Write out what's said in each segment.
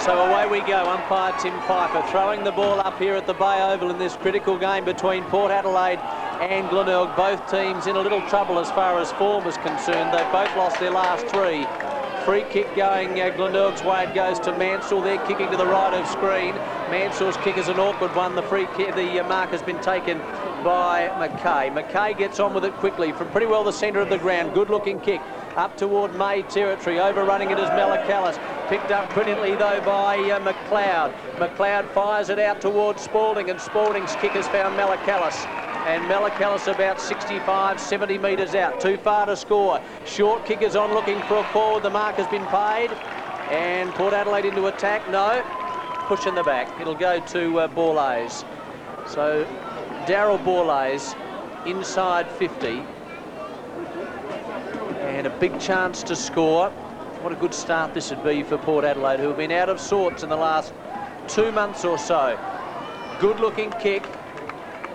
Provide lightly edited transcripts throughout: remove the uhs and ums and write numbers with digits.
So away we go. Umpire Tim Piper throwing the ball up here at the Bay Oval in this critical game between Port Adelaide and Glenelg. Both teams in a little trouble as far as form is concerned. They've both lost their last three. Free kick going Glenelg's way. It goes to Mansell. They're kicking to the right of screen. Mansell's kick is an awkward one. The mark has been taken by McKay. McKay gets on with it quickly from pretty well the centre of the ground. Good looking kick up toward May territory. Overrunning it is Malakalis. Picked up brilliantly though by McLeod. McLeod fires it out towards Spalding, and Spalding's kick has found Malakalis. And Malakalis about 65, 70 metres out. Too far to score. Short kick is on looking for a forward. The mark has been paid. And Port Adelaide into attack. No. Push in the back. It'll go to Borlase. So Darryl Borlase inside 50. And a big chance to score. What a good start this would be for Port Adelaide, who have been out of sorts in the last 2 months or so. Good looking kick,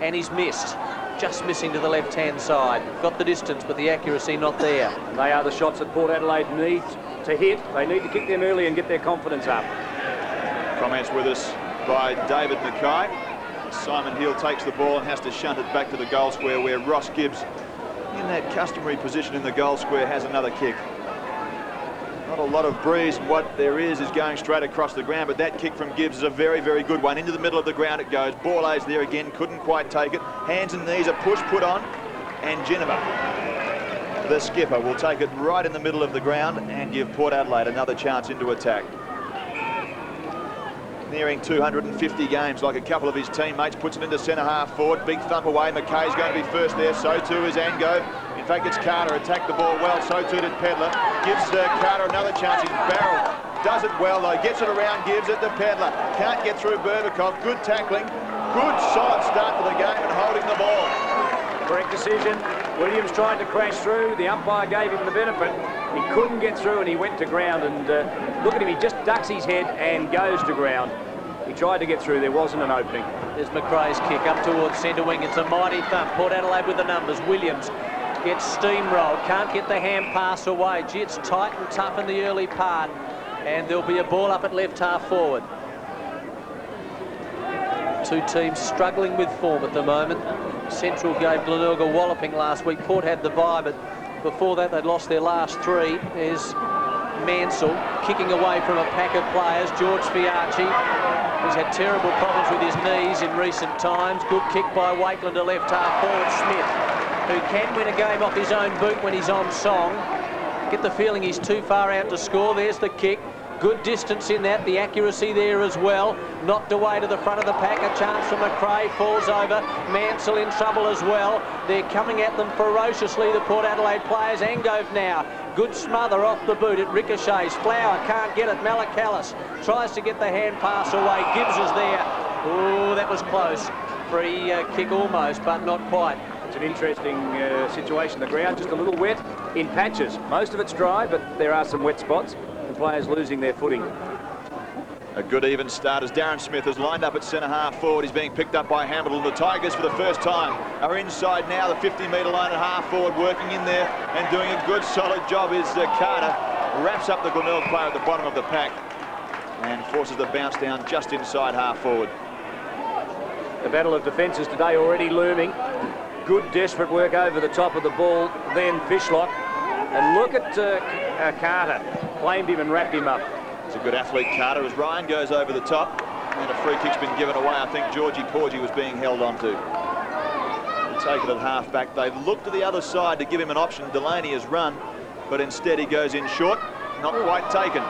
and he's missed. Just missing to the left-hand side. Got the distance, but the accuracy not there. And they are the shots that Port Adelaide need to hit. They need to kick them early and get their confidence up. Comments with us by David Mackay. Simon Hill takes the ball and has to shunt it back to the goal square, where Ross Gibbs, in that customary position in the goal square, has another kick. Not a lot of breeze. What there is going straight across the ground, but that kick from Gibbs is a very, very good one. Into the middle of the ground it goes. Borlase there again, couldn't quite take it. Hands and knees, a push put on, and Geneva, the skipper, will take it right in the middle of the ground and give Port Adelaide another chance into attack. Nearing 250 games, like a couple of his teammates, puts it into centre half forward. Big thump away. McKay's going to be first there. So too is Angove. In fact, it's Carter. Attacked the ball well. So too did Pedler. Gives Carter another chance. He's barreled. Does it well though. Gets it around. Gives it to Pedler. Can't get through Burbakov. Good tackling. Good solid start to the game and holding the ball. Correct decision. Williams tried to crash through. The umpire gave him the benefit. He couldn't get through and he went to ground. And look at him. He just ducks his head and goes to ground. He tried to get through. There wasn't an opening. There's McRae's kick up towards centre wing. It's a mighty thump. Port Adelaide with the numbers. Williams gets steamrolled. Can't get the hand pass away. Gee, it's tight and tough in the early part. And there'll be a ball up at left half forward. Two teams struggling with form at the moment. Central gave Glenelg a walloping last week. Port had the bye, but before that they'd lost their last three. There's Mansell kicking away from a pack of players. George Fiarchi, who's had terrible problems with his knees in recent times. Good kick by Wakeland to left half forward. Smith, who can win a game off his own boot when he's on song. Get the feeling he's too far out to score. There's the kick. Good distance in that, the accuracy there as well. Knocked away to the front of the pack. A chance for McRae, falls over. Mansell in trouble as well. They're coming at them ferociously, the Port Adelaide players. Angove now. Good smother off the boot. It ricochets. Flower can't get it. Malakalis tries to get the hand pass away. Gibbs is there. Oh, that was close. Free kick almost, but not quite. It's an interesting situation. The ground just a little wet in patches. Most of it's dry, but there are some wet spots. The players losing their footing. A good even start as Darren Smith has lined up at centre half forward. He's being picked up by Hamilton. The Tigers for the first time are inside now the 50-metre line at half forward, working in there and doing a good solid job is Carter. Wraps up the Glenelg player at the bottom of the pack and forces the bounce down just inside half forward. The battle of defences today already looming. Good desperate work over the top of the ball, then Fishlock. And look at Carter. Claimed him and wrapped him up. It's a good athlete, Carter, as Ryan goes over the top. And a free kick's been given away. I think Georgie Porgy was being held onto. He'll take it at half back. They've looked to the other side to give him an option. Delaney has run, but instead he goes in short. Not quite taken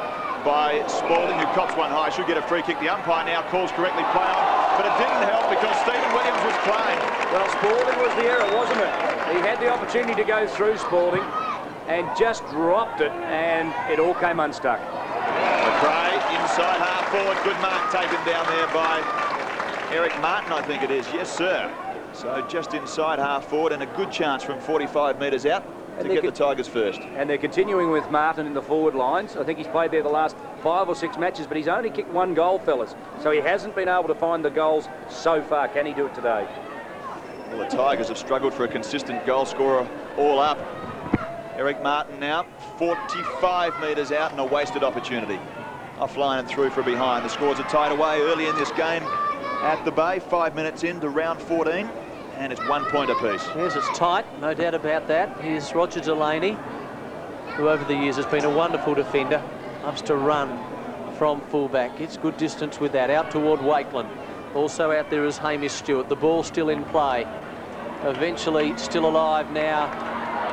by Spalding, who cops one high. Should get a free kick. The umpire now calls correctly play on, but it didn't help because Stephen Williams was playing. Well, Spalding was the error, wasn't it? He had the opportunity to go through Spalding and just dropped it, and it all came unstuck. McRae inside half forward. Good mark taken down there by Eric Martin, I think it is. Yes, sir. So just inside half forward, and a good chance from 45 metres out to get the Tigers first. And they're continuing with Martin in the forward lines. I think he's played there the last 5 or 6 matches, but he's only kicked 1 goal, fellas. So he hasn't been able to find the goals so far. Can he do it today? Well, the Tigers have struggled for a consistent goal scorer all up. Eric Martin now 45 metres out and a wasted opportunity. offline and through for behind. The scores are tied away early in this game at the Bay. 5 minutes into round 14, and it's 1 point apiece. Yes, it's tight, no doubt about that. Here's Roger Delaney, who over the years has been a wonderful defender. Loves to run from fullback. Gets good distance with that. Out toward Wakeland. Also out there is Hamish Stewart. The ball still in play. Eventually still alive now.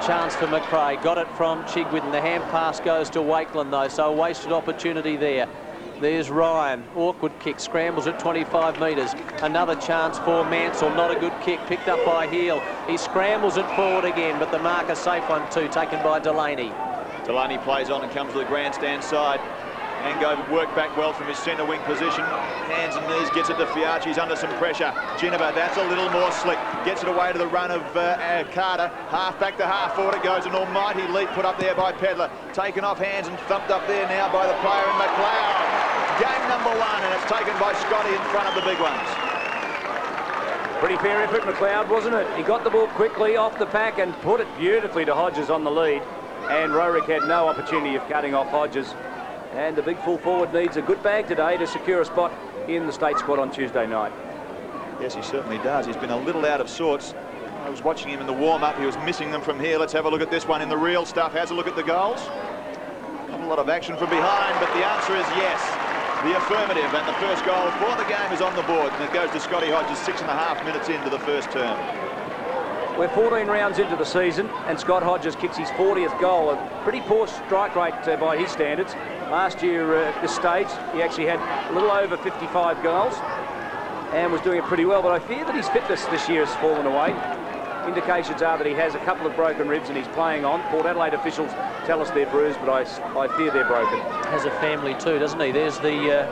Chance for McRae. Got it from Chigwin. The hand pass goes to Wakeland though, so a wasted opportunity there. There's Ryan. Awkward kick. Scrambles at 25 metres. Another chance for Mansell. Not a good kick. Picked up by Heel. He scrambles it forward again, but the marker safe one too, taken by Delaney. Delaney plays on and comes to the grandstand side. Ango worked back well from his centre wing position. Hands and knees, gets it to Fiachi's under some pressure. Ginniver, that's a little more slick. Gets it away to the run of Carter. Half back to half forward it goes. An almighty leap put up there by Pedler. Taken off hands and thumped up there now by the player in McLeod. Game number 1, and it's taken by Scotty in front of the big ones. Pretty fair effort, McLeod, wasn't it? He got the ball quickly off the pack and put it beautifully to Hodges on the lead. And Rorick had no opportunity of cutting off Hodges. And the big full forward needs a good bag today to secure a spot in the state squad on Tuesday night. Yes, he certainly does. He's been a little out of sorts. I was watching him in the warm-up. He was missing them from here. Let's have a look at this one in the real stuff. Has a look at the goals. Not a lot of action from behind, but the answer is yes. The affirmative, and the first goal for the game is on the board, and it goes to Scotty Hodges 6.5 minutes into the first term. We're 14 rounds into the season, and Scott Hodges kicks his 40th goal. A pretty poor strike rate by his standards. Last year at this stage, he actually had a little over 55 goals and was doing it pretty well, but I fear that his fitness this year has fallen away. Indications are that he has a couple of broken ribs and he's playing on. Port Adelaide officials tell us they're bruised, but I fear they're broken. Has a family too, doesn't he? There's the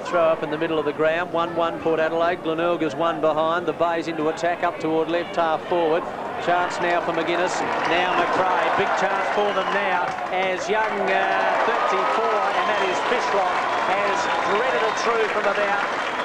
throw up in the middle of the ground. 1-1 Port Adelaide. Glenelg is one behind. The Bay's into attack up toward left half forward. Chance now for McGuinness. Now McRae. Big chance for them now as young 34, and that is Fishlock, has threaded it through from about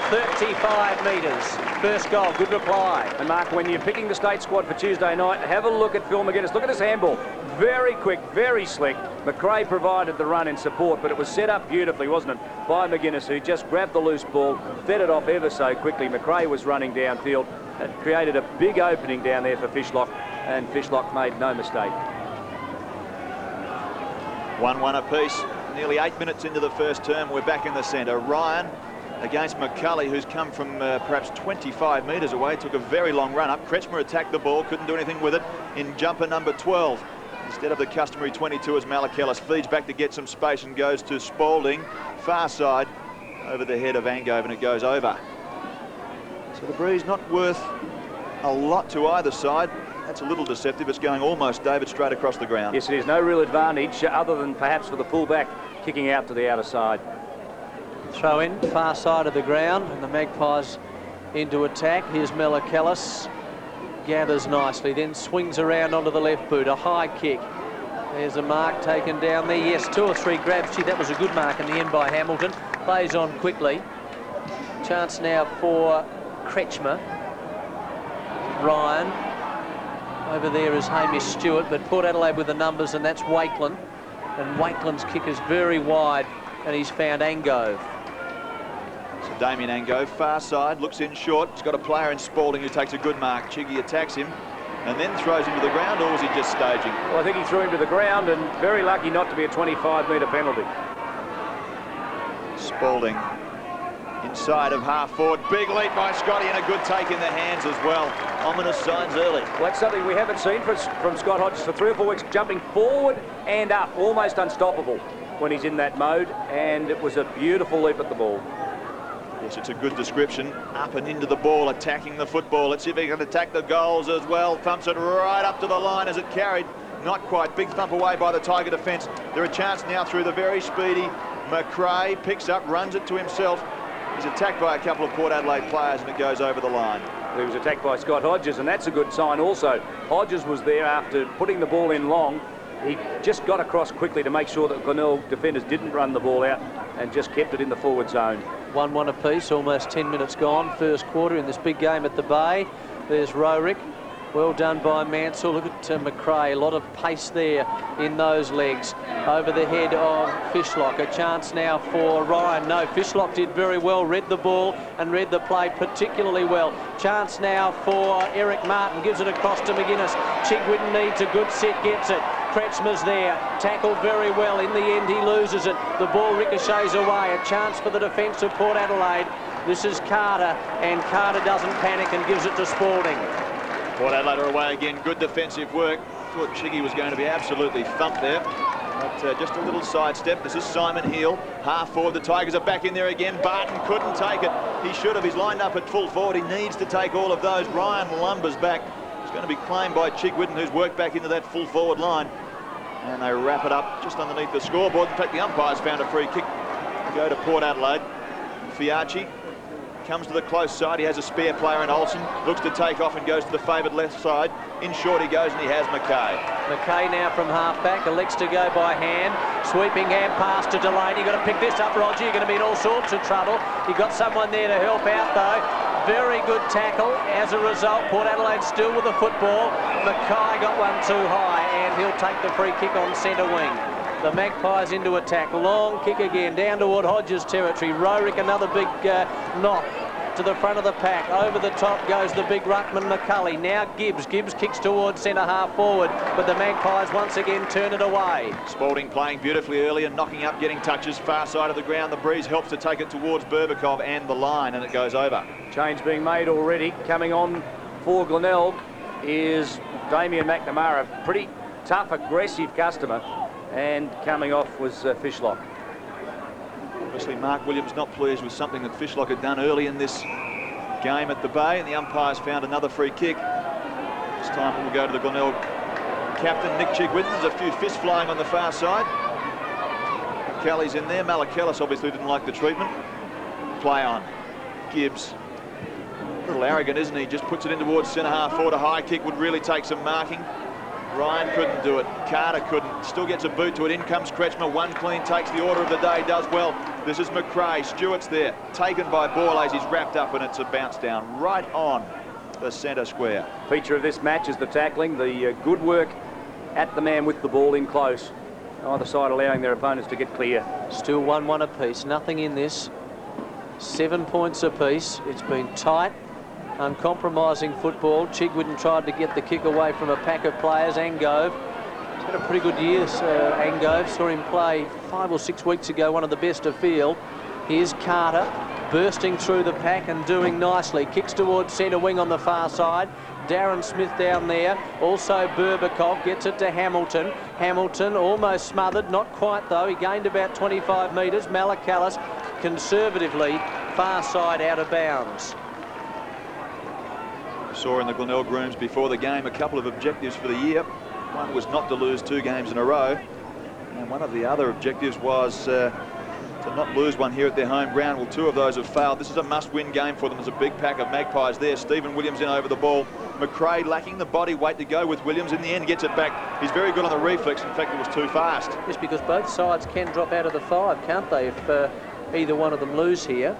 35 metres. First goal, good reply. And Mark, when you're picking the state squad for Tuesday night, have a look at Phil McGuinness. Look at his handball. Very quick, very slick. McRae provided the run in support, but it was set up beautifully, wasn't it, by McGuinness, who just grabbed the loose ball, fed it off ever so quickly. McRae was running downfield and created a big opening down there for Fishlock, and Fishlock made no mistake. 1-1 apiece. Nearly 8 minutes into the first term. We're back in the centre. Ryan against McCulley, who's come from perhaps 25 metres away. Took a very long run up. Kretschmer attacked the ball, couldn't do anything with it in jumper number 12. Instead of the customary 22 as Malakellis feeds back to get some space and goes to Spalding. Far side over the head of Angove, and it goes over. So the breeze not worth a lot to either side. That's a little deceptive. It's going almost, David, straight across the ground. Yes, it is. No real advantage other than perhaps for the fullback kicking out to the outer side. Throw in, far side of the ground, and the Magpies into attack. Here's Malakellis. Gathers nicely, then swings around onto the left boot. A high kick. There's a mark taken down there. Yes, 2 or 3 grabs. Gee, that was a good mark in the end by Hamilton. Plays on quickly. Chance now for Kretschmer. Ryan. Over there is Hamish Stewart, but Port Adelaide with the numbers, and that's Wakeland. And Wakeland's kick is very wide, and he's found Angove. So Damien Angove, far side, looks in short. He's got a player in Spalding who takes a good mark. Chiggy attacks him and then throws him to the ground, or was he just staging? Well, I think he threw him to the ground, and very lucky not to be a 25-metre penalty. Spalding inside of half forward. Big leap by Scotty, and a good take in the hands as well. Ominous signs early. Well, that's something we haven't seen from Scott Hodges for 3 or 4 weeks, jumping forward and up, almost unstoppable when he's in that mode, and it was a beautiful leap at the ball. Yes, it's a good description. Up and into the ball, attacking the football. Let's see if he can attack the goals as well. Thumps it right up to the line as it carried. Not quite. Big thump away by the Tiger defence. They're a chance now through the very speedy McRae. Picks up, runs it to himself. He's attacked by a couple of Port Adelaide players, and it goes over the line. He was attacked by Scott Hodges, and that's a good sign also. Hodges was there after putting the ball in long. He just got across quickly to make sure that Glenelg defenders didn't run the ball out and just kept it in the forward zone. 1-1 apiece, almost 10 minutes gone. First quarter in this big game at the Bay. There's Rorick. Well done by Mansell. Look at McRae. A lot of pace there in those legs. Over the head of Fishlock. A chance now for Ryan. No, Fishlock did very well. Read the ball and read the play particularly well. Chance now for Eric Martin. Gives it across to McGuinness. Chigwin needs a good set. Gets it. Kretschmer's there. Tackled very well. In the end, he loses it. The ball ricochets away. A chance for the defence of Port Adelaide. This is Carter, and Carter doesn't panic and gives it to Spalding. Port Adelaide are away again. Good defensive work. Thought Chiggy was going to be absolutely thumped there. But just a little sidestep. This is Simon Hill. Half forward. The Tigers are back in there again. Barton couldn't take it. He should have. He's lined up at full forward. He needs to take all of those. Ryan lumbers back. It's going to be claimed by Chigwin, who's worked back into that full forward line. And they wrap it up just underneath the scoreboard. In fact, the umpires found a free kick to go to Port Adelaide. Fiacci comes to the close side. He has a spare player in Olsen. Looks to take off and goes to the favoured left side. In short he goes, and he has McKay. McKay now from half-back. Elects to go by hand. Sweeping hand pass to Delaney. You've got to pick this up, Roger. You're going to be in all sorts of trouble. You've got someone there to help out, though. Very good tackle. As a result, Port Adelaide still with the football. McKay got one too high, and he'll take the free kick on centre wing. The Magpies into attack. Long kick again down toward Hodges territory. Rorick another big knock to the front of the pack. Over the top goes the big ruckman McCulley. Now Gibbs. Gibbs kicks towards centre half forward, but the Magpies once again turn it away. Spalding playing beautifully early and knocking up, getting touches far side of the ground. The breeze helps to take it towards Berbikov and the line, and it goes over. Change being made already. Coming on for Glenelg is Damien McNamara. Pretty tough, aggressive customer. And coming off was Fishlock. Obviously, Mark Williams not pleased with something that Fishlock had done early in this game at the Bay, and the umpires found another free kick. This time it will go to the Glenelg captain, Nick Chigwin. There's a few fists flying on the far side. Kelly's in there. Malakellis obviously didn't like the treatment. Play on. Gibbs. A little arrogant, isn't he? Just puts it in towards centre half forward. A high kick would really take some marking. Ryan couldn't do it. Carter couldn't. Still gets a boot to it. In comes Kretschmer. One clean, takes the order of the day, does well. This is McRae. Stewart's there. Taken by Borlase. He's wrapped up, and it's a bounce down right on the centre square. Feature of this match is the tackling, the good work at the man with the ball in close. Either side allowing their opponents to get clear. Still 1-1 apiece. Nothing in this. 7 points apiece. It's been tight. Uncompromising football. Chigwin tried to get the kick away from a pack of players. Angove. He's had a pretty good year, Angove. Saw him play 5 or 6 weeks ago, one of the best of field. Here's Carter bursting through the pack and doing nicely. Kicks towards centre wing on the far side. Darren Smith down there. Also Berbikov gets it to Hamilton. Hamilton almost smothered, not quite though. He gained about 25 metres. Malakellis conservatively far side out of bounds. Saw in the Glenelg rooms before the game a couple of objectives for the year. One was not to lose 2 games in a row, and one of the other objectives was to not lose one here at their home ground. Well, 2 of those have failed. This is a must-win game for them. There's a big pack of Magpies there. Stephen Williams in over the ball. McRae lacking the body weight to go with Williams. In the end, gets it back. He's very good on the reflex. In fact, it was too fast. Yes, because both sides can drop out of the 5, can't they, if either one of them lose here?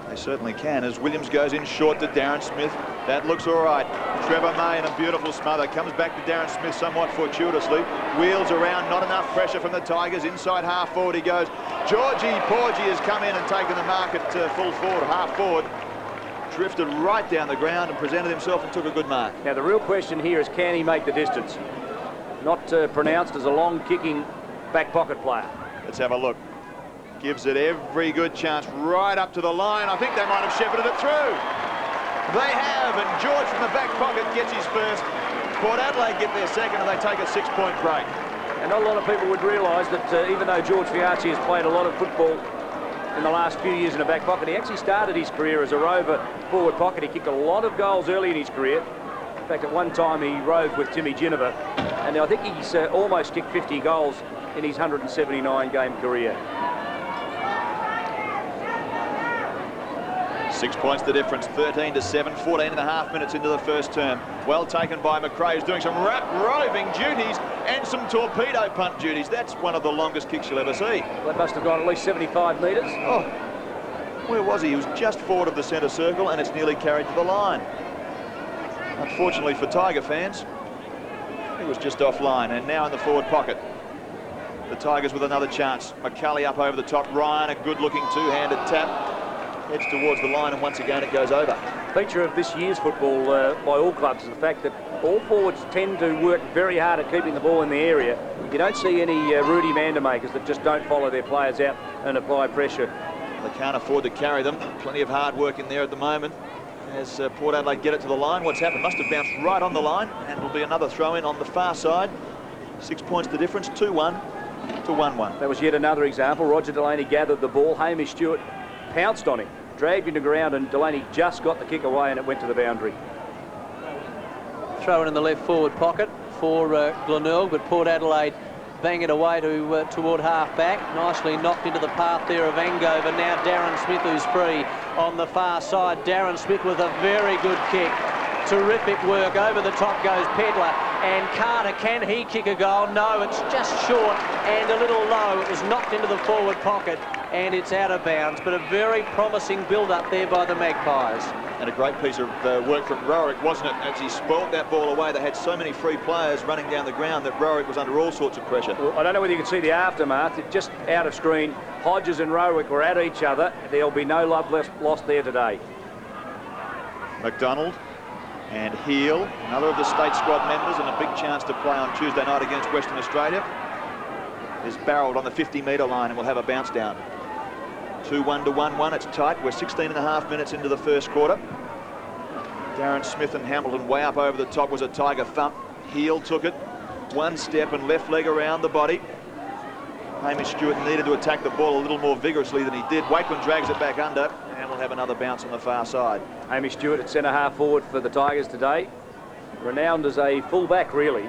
They certainly can, as Williams goes in short to Darren Smith. That looks all right. Trevor May in a beautiful smother. Comes back to Darren Smith somewhat fortuitously. Wheels around, not enough pressure from the Tigers. Inside half forward he goes. Georgie Porgy has come in and taken the mark at full forward, half forward. Drifted right down the ground and presented himself and took a good mark. Now the real question here is, can he make the distance? Not pronounced as a long kicking back pocket player. Let's have a look. Gives it every good chance right up to the line. I think they might have shepherded it through. They have, and George from the back pocket gets his first. Port Adelaide get their second, and they take a 6-point break. And not a lot of people would realise that even though George Fiacci has played a lot of football in the last few years in the back pocket, he actually started his career as a rover forward pocket. He kicked a lot of goals early in his career. In fact, at one time he roved with Timmy Ginniver, and I think he's almost kicked 50 goals in his 179-game career. 6 points the difference, 13-7, 14.5 minutes into the first term. Well taken by McRae, who's doing some roving duties and some torpedo punt duties. That's one of the longest kicks you'll ever see. That must have gone at least 75 metres. Oh, where was he? He was just forward of the centre circle, and it's nearly carried to the line. Unfortunately for Tiger fans, he was just offline, and now in the forward pocket. The Tigers with another chance. McCulley up over the top. Ryan, a good-looking two-handed tap. Heads towards the line, and once again it goes over. Feature of this year's football by all clubs is the fact that all forwards tend to work very hard at keeping the ball in the area. You don't see any Rudy Mandermakers that just don't follow their players out and apply pressure. They can't afford to carry them. Plenty of hard work in there at the moment. As Port Adelaide get it to the line, what's happened? Must have bounced right on the line, and will be another throw-in on the far side. 6 points the difference, 2-1 to 1-1. That was yet another example. Roger Delaney gathered the ball. Hamish Stewart pounced on him, dragged him to ground, and Delaney just got the kick away and it went to the boundary. Throw it in the left forward pocket for Glenelg, but Port Adelaide bang it away to toward half-back. Nicely knocked into the path there of Angover. Now Darren Smith, who's free on the far side. Darren Smith with a very good kick. Terrific work. Over the top goes Pedler. And Carter, can he kick a goal? No, it's just short and a little low. It was knocked into the forward pocket and it's out of bounds, but a very promising build-up there by the Magpies. And a great piece of work from Rorick, wasn't it? As he spoilt that ball away, they had so many free players running down the ground that Rorick was under all sorts of pressure. Well, I don't know whether you can see the aftermath. It's just out of screen. Hodges and Rorick were at each other. There'll be no love lost there today. McDonald and Heel, another of the state squad members, and a big chance to play on Tuesday night against Western Australia, is barrelled on the 50-metre line and will have a bounce down. 2-1 to 1-1. It's tight. We're 16.5 minutes into the first quarter. Darren Smith and Hamilton way up over the top was a Tiger thump. Heel took it. One step and left leg around the body. Hamish Stewart needed to attack the ball a little more vigorously than he did. Wakeman drags it back under and will have another bounce on the far side. Hamish Stewart at centre-half forward for the Tigers today. Renowned as a full-back, really.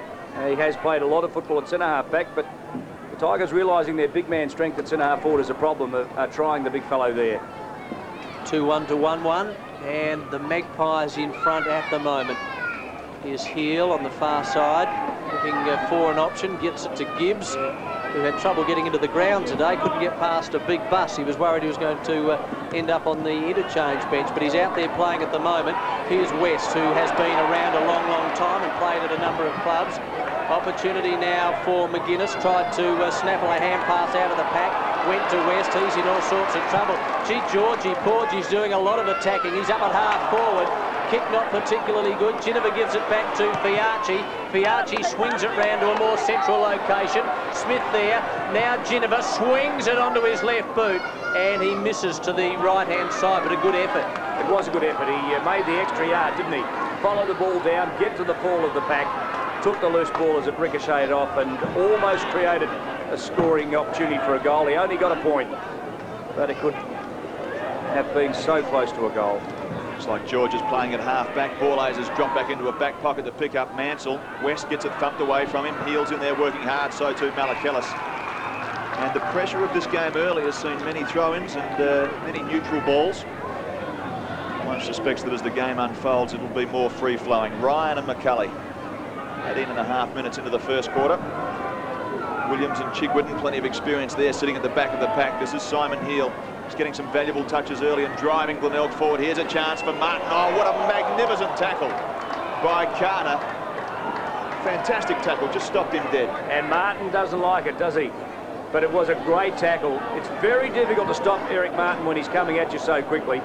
He has played a lot of football at centre-half back, but the Tigers, realising their big man strength at centre-half forward is a problem, are trying the big fellow there. 2-1 to 1-1, and the Magpies in front at the moment. Here's Heel on the far side, looking for an option, gets it to Gibbs, who had trouble getting into the ground today, couldn't get past a big bus. He was worried he was going to end up on the interchange bench, but he's out there playing at the moment. Here's West, who has been around a long, long time and played at a number of clubs. Opportunity now for McGuinness, tried to snaffle a hand pass out of the pack, went to West, he's in all sorts of trouble. Gee, Georgie Porgy's doing a lot of attacking, he's up at half forward. Kick not particularly good. Ginniver gives it back to Fiarchi. Fiarchi swings it round to a more central location. Smith there. Now Ginniver swings it onto his left boot and he misses to the right-hand side, but a good effort. It was a good effort. He made the extra yard, didn't he? Followed the ball down, get to the fall of the pack, took the loose ball as it ricocheted off and almost created a scoring opportunity for a goal. He only got a point, but it could have been so close to a goal. Looks like George is playing at half-back. Borlase has dropped back into a back pocket to pick up Mansell. West gets it thumped away from him. Heel's in there working hard, so too Malachellis. And the pressure of this game early has seen many throw-ins and many neutral balls. One suspects that as the game unfolds, it'll be more free-flowing. Ryan and McCulley 18.5 minutes into the first quarter. Williams and Chigwitten, plenty of experience there, sitting at the back of the pack. This is Simon Heel. He's getting some valuable touches early and driving Glenelg forward. Here's a chance for Martin. Oh, what a magnificent tackle by Carter. Fantastic tackle, just stopped him dead. And Martin doesn't like it, does he? But it was a great tackle. It's very difficult to stop Eric Martin when he's coming at you so quickly.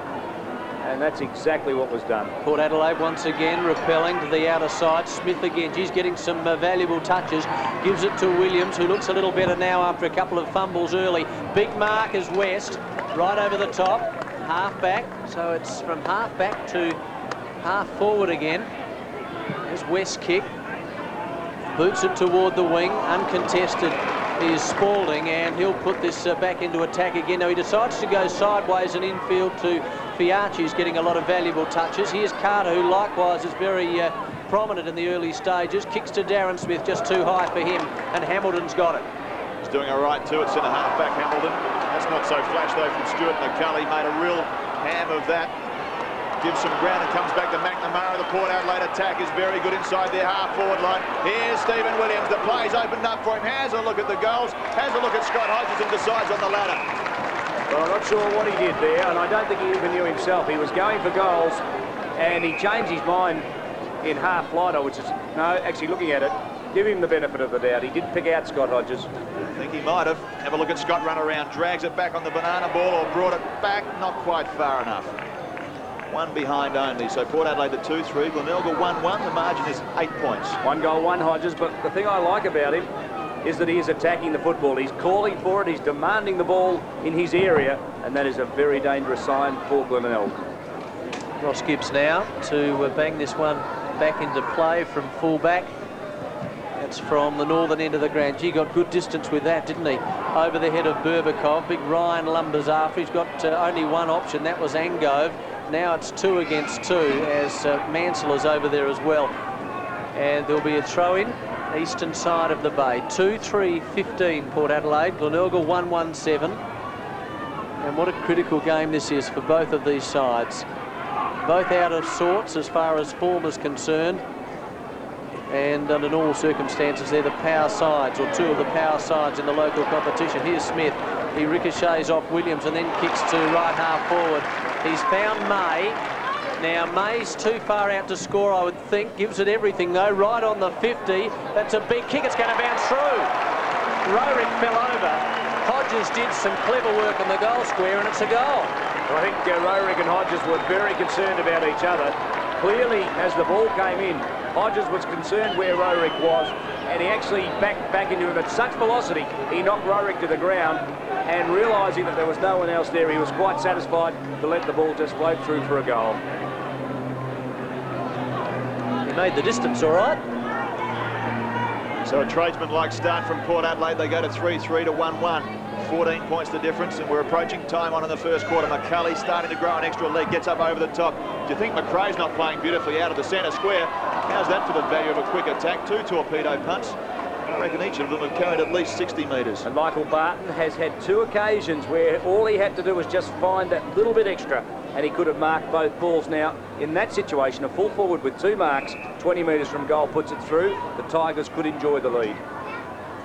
And that's exactly what was done. Port Adelaide once again repelling to the outer side. Smith again, she's getting some valuable touches. Gives it to Williams, who looks a little better now after a couple of fumbles early. Big mark is West, right over the top, half back. So it's from half back to half forward again. There's West's kick. Boots it toward the wing, uncontested is Spalding, and he'll put this back into attack again. Now he decides to go sideways and infield to Fiarchi, who's getting a lot of valuable touches. Here's Carter, who likewise is very prominent in the early stages. Kicks to Darren Smith, just too high for him, and Hamilton's got it. He's doing all right too at centre half back, Hamilton. That's not so flash though from Stuart. McCulley made a real ham of that. Gives some ground and comes back to McNamara. The Port Adelaide attack is very good inside their half-forward line. Here's Stephen Williams. The play's opened up for him. Has a look at the goals. Has a look at Scott Hodges and decides on the ladder. Well, I'm not sure what he did there, and I don't think he even knew himself. He was going for goals, and he changed his mind in half flight, I would just... No, actually looking at it, give him the benefit of the doubt. He did pick out Scott Hodges. I think he might have. Have a look at Scott run around, drags it back on the banana ball or brought it back, not quite far enough. One behind only, so Port Adelaide at 2-3, Glenelg 1-1, the margin is 8 points. 1 goal, 1 Hodges, but the thing I like about him is that he is attacking the football. He's calling for it, he's demanding the ball in his area, and that is a very dangerous sign for Glenelg. Ross Gibbs now to bang this one back into play from fullback. That's from the northern end of the ground. Gee, got good distance with that, didn't he? Over the head of Burbakov. Big Ryan lumbers after. He's got only one option. That was Angove. Now it's 2 against 2 as Mansell is over there as well. And there'll be a throw-in, eastern side of the bay. 2-3-15 Port Adelaide. Glenelg 1-1-7. And what a critical game this is for both of these sides. Both out of sorts as far as form is concerned. And under normal circumstances, they're the power sides, or 2 of the power sides in the local competition. Here's Smith. He ricochets off Williams and then kicks to right half forward. He's found May. Now, May's too far out to score, I would think. Gives it everything, though, right on the 50. That's a big kick. It's going to bounce through. Rorick fell over. Hodges did some clever work on the goal square, and it's a goal. I think Rorick and Hodges were very concerned about each other. Clearly, as the ball came in, Hodges was concerned where Rorick was, and he actually backed into him at such velocity, he knocked Rorick to the ground, and realising that there was no one else there, he was quite satisfied to let the ball just float through for a goal. He made the distance all right. So a tradesman-like start from Port Adelaide. They go to 3-3 to 1-1. 14 points the difference, and we're approaching time on in the first quarter. McCulley starting to grow an extra leg, gets up over the top. Do you think McRae's not playing beautifully out of the centre square? How's that for the value of a quick attack? 2 torpedo punts. I reckon each of them have carried at least 60 metres. And Michael Barton has had 2 occasions where all he had to do was just find that little bit extra, and he could have marked both balls. Now, in that situation, a full forward with 2 marks, 20 metres from goal puts it through. The Tigers could enjoy the lead.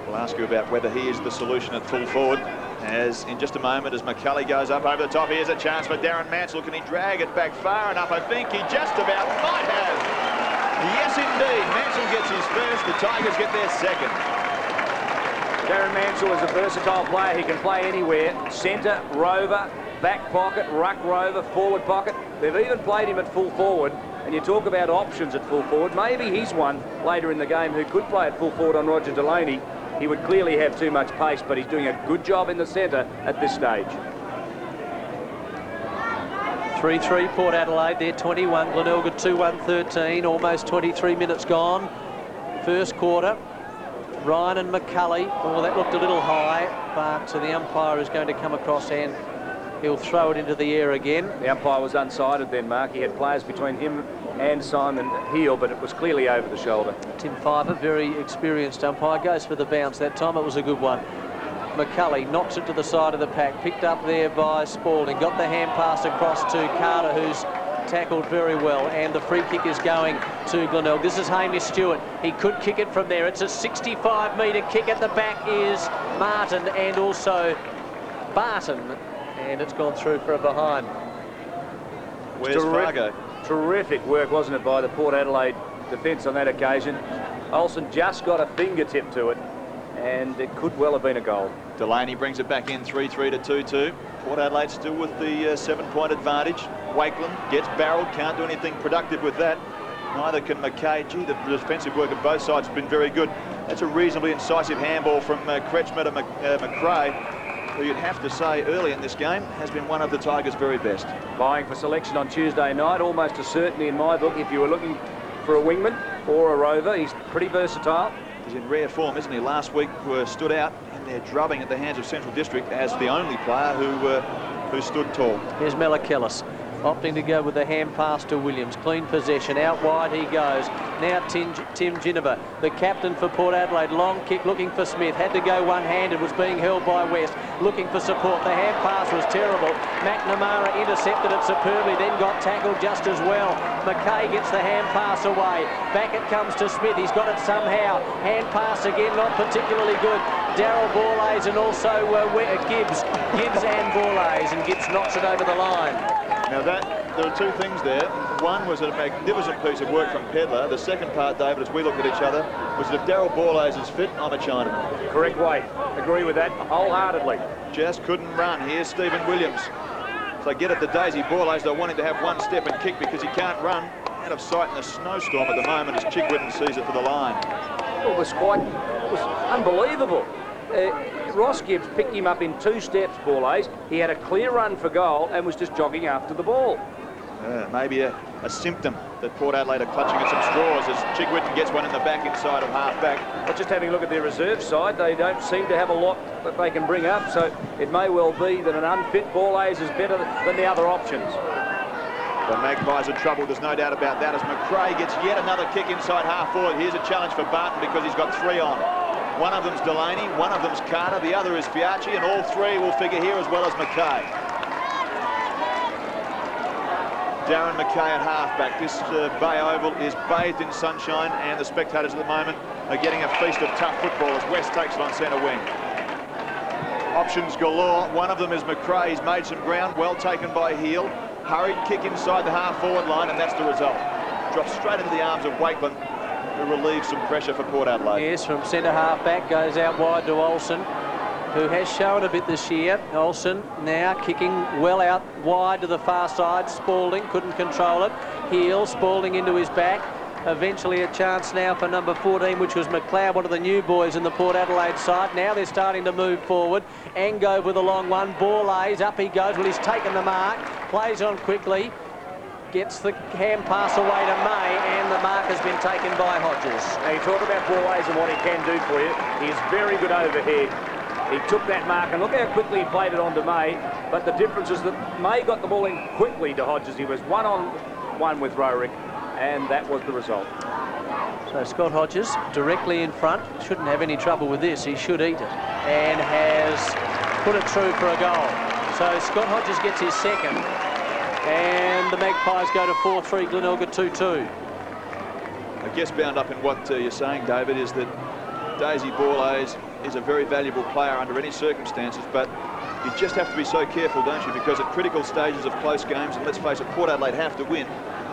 We'll ask you about whether he is the solution at full forward, as in just a moment as McCulley goes up over the top. Here's a chance for Darren Mansell. Can he drag it back far enough? I think he just about might have. Yes, indeed. Mansell gets his first. The Tigers get their second. Darren Mansell is a versatile player. He can play anywhere. Centre, rover, back pocket, ruck rover, forward pocket. They've even played him at full forward. And you talk about options at full forward. Maybe he's one later in the game who could play at full forward on Roger Delaney. He would clearly have too much pace, but he's doing a good job in the centre at this stage. 3-3 Port Adelaide, they're 21. Glenelg 2-1-13, almost 23 minutes gone. First quarter. Ryan and McCulley. Oh, that looked a little high, but the umpire is going to come across and he'll throw it into the air again. The umpire was unsided then, Mark. He had players between him and Simon Heel, but it was clearly over the shoulder. Tim Pfeiffer, very experienced umpire, goes for the bounce. That time it was a good one. McCulley knocks it to the side of the pack, picked up there by Spalding, got the hand pass across to Carter, who's tackled very well, and the free kick is going to Glenelg. This is Hamish Stewart. He could kick it from there. It's a 65-metre kick. At the back is Martin and also Barton, and it's gone through for a behind. Where's Fargo? Terrific work, wasn't it, by the Port Adelaide defence on that occasion. Olsen just got a fingertip to it, and it could well have been a goal. Delaney brings it back in, 3-3 to 2-2. Port Adelaide still with the 7-point advantage. Wakeland gets barreled, can't do anything productive with that. Neither can McKay. Gee, the defensive work of both sides has been very good. That's a reasonably incisive handball from Kretschmer to McRae, who you'd have to say early in this game has been one of the Tigers' very best. Vying for selection on Tuesday night, almost a certainty in my book. If you were looking for a wingman or a rover, he's pretty versatile. He's in rare form, isn't he? Last week stood out in their drubbing at the hands of Central District as the only player who stood tall. Here's Melakellus, opting to go with the hand pass to Williams. Clean possession, out wide he goes. Now Tim Ginniver, the captain for Port Adelaide. Long kick looking for Smith, had to go one-handed, was being held by West, looking for support. The hand pass was terrible. McNamara intercepted it superbly, then got tackled just as well. McKay gets the hand pass away. Back it comes to Smith, he's got it somehow. Hand pass again, not particularly good. Darryl Borlays and also Gibbs and Borlays, and Gibbs knocks it over the line. Now there are two things there. One was a magnificent piece of work from Pedlar. The second part, David, as we looked at each other, was that if Daryl Borlase is fit, I'm a Chinaman. Correct way. Agree with that wholeheartedly. Just couldn't run. Here's Stephen Williams. So get at the Daisy Borlase. They want him to have one step and kick because he can't run. Out of sight in the snowstorm at the moment as Chigwitten sees it to the line. It was unbelievable. Ross Gibbs picked him up in 2 steps, Borlase. He had a clear run for goal and was just jogging after the ball. Maybe a symptom that Port Adelaide are clutching at some straws as Chigwitten gets one in the back inside of half-back. But just having a look at their reserve side, they don't seem to have a lot that they can bring up, so it may well be that an unfit Borlase is better than the other options. The Magpies are troubled, there's no doubt about that, as McRae gets yet another kick inside half-forward. Here's a challenge for Barton because he's got 3 on. One of them's Delaney, one of them's Carter, the other is Fiacci, and all 3 will figure here as well as McKay. Darren McKay at halfback. This Bay Oval is bathed in sunshine, and the spectators at the moment are getting a feast of tough football as West takes it on centre wing. Options galore. One of them is McRae. He's made some ground, well taken by Heel. Hurried kick inside the half-forward line, and that's the result. Drops straight into the arms of Wakeland, who relieves some pressure for Port Adelaide. Yes, from centre half-back, goes out wide to Olsen, who has shown a bit this year. Olsen now kicking well out wide to the far side. Spalding couldn't control it. Heel, Spalding into his back. Eventually a chance now for number 14, which was McLeod, one of the new boys in the Port Adelaide side. Now they're starting to move forward. Angove with a long one. Borlase, up he goes. Well, he's taken the mark. Plays on quickly. Gets the hand pass away to May, and the mark has been taken by Hodges. Now, you talk about Borlase and what he can do for you. He is very good overhead. He took that mark, and look how quickly he played it on to May. But the difference is that May got the ball in quickly to Hodges. He was 1-on-1 with Rorick, and that was the result. So Scott Hodges directly in front. Shouldn't have any trouble with this. He should eat it. And has put it through for a goal. So Scott Hodges gets his second. And the Magpies go to 4-3, Glenelg at 2-2. I guess bound up in what you're saying, David, is that Daisy Borlase is a very valuable player under any circumstances, but you just have to be so careful, don't you? Because at critical stages of close games, and let's face it, Port Adelaide have to win,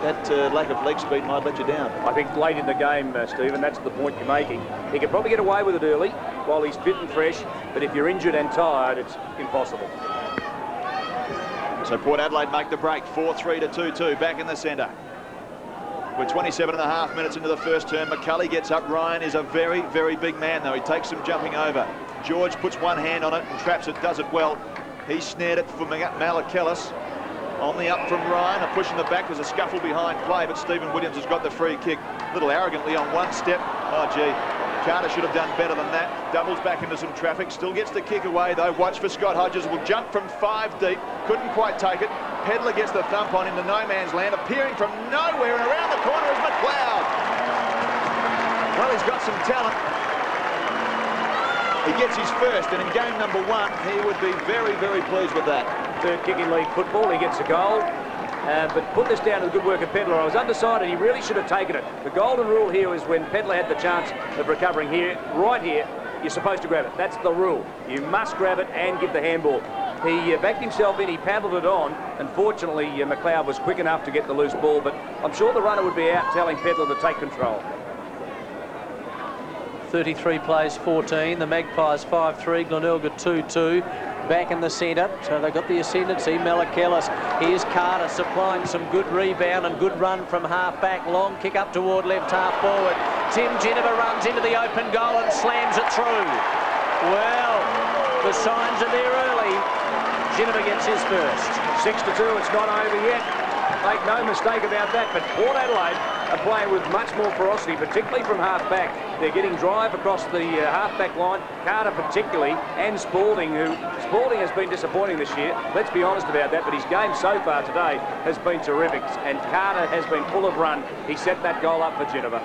that lack of leg speed might let you down. I think late in the game, Stephen, that's the point you're making. He could probably get away with it early while he's fit and fresh, but if you're injured and tired, it's impossible. So Port Adelaide make the break, 4-3 to 2-2, back in the centre. We're 27.5 minutes into the first term. McCulley gets up. Ryan is a very, very big man, though. He takes some jumping over. George puts one hand on it and traps it, does it well. He snared it for Malakellis. On the up from Ryan, a push in the back. There's a scuffle behind play, but Stephen Williams has got the free kick. A little arrogantly on one step. Oh, gee. Carter should have done better than that. Doubles back into some traffic. Still gets the kick away, though. Watch for Scott Hodges. Will jump from 5 deep. Couldn't quite take it. Pedlar gets the thump on into no man's land. Appearing from nowhere and around the corner is McLeod. Well, he's got some talent. He gets his first, and in game number 1, he would be very, very pleased with that. Third kick in league football. He gets a goal. But put this down to the good work of Pedlar. I was undecided. He really should have taken it. The golden rule here is when Pedlar had the chance of recovering here, right here, you're supposed to grab it. That's the rule. You must grab it and give the handball. He backed himself in, he paddled it on. Unfortunately, McLeod was quick enough to get the loose ball, but I'm sure the runner would be out telling Pedlar to take control. 33 plays 14. The Magpies 5-3, Glenelg at 2-2. Back in the centre, so they've got the ascendancy. Malakellis, here's Carter supplying some good rebound and good run from half-back. Long kick up toward left half-forward. Tim Ginniver runs into the open goal and slams it through. Well, the signs are there early. Ginniver gets his first. 6-2, it's not over yet. Make no mistake about that, but Port Adelaide are playing with much more ferocity, particularly from half-back. They're getting drive across the half-back line, Carter particularly, and Spalding, who Spalding has been disappointing this year. Let's be honest about that, but his game so far today has been terrific, and Carter has been full of run. He set that goal up for Ginniver.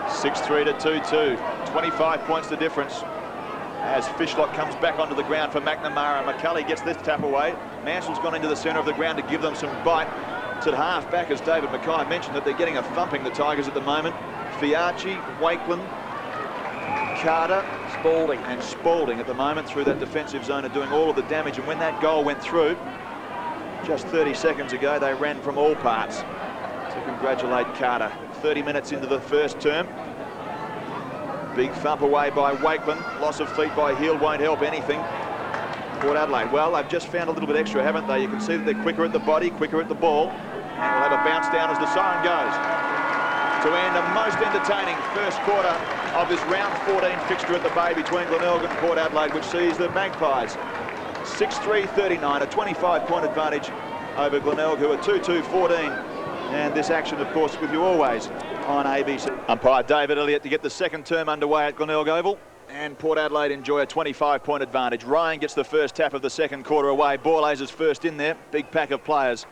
6-3 to 2-2, 25 points the difference. As Fishlock comes back onto the ground for McNamara. McCulley gets this tap away. Mansell's gone into the centre of the ground to give them some bite. It's at half-back, as David Mackay mentioned, that they're getting a thumping, the Tigers, at the moment. Fiacci, Wakeland, Carter, Spalding. And Spalding at the moment through that defensive zone are doing all of the damage. And when that goal went through, just 30 seconds ago, they ran from all parts to congratulate Carter. 30 minutes into the first term. Big thump away by Wakeman. Loss of feet by Hill won't help anything. Port Adelaide, well, they've just found a little bit extra, haven't they? You can see that they're quicker at the body, quicker at the ball. And we'll have a bounce down as the siren goes. To end a most entertaining first quarter of this round 14 fixture at the Bay between Glenelg and Port Adelaide, which sees the Magpies 6-3-39, a 25-point advantage over Glenelg, who are 2-2-14. And this action, of course, with you always on ABC. Umpire David Elliott to get the second term underway at Glenelg Oval. And Port Adelaide enjoy a 25-point advantage. Ryan gets the first tap of the second quarter away. Borlase is first in there. Big pack of players.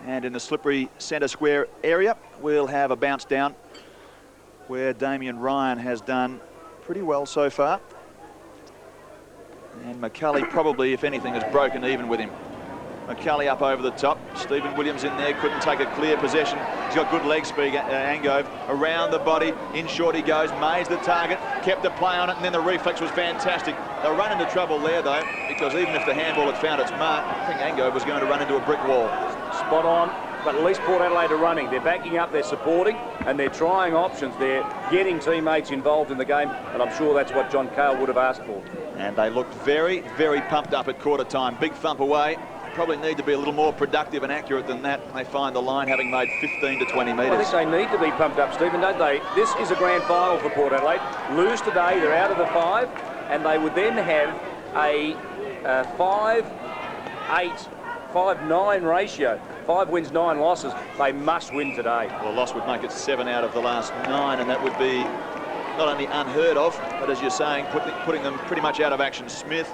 And in the slippery centre square area, we'll have a bounce down where Damien Ryan has done pretty well so far. And McCulley probably, if anything, has broken even with him. McCulley up over the top. Stephen Williams in there, couldn't take a clear possession. He's got good leg speed, Angove. Around the body, in short he goes. May's the target, kept a play on it, and then the reflex was fantastic. They'll run into trouble there, though, because even if the handball had found its mark, I think Angove was going to run into a brick wall. Spot on, but at least Port Adelaide are running. They're backing up, they're supporting, and they're trying options. They're getting teammates involved in the game, and I'm sure that's what John Cale would have asked for. And they looked very, very pumped up at quarter time. Big thump away. Probably need to be a little more productive and accurate than that. They find the line having made 15 to 20 metres. Well, I think they need to be pumped up, Stephen, don't they? This is a grand final for Port Adelaide. Lose today, they're out of the 5, and they would then have a 5-8, 5-9 ratio. 5 wins, 9 losses. They must win today. Well, a loss would make it 7 out of the last 9, and that would be not only unheard of, but as you're saying, putting them pretty much out of action. Smith,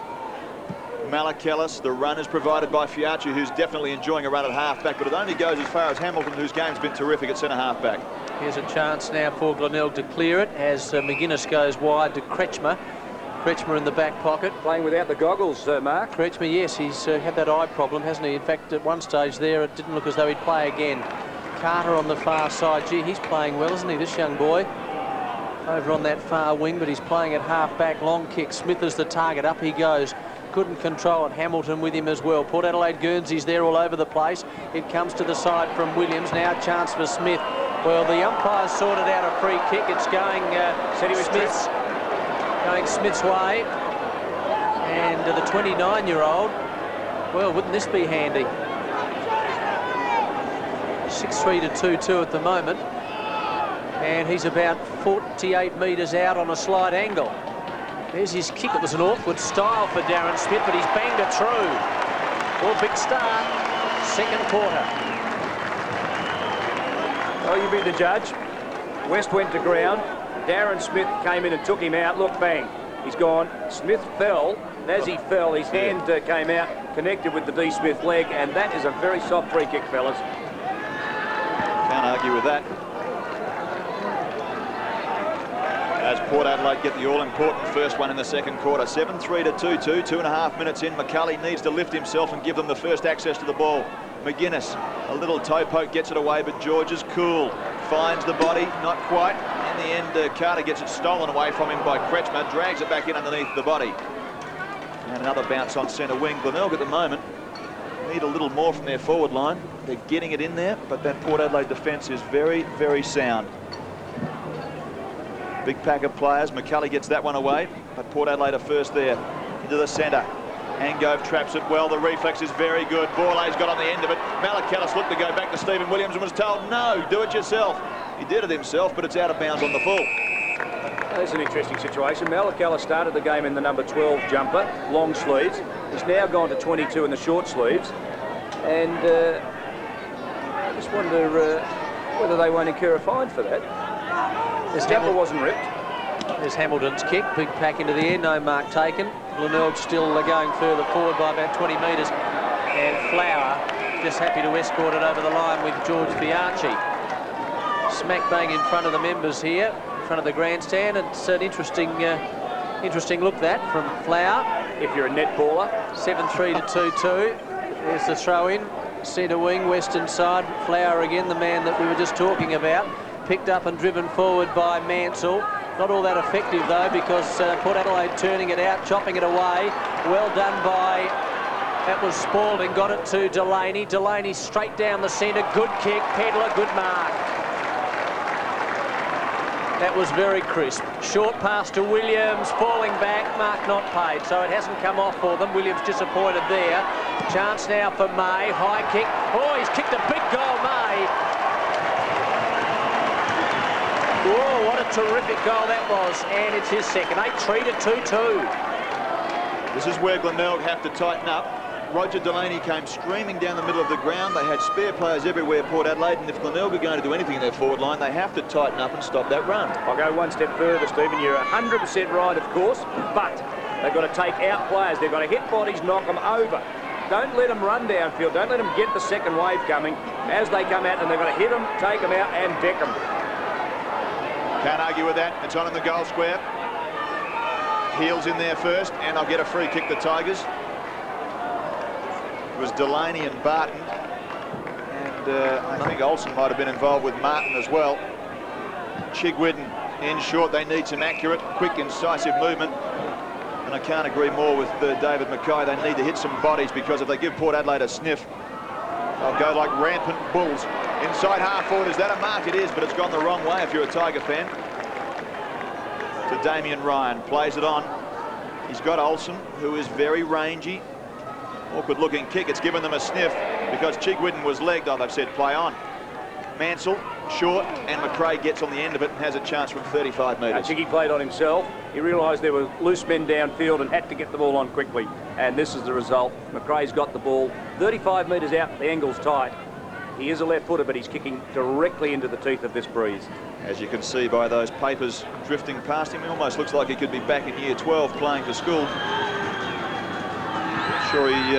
Malakellis, the run is provided by Fiacci, who's definitely enjoying a run at half-back, but it only goes as far as Hamilton, whose game's been terrific at centre-half-back. Here's a chance now for Glenelg to clear it as McGuinness goes wide to Kretschmer. Kretschmer in the back pocket. Playing without the goggles, Mark. Kretschmer, yes, he's had that eye problem, hasn't he? In fact, at one stage there, it didn't look as though he'd play again. Carter on the far side. Gee, he's playing well, isn't he, this young boy? Over on that far wing, but he's playing at half-back. Long kick. Smith is the target. Up he goes. Couldn't control it. Hamilton with him as well. Port Adelaide Guernsey's there all over the place. It comes to the side from Williams. Now a chance for Smith. Well, the umpires sorted out a free kick. It's going Smith's way. And the 29-year-old, well, wouldn't this be handy? 6-3 to 2-2 at the moment. And he's about 48 metres out on a slight angle. There's his kick. It was an awkward style for Darren Smith, but he's banged it through. Well, big start, second quarter. Oh, you be the judge. West went to ground. Darren Smith came in and took him out. Look, bang. He's gone. Smith fell. And as he fell, his hand came out, connected with the D. Smith leg, and that is a very soft free kick, fellas. Can't argue with that. As Port Adelaide get the all-important first one in the second quarter. 7-3 to 2-2, 2.5 minutes in. McCulley needs to lift himself and give them the first access to the ball. McGuinness, a little toe poke, gets it away, but George is cool. Finds the body, not quite. In the end, Carter gets it stolen away from him by Kretschmer, drags it back in underneath the body. And another bounce on centre wing. Glenelg at the moment need a little more from their forward line. They're getting it in there, but that Port Adelaide defence is very, very sound. Big pack of players. McCulley gets that one away, but Port Adelaide are first there. Into the centre. Angove traps it well. The reflex is very good. Borlase got on the end of it. Malakellis looked to go back to Stephen Williams and was told, no, do it yourself. He did it himself, but it's out of bounds on the full. That's an interesting situation. Malakellis started the game in the number 12 jumper, long sleeves. He's now gone to 22 in the short sleeves. And I just wonder whether they won't incur a fine for that. His jumper wasn't ripped. There's Hamilton's kick. Big pack into the air. No mark taken. Glenelg still going further forward by about 20 metres. And Flower just happy to escort it over the line with George Fiacci. Smack bang in front of the members here, in front of the grandstand. It's an interesting look that from Flower. If you're a netballer. 7-3 to 2-2. There's the throw in. Centre wing, western side. Flower again, the man that we were just talking about. Picked up and driven forward by Mansell. Not all that effective, though, because Port Adelaide turning it out, chopping it away. Well done by, that was Spalding, got it to Delaney. Delaney straight down the centre, good kick. Pedler, good mark. That was very crisp. Short pass to Williams, falling back, mark not paid, so it hasn't come off for them. Williams disappointed there. Chance now for May, high kick. Oh, he's kicked a big goal, May. Oh, what a terrific goal that was, and it's his second. They treat it 2-2. This is where Glenelg have to tighten up. Roger Delaney came streaming down the middle of the ground. They had spare players everywhere, Port Adelaide, and if Glenelg are going to do anything in their forward line, they have to tighten up and stop that run. I'll go one step further, Stephen. You're 100% right, of course, but they've got to take out players. They've got to hit bodies, knock them over. Don't let them run downfield. Don't let them get the second wave coming. As they come out, and they've got to hit them, take them out, and deck them. Can't argue with that. It's on in the goal square. Heels in there first, and they'll get a free kick, the Tigers. It was Delaney and Barton, and I think Olsen might have been involved with Martin as well. Chigwidden in short. They need some accurate, quick, incisive movement, and I can't agree more with David Mackay. They need to hit some bodies, because if they give Port Adelaide a sniff, they'll go like rampant bulls. Inside half forward, is that a mark? It is, but it's gone the wrong way if you're a Tiger fan. To Damien Ryan, plays it on. He's got Olsen, who is very rangy. Awkward looking kick. It's given them a sniff because Chigwidden was legged. Oh, they've said play on. Mansell, short, and McRae gets on the end of it and has a chance from 35 metres. Chiggy played on himself. He realised there were loose men downfield and had to get the ball on quickly. And this is the result. McRae's got the ball 35 metres out. The angle's tight. He is a left footer, but he's kicking directly into the teeth of this breeze. As you can see by those papers drifting past him, he almost looks like he could be back in year 12 playing for school. Sure, he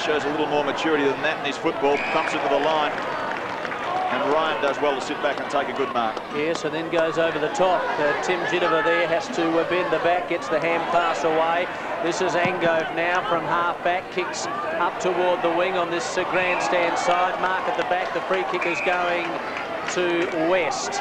shows a little more maturity than that in his football. Thumps it to the line, and Ryan does well to sit back and take a good mark. Yes, and then goes over the top. Tim Ginniver there has to bend the back, gets the hand pass away. This is Angove now from half back, kicks up toward the wing on this grandstand side. Mark at the back. The free kick is going to West.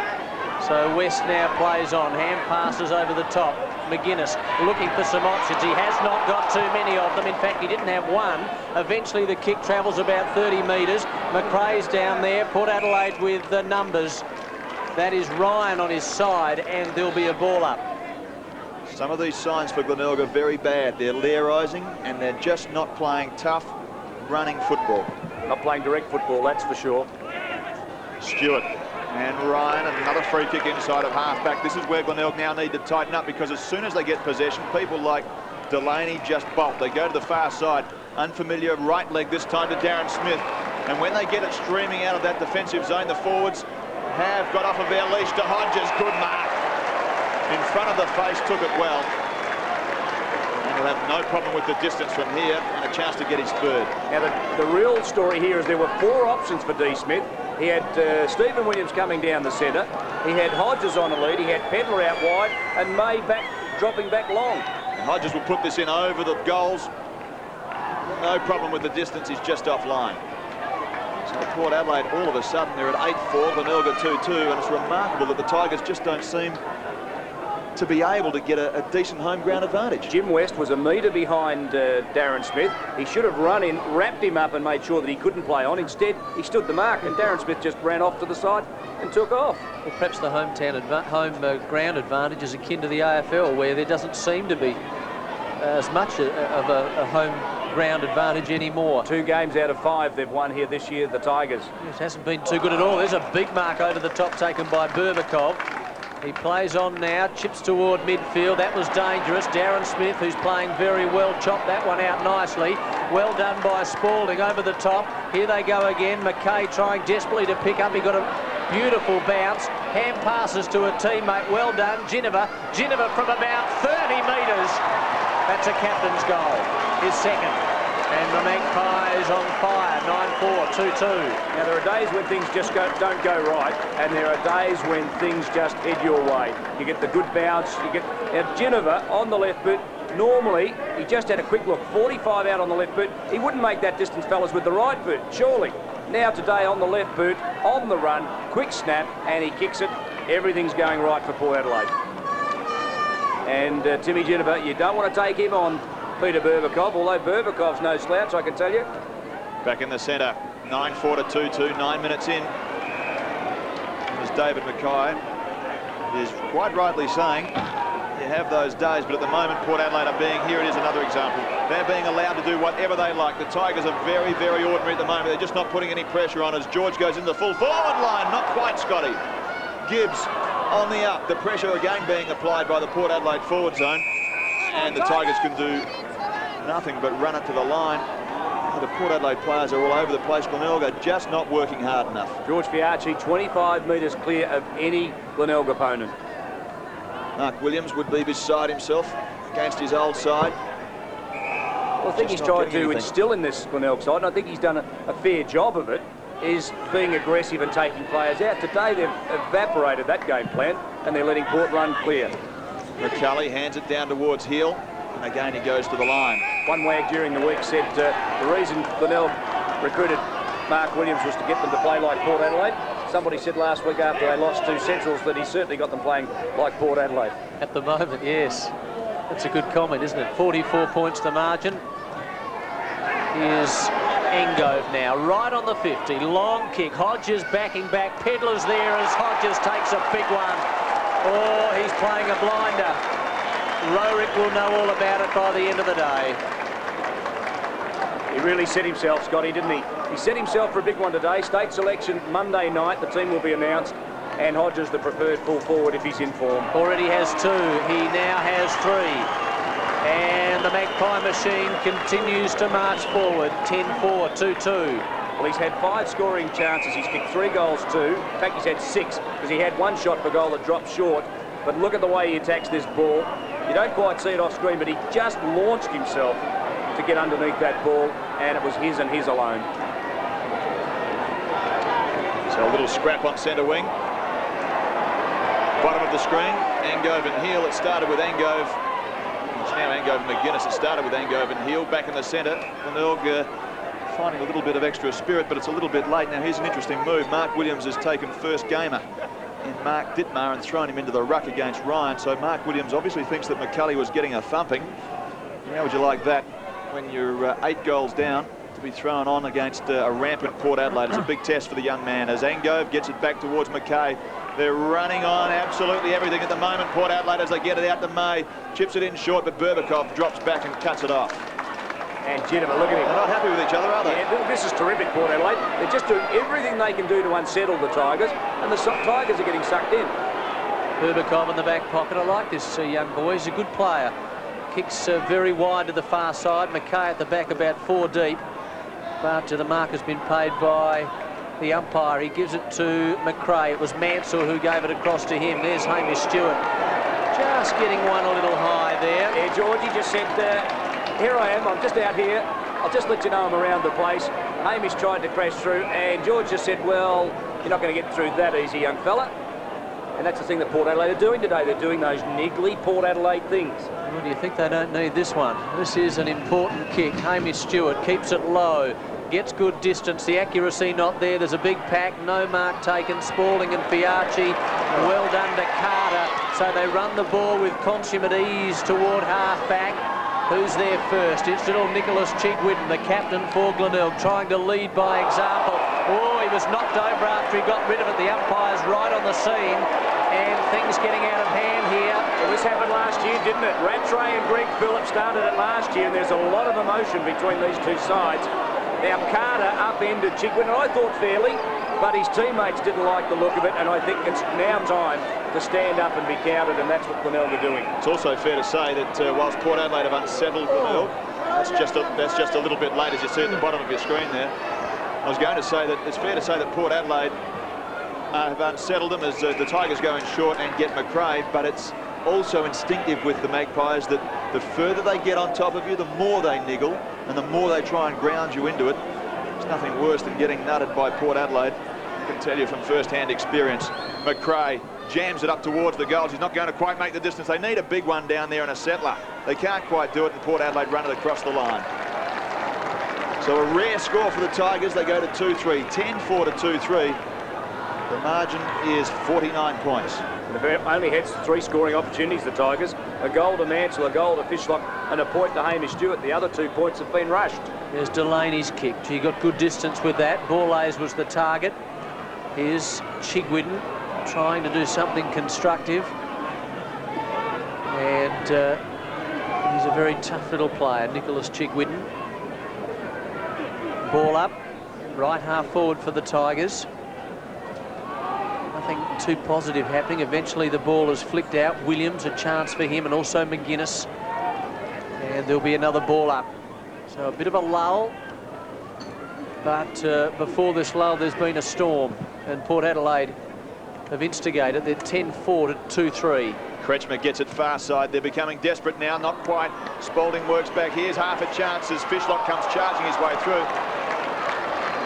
So West now plays on. Hand passes over the top. McGuinness looking for some options. He has not got too many of them. In fact, he didn't have one. Eventually the kick travels about 30 metres. McRae's down there. Port Adelaide with the numbers. That is Ryan on his side, and there'll be a ball up. Some of these signs for Glenelg are very bad. They're Learising, and they're just not playing tough, running football. Not playing direct football, that's for sure. Stewart and Ryan, and another free kick inside of half-back. This is where Glenelg now need to tighten up, because as soon as they get possession, people like Delaney just bolt. They go to the far side. Unfamiliar right leg this time to Darren Smith. And when they get it streaming out of that defensive zone, the forwards have got off of their leash to Hodges. Good mark. In front of the face, took it well. And he'll have no problem with the distance from here, and a chance to get his third. Now, the real story here is there were 4 options for D. Smith. He had Stephen Williams coming down the centre. He had Hodges on the lead. He had Pedler out wide, and May dropping back long. And Hodges will put this in over the goals. No problem with the distance. He's just offline. So Port Adelaide, all of a sudden, they're at 8-4. Glenelg at 2-2, and it's remarkable that the Tigers just don't seem to be able to get a decent home ground advantage. Jim West was a metre behind Darren Smith. He should have run in, wrapped him up and made sure that he couldn't play on. Instead, he stood the mark, and Darren Smith just ran off to the side and took off. Well, perhaps the home ground advantage is akin to the AFL, where there doesn't seem to be as much of a home ground advantage anymore. 2 games out of 5 they've won here this year, the Tigers. It hasn't been too good at all. There's a big mark over the top taken by Burbakov. He plays on now, chips toward midfield. That was dangerous. Darren Smith, who's playing very well, chopped that one out nicely. Well done by Spalding over the top. Here they go again. Mackay trying desperately to pick up. He got a beautiful bounce. Hand passes to a teammate. Well done. Ginniver from about 30 metres. That's a captain's goal. His second. And the Magpies on fire. 9-4, 2-2. Now, there are days when things just don't go right, and there are days when things just head your way. You get the good bounce. Now, Ginniver on the left boot. Normally, he just had a quick look. 45 out on the left boot. He wouldn't make that distance, fellas, with the right boot, surely. Now today on the left boot, on the run, quick snap, and he kicks it everything's going right for Port Adelaide. And Timmy Jennifer, you don't want to take him on Peter Berbikov, although Berbikov's no slouch, I can tell you. Back in the centre, 9-4 to 2-2, 9 minutes in. As David Mackay is quite rightly saying, you have those days, but at the moment Port Adelaide are being, here it is another example, they're being allowed to do whatever they like. The Tigers are very, very ordinary at the moment. They're just not putting any pressure on as George goes in the full forward line. Not quite, Scotty. Gibbs on the up. The pressure again being applied by the Port Adelaide forward zone. And the Tigers can do nothing but run it to the line. The Port Adelaide players are all over the place. Glenelg are just not working hard enough. George Fiarchi, 25 metres clear of any Glenelg opponent. Mark Williams would be beside himself against his old side. Well, I think he's tried to instill in this Glenelg side, and I think he's done a fair job of it, is being aggressive and taking players out. Today they've evaporated that game plan and they're letting Port run clear. McCulley hands it down towards Hill, and again he goes to the line. One wag during the week said the reason Glenelg recruited Mark Williams was to get them to play like Port Adelaide. Somebody said last week after they lost 2 Centrals that he certainly got them playing like Port Adelaide. At the moment, yes. That's a good comment, isn't it? 44 points the margin. Here's Engove now, right on the 50. Long kick. Hodges backing back. Pedlar's there as Hodges takes a big one. Oh, he's playing a blinder. Rorick will know all about it by the end of the day. He really set himself, Scotty, didn't he? He set himself for a big one today. State selection Monday night. The team will be announced. And Hodges the preferred full forward if he's in form. Already has 2. He now has 3. And the Magpie machine continues to march forward. 10-4, 2-2. Well, he's had 5 scoring chances. He's kicked 3 goals too. In fact, he's had 6 because he had 1 shot for goal that dropped short. But look at the way he attacks this ball. You don't quite see it off screen, but he just launched himself to get underneath that ball, and it was his and his alone. So a little scrap on centre wing. Bottom of the screen, Angove and Heel. It started with Angove. It's now Angove and McGuinness. It started with Angove and Heel. Back in the centre. Glenelg finding a little bit of extra spirit, but it's a little bit late. Now here's an interesting move. Mark Williams has taken first gamer in Mark Dittmar and thrown him into the ruck against Ryan. So Mark Williams obviously thinks that McCulley was getting a thumping. How would you like that when you're 8 goals down to be thrown on against a rampant Port Adelaide? It's a big test for the young man as Angove gets it back towards McKay. They're running on absolutely everything at the moment, Port Adelaide, as they get it out to May. Chips it in short, but Berbikov drops back and cuts it off. And Jennifer, look at him. They're not happy with each other, are they? Yeah, this is terrific, Port Adelaide. They're just doing everything they can do to unsettle the Tigers, and the Tigers are getting sucked in. Berbikov in the back pocket. I like this young boy. He's a good player. Kicks very wide to the far side. McKay at the back about 4 deep. But the mark has been paid by the umpire. He gives it to McRae. It was Mansell who gave it across to him. There's Hamish Stewart. Just getting one a little high there. Yeah, Georgie just said, here I am, I'm just out here. I'll just let you know I'm around the place. Hamish tried to crash through, and George just said, well, you're not going to get through that easy, young fella. And that's the thing that Port Adelaide are doing today. They're doing those niggly Port Adelaide things. Well, do you think they don't need this one? This is an important kick. Hamish Stewart keeps it low. Gets good distance, the accuracy not there. There's a big pack, no mark taken. Spalding and Fiarchi, well done to Carter. So they run the ball with consummate ease toward half-back. Who's there first? It's little Nicholas Chigwidden, the captain for Glenelg, trying to lead by example. Oh, he was knocked over after he got rid of it. The umpire's right on the scene, and things getting out of hand here. Well, this happened last year, didn't it? Rattray and Greg Phillips started it last year, and there's a lot of emotion between these two sides. Now, Carter upended Chigwidden, and I thought fairly, but his teammates didn't like the look of it, and I think it's now time to stand up and be counted, and that's what Glenelg are doing. It's also fair to say that whilst Port Adelaide have unsettled Glenelg, that's just a little bit late, as you see at the bottom of your screen there. I was going to say that it's fair to say that Port Adelaide have unsettled them as the Tigers go in short and get McRae, but it's also instinctive with the Magpies that the further they get on top of you, the more they niggle and the more they try and ground you into it. There's nothing worse than getting nutted by Port Adelaide. I can tell you from first-hand experience. McRae jams it up towards the goals. He's not going to quite make the distance. They need a big one down there and a settler. They can't quite do it, and Port Adelaide run it across the line. So a rare score for the Tigers. They go to 2-3, 10-4 to 2-3. The margin is 49 points. They've only had 3 scoring opportunities, the Tigers. A goal to Mansell, a goal to Fishlock, and a point to Hamish Stewart. The other 2 points have been rushed. There's Delaney's kick. He got good distance with that. Borlase was the target. Here's Chigwidden trying to do something constructive. And he's a very tough little player, Nicholas Chigwidden. Ball up, right half forward for the Tigers. Nothing too positive happening. Eventually the ball is flicked out. Williams, a chance for him, and also McGuinness. And there'll be another ball up. So a bit of a lull. But before this lull, there's been a storm. And Port Adelaide have instigated. They're 10-4 to 2-3. Kretschmer gets it far side. They're becoming desperate now. Not quite. Spalding works back. Here's half a chance as Fishlock comes charging his way through.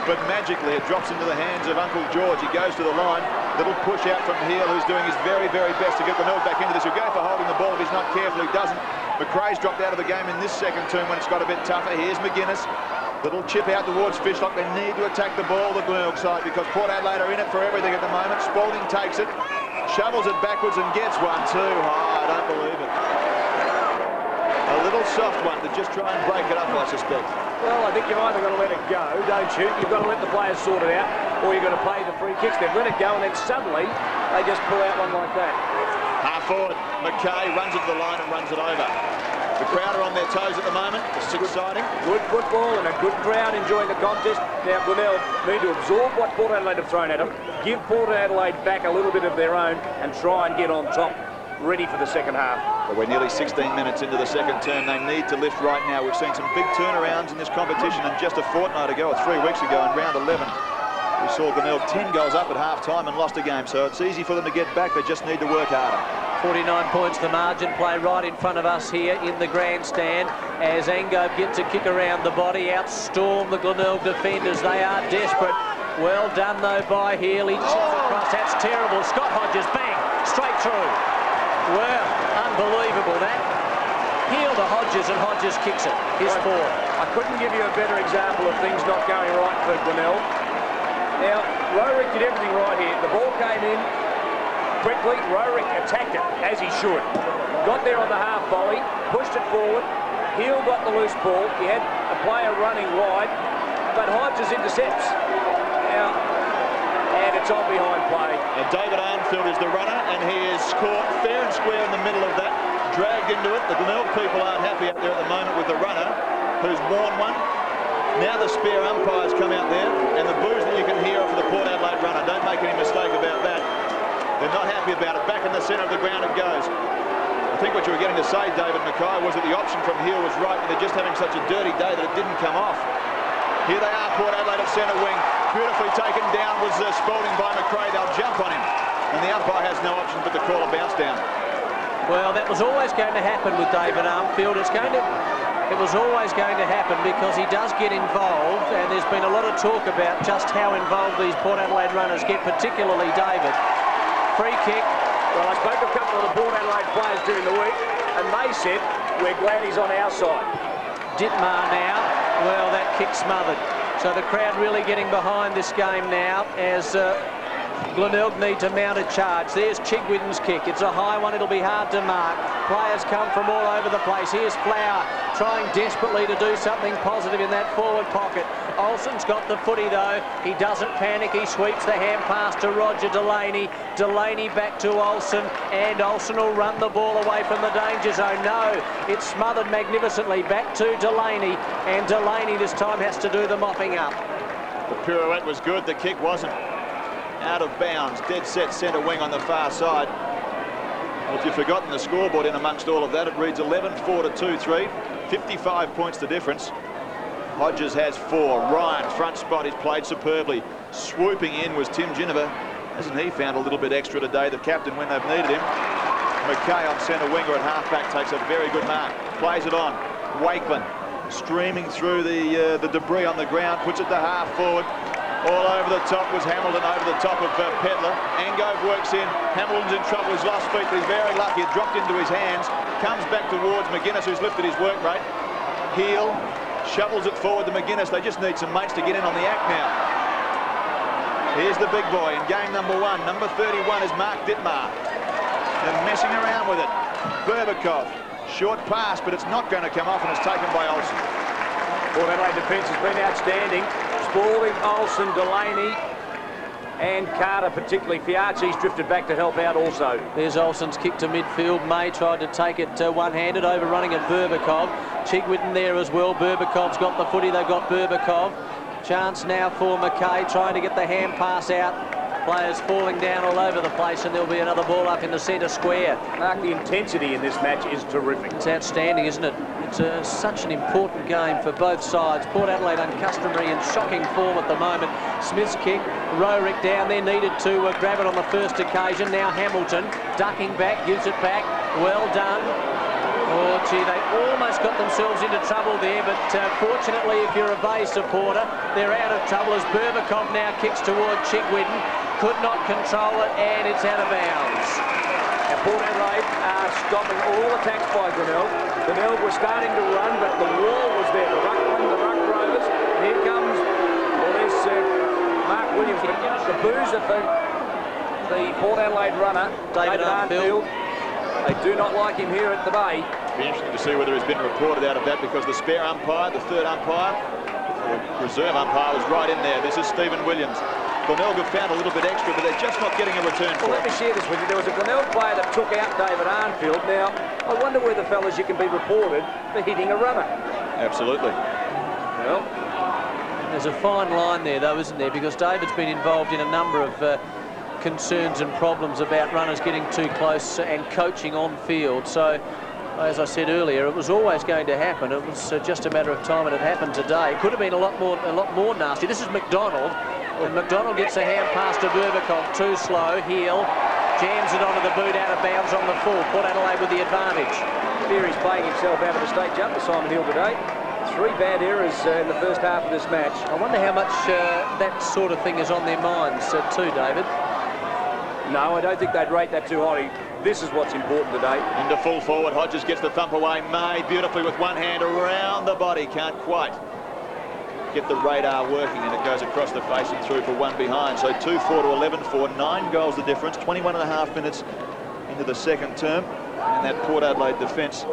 But magically it drops into the hands of Uncle George. He goes to the line. Little push out from Heel, who's doing his very, very best to get Glenelg back into this. He'll go for holding the ball if he's not careful. He doesn't. McRae's dropped out of the game in this second term when it's got a bit tougher. Here's McGuinness. Little chip out towards Fishlock. They need to attack the ball, the Glenelg side, because Port Adelaide are in it for everything at the moment. Spalding takes it, shovels it backwards and gets one too high. I don't believe it. A little soft one to just try and break it up, I suspect. Well, I think you've either got to let it go, don't you? You've got to let the players sort it out, or you've got to play the free kicks. They've let it go, and then suddenly they just pull out one like that. Half forward, McKay runs it to the line and runs it over. The crowd are on their toes at the moment. It's exciting. Good football and a good crowd enjoying the contest. Now, Glenelg need to absorb what Port Adelaide have thrown at them, give Port Adelaide back a little bit of their own, and try and get on top, ready for the second half. But we're nearly 16 minutes into the second term. They need to lift right now. We've seen some big turnarounds in this competition, and just a fortnight ago, or 3 weeks ago, in round 11, we saw Glenelg 10 goals up at half-time and lost a game. So it's easy for them to get back. They just need to work harder. 49 points the margin. Play right in front of us here in the grandstand as Angove gets a kick around the body. Outstorm the Glenelg defenders. They are desperate. Well done though by Heel. He chips across. That's terrible. Scott Hodges, bang, straight through. Well, unbelievable that. Heel to Hodges, and Hodges kicks it. His fourth. I couldn't give you a better example of things not going right for Glenelg. Now, Rorick did everything right here. The ball came in quickly. Rorick attacked it, as he should. Got there on the half volley, pushed it forward. Heel got the loose ball. He had a player running wide, but Hodges intercepts. Now, and it's on behind play. And David Arnfield is the runner, and he is caught fair and square in the middle of that. Dragged into it. The Glenelg people aren't happy out there at the moment with the runner, who's worn one. Now the spare umpires come out there, and the boos that you can hear are for the Port Adelaide runner. Don't make any mistake about that. They're not happy about it. Back in the centre of the ground it goes. I think what you were getting to say, David Mackay, was that the option from Heel was right, but they're just having such a dirty day that it didn't come off. Here they are, Port Adelaide at centre wing. Beautifully taken down was Spalding by McRae. They'll jump on him. And the umpire has no option but to call a bounce down. Well, that was always going to happen with David Arnfield. It was always going to happen because he does get involved, and there's been a lot of talk about just how involved these Port Adelaide runners get, particularly David. Free kick. Well, I spoke to a couple of the Port Adelaide players during the week, and they said, we're glad he's on our side. Dittmar now. Well, that kick smothered. So the crowd really getting behind this game now as Glenelg need to mount a charge. There's Chigwidden's kick. It's a high one. It'll be hard to mark. Players come from all over the place. Here's Flower trying desperately to do something positive in that forward pocket. Olsen's got the footy though. He doesn't panic. He sweeps the hand pass to Roger Delaney. Delaney back to Olsen, and Olsen will run the ball away from the danger zone. No, it's smothered magnificently. Back to Delaney, and Delaney this time has to do the mopping up. The pirouette was good. The kick wasn't. Out of bounds, dead set centre wing on the far side. Well, if you've forgotten the scoreboard in amongst all of that, it reads 11-4 to 2-3. 55 points the difference. Hodges has 4. Ryan, front spot, he's played superbly. Swooping in was Tim Ginniver. Hasn't he found a little bit extra today, the captain, when they've needed him? McKay on centre winger at half-back takes a very good mark. Plays it on. Wakeland streaming through the debris on the ground, puts it to half-forward. All over the top was Hamilton, over the top of Pedler. Angove works in. Hamilton's in trouble. He's lost feet, but he's very lucky. It dropped into his hands. Comes back towards McGuinness, who's lifted his work rate. Heel shovels it forward to McGuinness. They just need some mates to get in on the act now. Here's the big boy in game number 1. Number 31 is Mark Dittmar. They're messing around with it. Berbikov, short pass, but it's not going to come off, and it's taken by Olsen. Port Adelaide defence has been outstanding. Spalding, Olsen, Delaney, and Carter particularly. Fiachi's drifted back to help out also. There's Olsen's kick to midfield. May tried to take it one-handed, overrunning at Berbikov. Chigwitten there as well. Berbikov's got the footy. They've got Berbikov. Chance now for McKay, trying to get the hand pass out. Players falling down all over the place, and there'll be another ball up in the centre square. Mark, the intensity in this match is terrific. It's outstanding, isn't it? It's such an important game for both sides. Port Adelaide uncustomary and shocking form at the moment. Smith's kick, Rorick down there, needed to grab it on the first occasion. Now Hamilton ducking back, gives it back. Well done. Oh, gee, they almost got themselves into trouble there, but fortunately, if you're a Bay supporter, they're out of trouble as Berbikov now kicks toward Chigwitten. Could not control it, and it's out of bounds. Now, Port Adelaide are stopping all attacks by Glenelg. Glenelg was starting to run, but the wall was there. The ruck rovers. And here comes, well, there's Mark Williams. The boozer for the Port Adelaide runner, David Arnfield. They do not like him here at the Bay. Be interesting to see whether he's been reported out of that, because the spare umpire, the third umpire, the reserve umpire was right in there. This is Stephen Williams. Glenelg have found a little bit extra, but they're just not getting a return for it. Let me share this with you. There was a Glenelg player that took out David Arnfield. Now, I wonder whether, fellas, you can be reported for hitting a runner. Absolutely. Well, there's a fine line there, though, isn't there? Because David's been involved in a number of concerns and problems about runners getting too close and coaching on field. So, as I said earlier, it was always going to happen. It was just a matter of time, and it happened today. It could have been a lot more nasty. This is McDonald, and McDonald gets a hand pass to Berbikov. Too slow. Heel jams it onto the boot, out of bounds on the full. Port Adelaide with the advantage. He's playing himself out of the state jump for Simon Hill today. 3 bad errors in the first half of this match. I wonder how much that sort of thing is on their minds too, David. No, I don't think they'd rate that too highly. This is what's important today. Into full forward, Hodges gets the thump away. May beautifully with one hand around the body. Can't quite get the radar working, and it goes across the face and through for one behind. So 2-4 to 11-4, 9 goals the difference, 21.5 minutes into the second term. And that Port Adelaide defence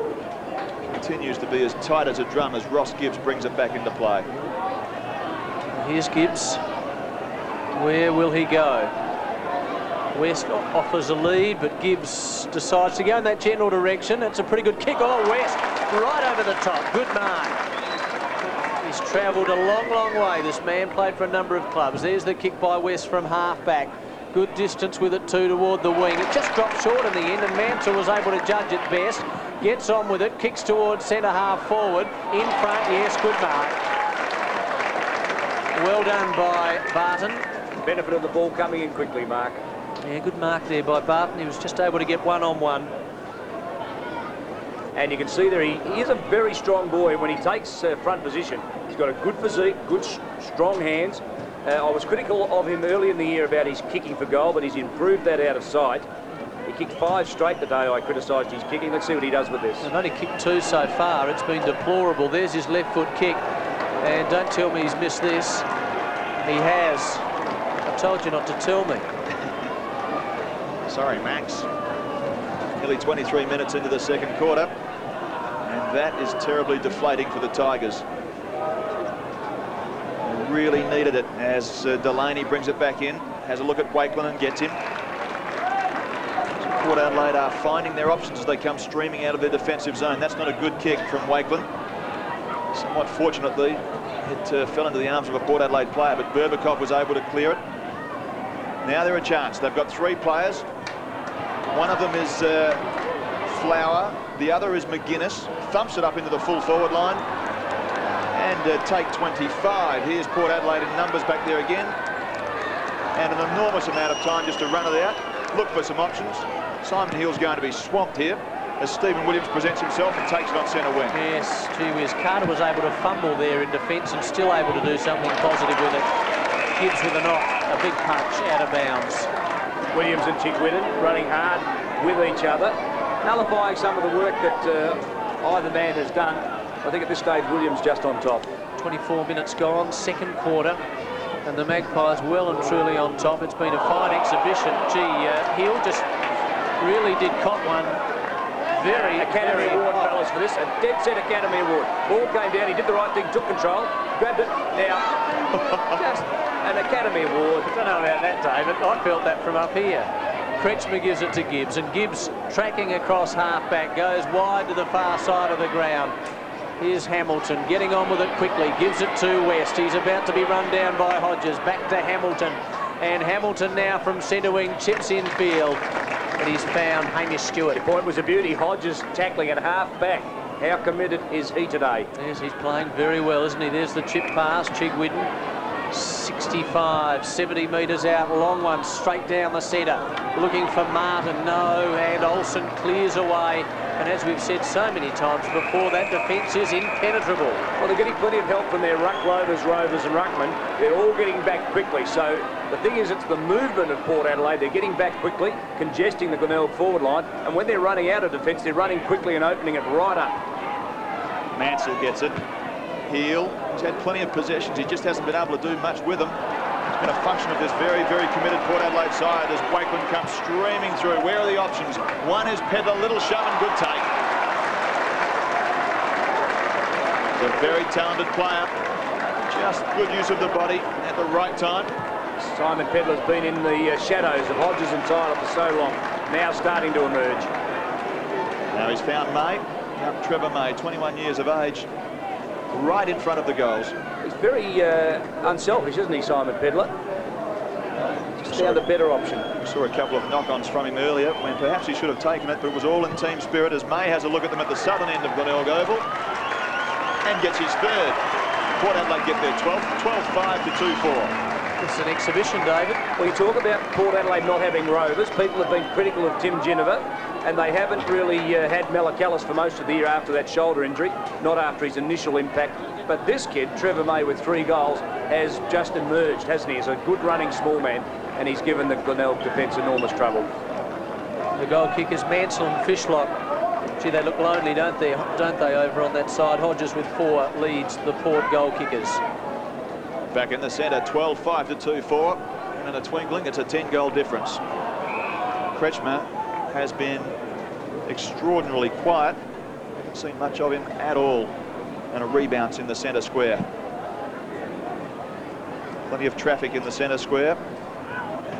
continues to be as tight as a drum as Ross Gibbs brings it back into play. Here's Gibbs. Where will he go? West offers a lead, but Gibbs decides to go in that general direction. It's a pretty good kick. Oh, West, right over the top. Good mark. He's travelled a long, long way. This man played for a number of clubs. There's the kick by West from half-back. Good distance with it too toward the wing. It just dropped short in the end, and Mansell was able to judge it best. Gets on with it, kicks towards centre half forward. In front, yes, good mark. Well done by Barton. Benefit of the ball coming in quickly, Mark. Yeah, good mark there by Barton. He was just able to get one-on-one. And you can see there he is a very strong boy when he takes front position. He's got a good physique, good strong hands. I was critical of him early in the year about his kicking for goal, but he's improved that out of sight. He kicked 5 straight today. I criticised his kicking. Let's see what he does with this. I've only kicked 2 so far. It's been deplorable. There's his left foot kick. And don't tell me he's missed this. He has. I told you not to tell me. Sorry, Max. Nearly 23 minutes into the second quarter, and that is terribly deflating for the Tigers. They really needed it as Delaney brings it back in, has a look at Wakelin and gets him. Port Adelaide are finding their options as they come streaming out of their defensive zone. That's not a good kick from Wakelin. Somewhat fortunately, it fell into the arms of a Port Adelaide player, but Berbikov was able to clear it. Now they're a chance. They've got 3 players. One of them is Flower. The other is McGuinness. Thumps it up into the full forward line. And take 25. Here's Port Adelaide in numbers back there again. And an enormous amount of time just to run it out. Look for some options. Simon Hill's going to be swamped here as Stephen Williams presents himself and takes it on centre wing. Yes, gee whiz. Carter was able to fumble there in defence and still able to do something positive with it. Gibbs with a knock, a big punch out of bounds. Williams and Chigwitten running hard with each other, nullifying some of the work that either man has done. I think at this stage Williams just on top. 24 minutes gone, second quarter. And the Magpies well and truly on top. It's been a fine exhibition. Gee, Hill just really did cop one. Very Academy Award, fellas, for this. A dead set Academy Award. Ball came down, he did the right thing, took control, grabbed it. Now, just an Academy Award. I don't know about that, David. I felt that from up here. Kretschmer gives it to Gibbs, and Gibbs, tracking across half-back, goes wide to the far side of the ground. Here's Hamilton getting on with it quickly, gives it to West. He's about to be run down by Hodges. Back to Hamilton. And Hamilton now from centre wing chips in field. But he's found Hamish Stewart. The point was a beauty. Hodges tackling at half-back. How committed is he today? Yes, he's playing very well, isn't he? There's the chip pass, Chigwidden. 65, 70 metres out, long one straight down the centre. Looking for Martin, no, and Olsen clears away. And as we've said so many times before, that defence is impenetrable. Well, they're getting plenty of help from their ruck loaders, rovers and ruckmen. They're all getting back quickly. So the thing is, it's the movement of Port Adelaide. They're getting back quickly, congesting the Glenelg forward line. And when they're running out of defence, they're running quickly and opening it right up. Mansell gets it. Heel. He's had plenty of possessions. He just hasn't been able to do much with them. It's been a function of this very, very committed Port Adelaide side as Wakeland comes streaming through. Where are the options? One is Pedler, little shove and good take. He's a very talented player. Just good use of the body at the right time. Simon Pedler's been in the shadows of Hodges and Tyler for so long. Now starting to emerge. Now he's found May. Young Trevor May, 21 years of age, right in front of the goals. He's very unselfish, isn't he, Simon Pedler? Just found a better option. We saw a couple of knock-ons from him earlier when perhaps he should have taken it, but it was all in team spirit as May has a look at them at the southern end of Glenelg Oval and gets his third. Port Adelaide get their 12-5 to 2-4. It's an exhibition, David. Well, you talk about Port Adelaide not having rovers. People have been critical of Tim Ginniver, and they haven't really had Mellicallis for most of the year after that shoulder injury, not after his initial impact. But this kid, Trevor May, with 3 goals, has just emerged, hasn't he? He's a good running small man, and he's given the Glenelg defence enormous trouble. The goal kickers, Mansell and Fishlock. Gee, they look lonely, don't they, over on that side? Hodges with 4 leads the Port goal kickers. Back in the centre, 12-5 to 2-4. And in a twinkling, it's a 10-goal difference. Kretschmer has been extraordinarily quiet. Haven't seen much of him at all. And a rebound in the centre square. Plenty of traffic in the centre square.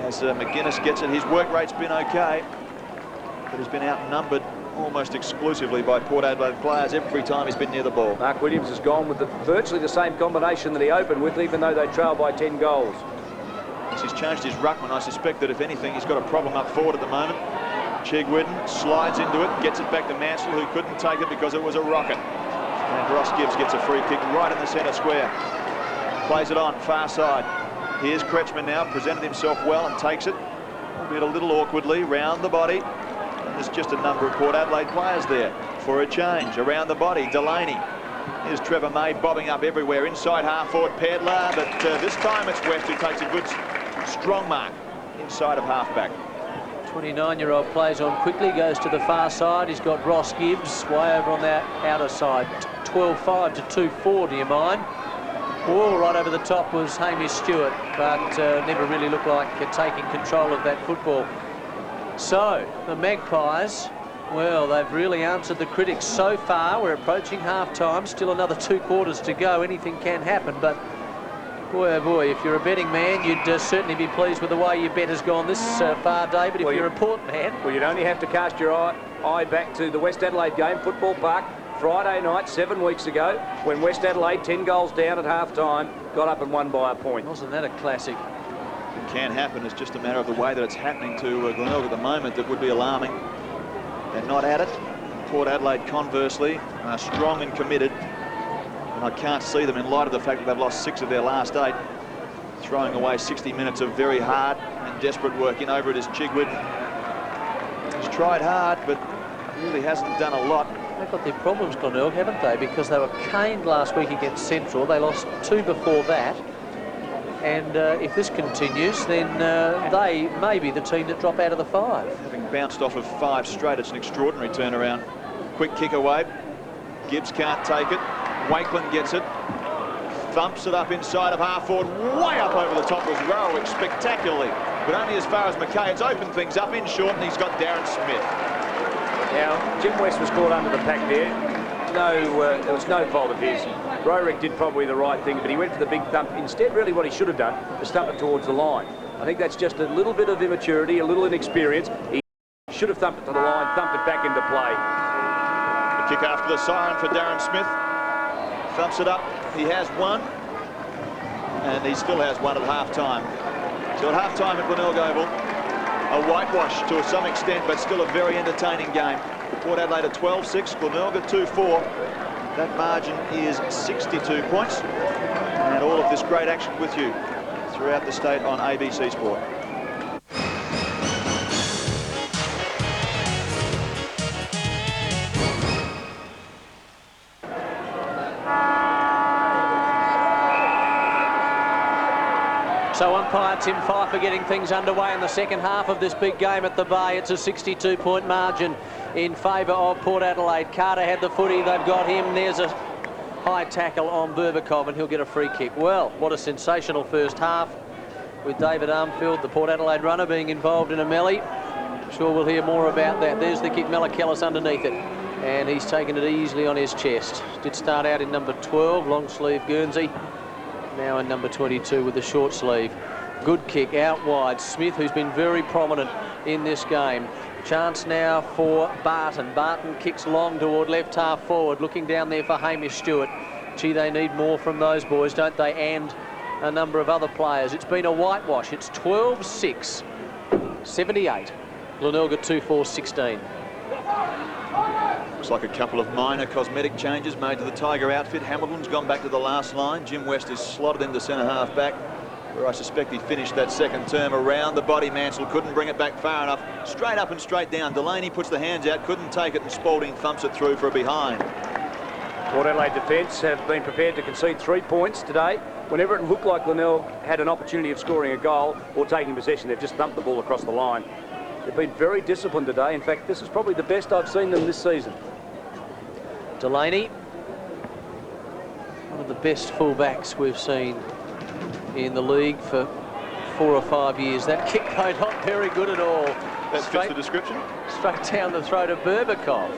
As McGuinness gets it, his work rate's been okay, but he's been outnumbered almost exclusively by Port Adelaide players every time he's been near the ball. Mark Williams has gone with virtually the same combination that he opened with, even though they trail by 10 goals. He's changed his ruckman. I suspect that if anything, he's got a problem up forward at the moment. Chigwidden slides into it, gets it back to Mansell, who couldn't take it because it was a rocket. And Ross Gibbs gets a free kick right in the centre square. Plays it on, far side. Here's Kretschmer now, presented himself well and takes it, albeit a little awkwardly, round the body. There's just a number of Port Adelaide players there for a change. Around the body, Delaney. Here's Trevor May bobbing up everywhere. Inside half forward, Pedler, but this time it's West who takes a good, strong mark inside of half-back. 29-year-old plays on quickly, goes to the far side. He's got Ross Gibbs way over on that outer side. 12-5 to 2-4, do you mind? Oh, right over the top was Hamish Stewart, but never really looked like taking control of that football. So, the Magpies, well, they've really answered the critics so far. We're approaching half-time, still another 2 quarters to go. Anything can happen, but boy, oh boy, if you're a betting man, you'd certainly be pleased with the way your bet has gone this far, David, if you're a Port man. Well, you'd only have to cast your eye back to the West Adelaide game, Football Park, Friday night, 7 weeks ago, when West Adelaide, 10 goals down at half-time, got up and won by a point. Wasn't that a classic? It can happen. It's just a matter of the way that it's happening to Glenelg at the moment that would be alarming. They're not at it. Port Adelaide, conversely, are strong and committed. And I can't see them in light of the fact that they've lost 6 of their last 8. Throwing away 60 minutes of very hard and desperate work. In over it is Chigwidden. He's tried hard, but really hasn't done a lot. They've got their problems, Glenelg, haven't they? Because they were caned last week against Central. They lost 2 before that. And if this continues, then they may be the team that drop out of the 5. Having bounced off of 5 straight, it's an extraordinary turnaround. Quick kick away. Gibbs can't take it. Wakeland gets it. thumps it up inside of half forward. Way up over the top was Rowwick spectacularly, but only as far as McKay. It's opened things up in short, and he's got Darren Smith. Now, Jim West was caught under the pack there. No, there was no fault of his. Rowwick did probably the right thing, but he went for the big thump. Instead, really what he should have done was thump it towards the line. I think that's just a little bit of immaturity, a little inexperience. He should have thumped it to the line, thumped it back into play. The kick after the siren for Darren Smith. Thumps it up. He has one, and he still has one at half-time. So at half-time at Glenelg Oval, a whitewash to some extent, but still a very entertaining game. Port Adelaide at 12-6, Glenelg at 2-4. That margin is 62 points. And all of this great action with you throughout the state on ABC Sport. So umpire Tim Pfeiffer getting things underway in the second half of this big game at the Bay. It's a 62-point margin in favour of Port Adelaide. Carter had the footy, they've got him. There's a high tackle on Burbakov and he'll get a free kick. Well, what a sensational first half with David Armfield, the Port Adelaide runner, being involved in a melee. I'm sure we'll hear more about that. There's the kick, Melikelis underneath it. And he's taken it easily on his chest. Did start out in number 12, long sleeve Guernsey. Now in number 22 with the short sleeve. Good kick out wide. Smith, who's been very prominent in this game. Chance now for Barton. Barton kicks long toward left half forward, looking down there for Hamish Stewart. Gee, they need more from those boys, don't they? And a number of other players. It's been a whitewash. It's 12-6, 78. Glenelg at 2-4-16. Looks like a couple of minor cosmetic changes made to the Tiger outfit. Hamilton's gone back to the last line. Jim West is slotted into centre half back, where I suspect he finished that second term. Around the body, Mansell couldn't bring it back far enough. Straight up and straight down. Delaney puts the hands out, couldn't take it, and Spalding thumps it through for a behind. Port Adelaide defence have been prepared to concede 3 points today. Whenever it looked like Glenelg had an opportunity of scoring a goal or taking possession, they've just thumped the ball across the line. They've been very disciplined today. In fact, this is probably the best I've seen them this season. Delaney, one of the best fullbacks we've seen in the league for 4 or 5 years. That kick, though, not very good at all. That fits the description. Straight down the throat of Burbakov.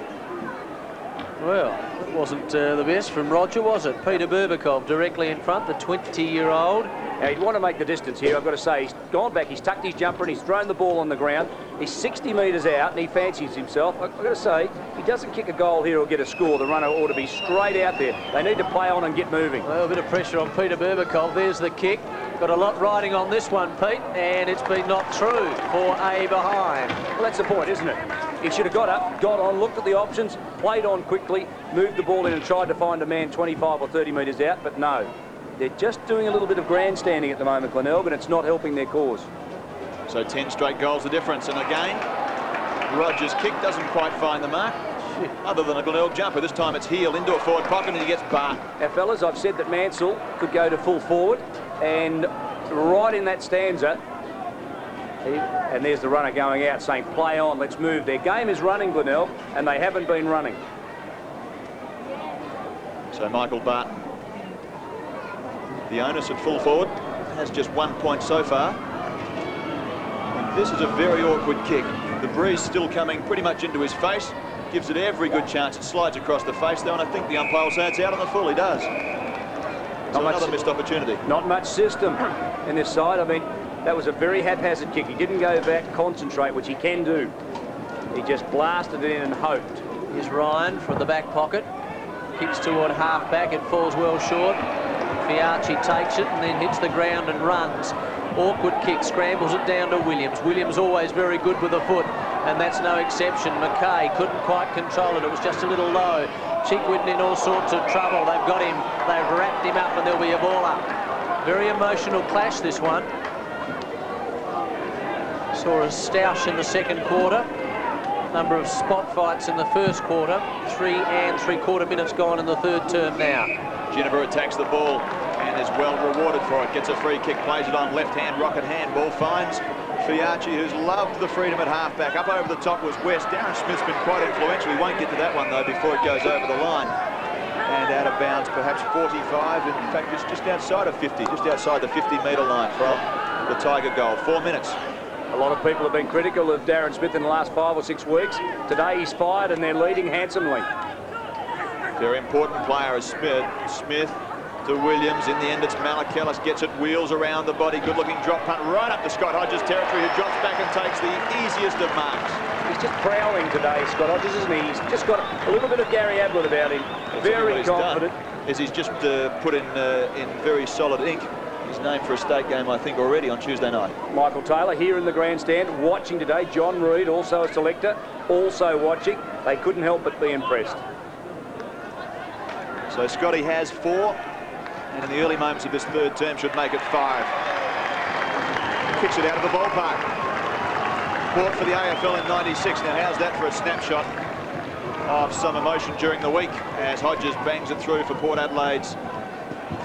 Well, it wasn't the best from Roger, was it? Peter Burbakov directly in front, the 20-year-old. Now, he'd want to make the distance here. I've got to say, he's gone back, he's tucked his jumper and he's thrown the ball on the ground. He's 60 metres out and he fancies himself. I've got to say, he doesn't kick a goal here or get a score. The runner ought to be straight out there. They need to play on and get moving. Well, a bit of pressure on Peter Burbakov. There's the kick. Got a lot riding on this one, Pete, and it's been knocked through for a behind. Well, that's the point, isn't it? He should have got up, got on, looked at the options, played on quickly, moved the ball in and tried to find a man 25 or 30 metres out, but no. They're just doing a little bit of grandstanding at the moment, Glenelg, and it's not helping their cause. So 10 straight goals the difference, and again, Rodgers' kick doesn't quite find the mark. Other than a Glenelg jumper, this time it's heel into a forward pocket and he gets barred. Now, fellas, I've said that Mansell could go to full forward, and right in that stanza, and there's the runner going out saying, play on, let's move. Their game is running, Glenelg, and they haven't been running. So Michael Barton, the onus at full forward, has just 1 point so far. And this is a very awkward kick. The breeze still coming pretty much into his face. Gives it every good chance. It slides across the face, though, and I think the umpire will say it's out on the full. He does. So another missed opportunity. Not much system in this side. I mean, that was a very haphazard kick. He didn't go back, concentrate, which he can do. He just blasted it in and hoped. Here's Ryan from the back pocket. Kicks toward half-back. It falls well short. Fiacci takes it and then hits the ground and runs. Awkward kick, scrambles it down to Williams. Williams always very good with the foot, and that's no exception. McKay couldn't quite control it. It was just a little low. Cheekwitten in all sorts of trouble. They've got him. They've wrapped him up and there'll be a ball up. Very emotional clash, this one. Saw a stoush in the second quarter. Number of spot fights in the first quarter. 3 3/4 minutes gone in the third term now. Ginniver attacks the ball and is well rewarded for it. Gets a free kick, plays it on left hand, rocket handball, finds Fiacci, who's loved the freedom at half-back. Up over the top was West. Darren Smith's been quite influential. He won't get to that one, though, before it goes over the line. and out of bounds, perhaps 45. In fact, it's just outside of 50, just outside the 50-metre line from the Tiger goal. 4 minutes. A lot of people have been critical of Darren Smith in the last 5 or 6 weeks. Today he's fired and they're leading handsomely. Very important player is Smith to Williams. In the end, it's Malakellis, gets it, wheels around the body. Good-looking drop punt right up to Scott Hodges' territory, who drops back and takes the easiest of marks. He's just prowling today, Scott Hodges, isn't he? He's just got a little bit of Gary Ablett about him. Very confident. Is he's just put in very solid ink his name for a state game, I think, already on Tuesday night. Michael Taylor here in the grandstand, watching today. John Reid, also a selector, also watching. They couldn't help but be impressed. So Scotty has 4, and in the early moments of this third term should make it 5. Kicks it out of the ballpark. Bought for the AFL in '96. Now how's that for a snapshot of some emotion during the week as Hodges bangs it through for Port Adelaide's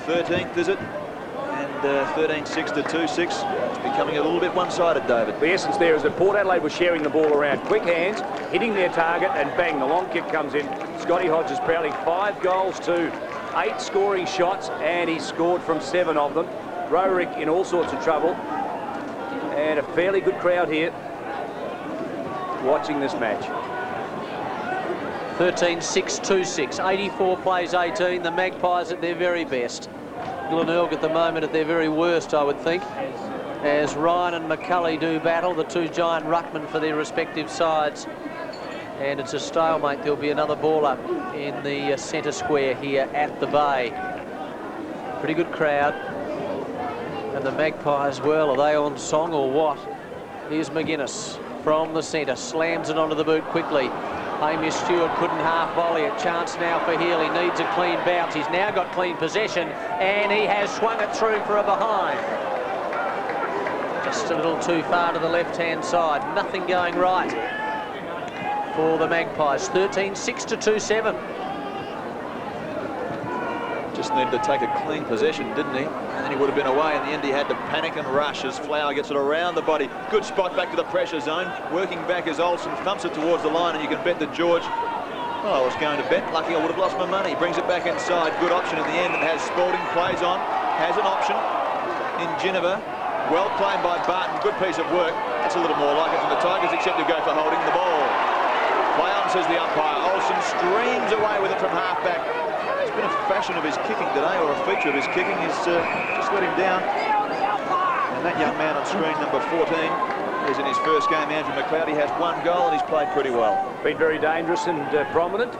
13th, is it? And 13-6 to 2-6. It's becoming a little bit one-sided, David. The essence there is that Port Adelaide was sharing the ball around. Quick hands, hitting their target, and bang, the long kick comes in. Scotty Hodges proudly 5 goals to 8 scoring shots, and he scored from 7 of them. Rorick in all sorts of trouble. And a fairly good crowd here watching this match. 13-6, 2-6, 84 plays 18. The Magpies at their very best. Glenelg at the moment at their very worst, I would think, as Ryan and McCulley do battle, the 2 giant ruckmen for their respective sides. And it's a stalemate. There'll be another ball up in the centre square here at the Bay. Pretty good crowd. And the Magpies, well, are they on song or what? Here's McGuinness from the centre, slams it onto the boot quickly. Hamish Stewart couldn't half volley. A chance now for Healy. Needs a clean bounce. He's now got clean possession, and he has swung it through for a behind. Just a little too far to the left-hand side. Nothing going right for the Magpies. 13-6 to 2-7. Just needed to take a clean possession, didn't he? And then he would have been away. In the end, he had to panic and rush as Flower gets it around the body. Good spot back to the pressure zone. Working back as Olsen thumps it towards the line, and you can bet that George, well, I was going to bet. Lucky I would have lost my money. Brings it back inside. Good option in the end, and has Spalding plays on. Has an option in Ginniver. Well played by Barton. Good piece of work. That's a little more like it from the Tigers, except to go for holding the ball. Play on, says the umpire. Olsen streams away with it from half-back. It's been a fashion of his kicking today, or a feature of his kicking, is just let him down. And that young man on screen, number 14, is in his first game. Andrew McLeod. He has 1 goal, and he's played pretty well. Been very dangerous and prominent.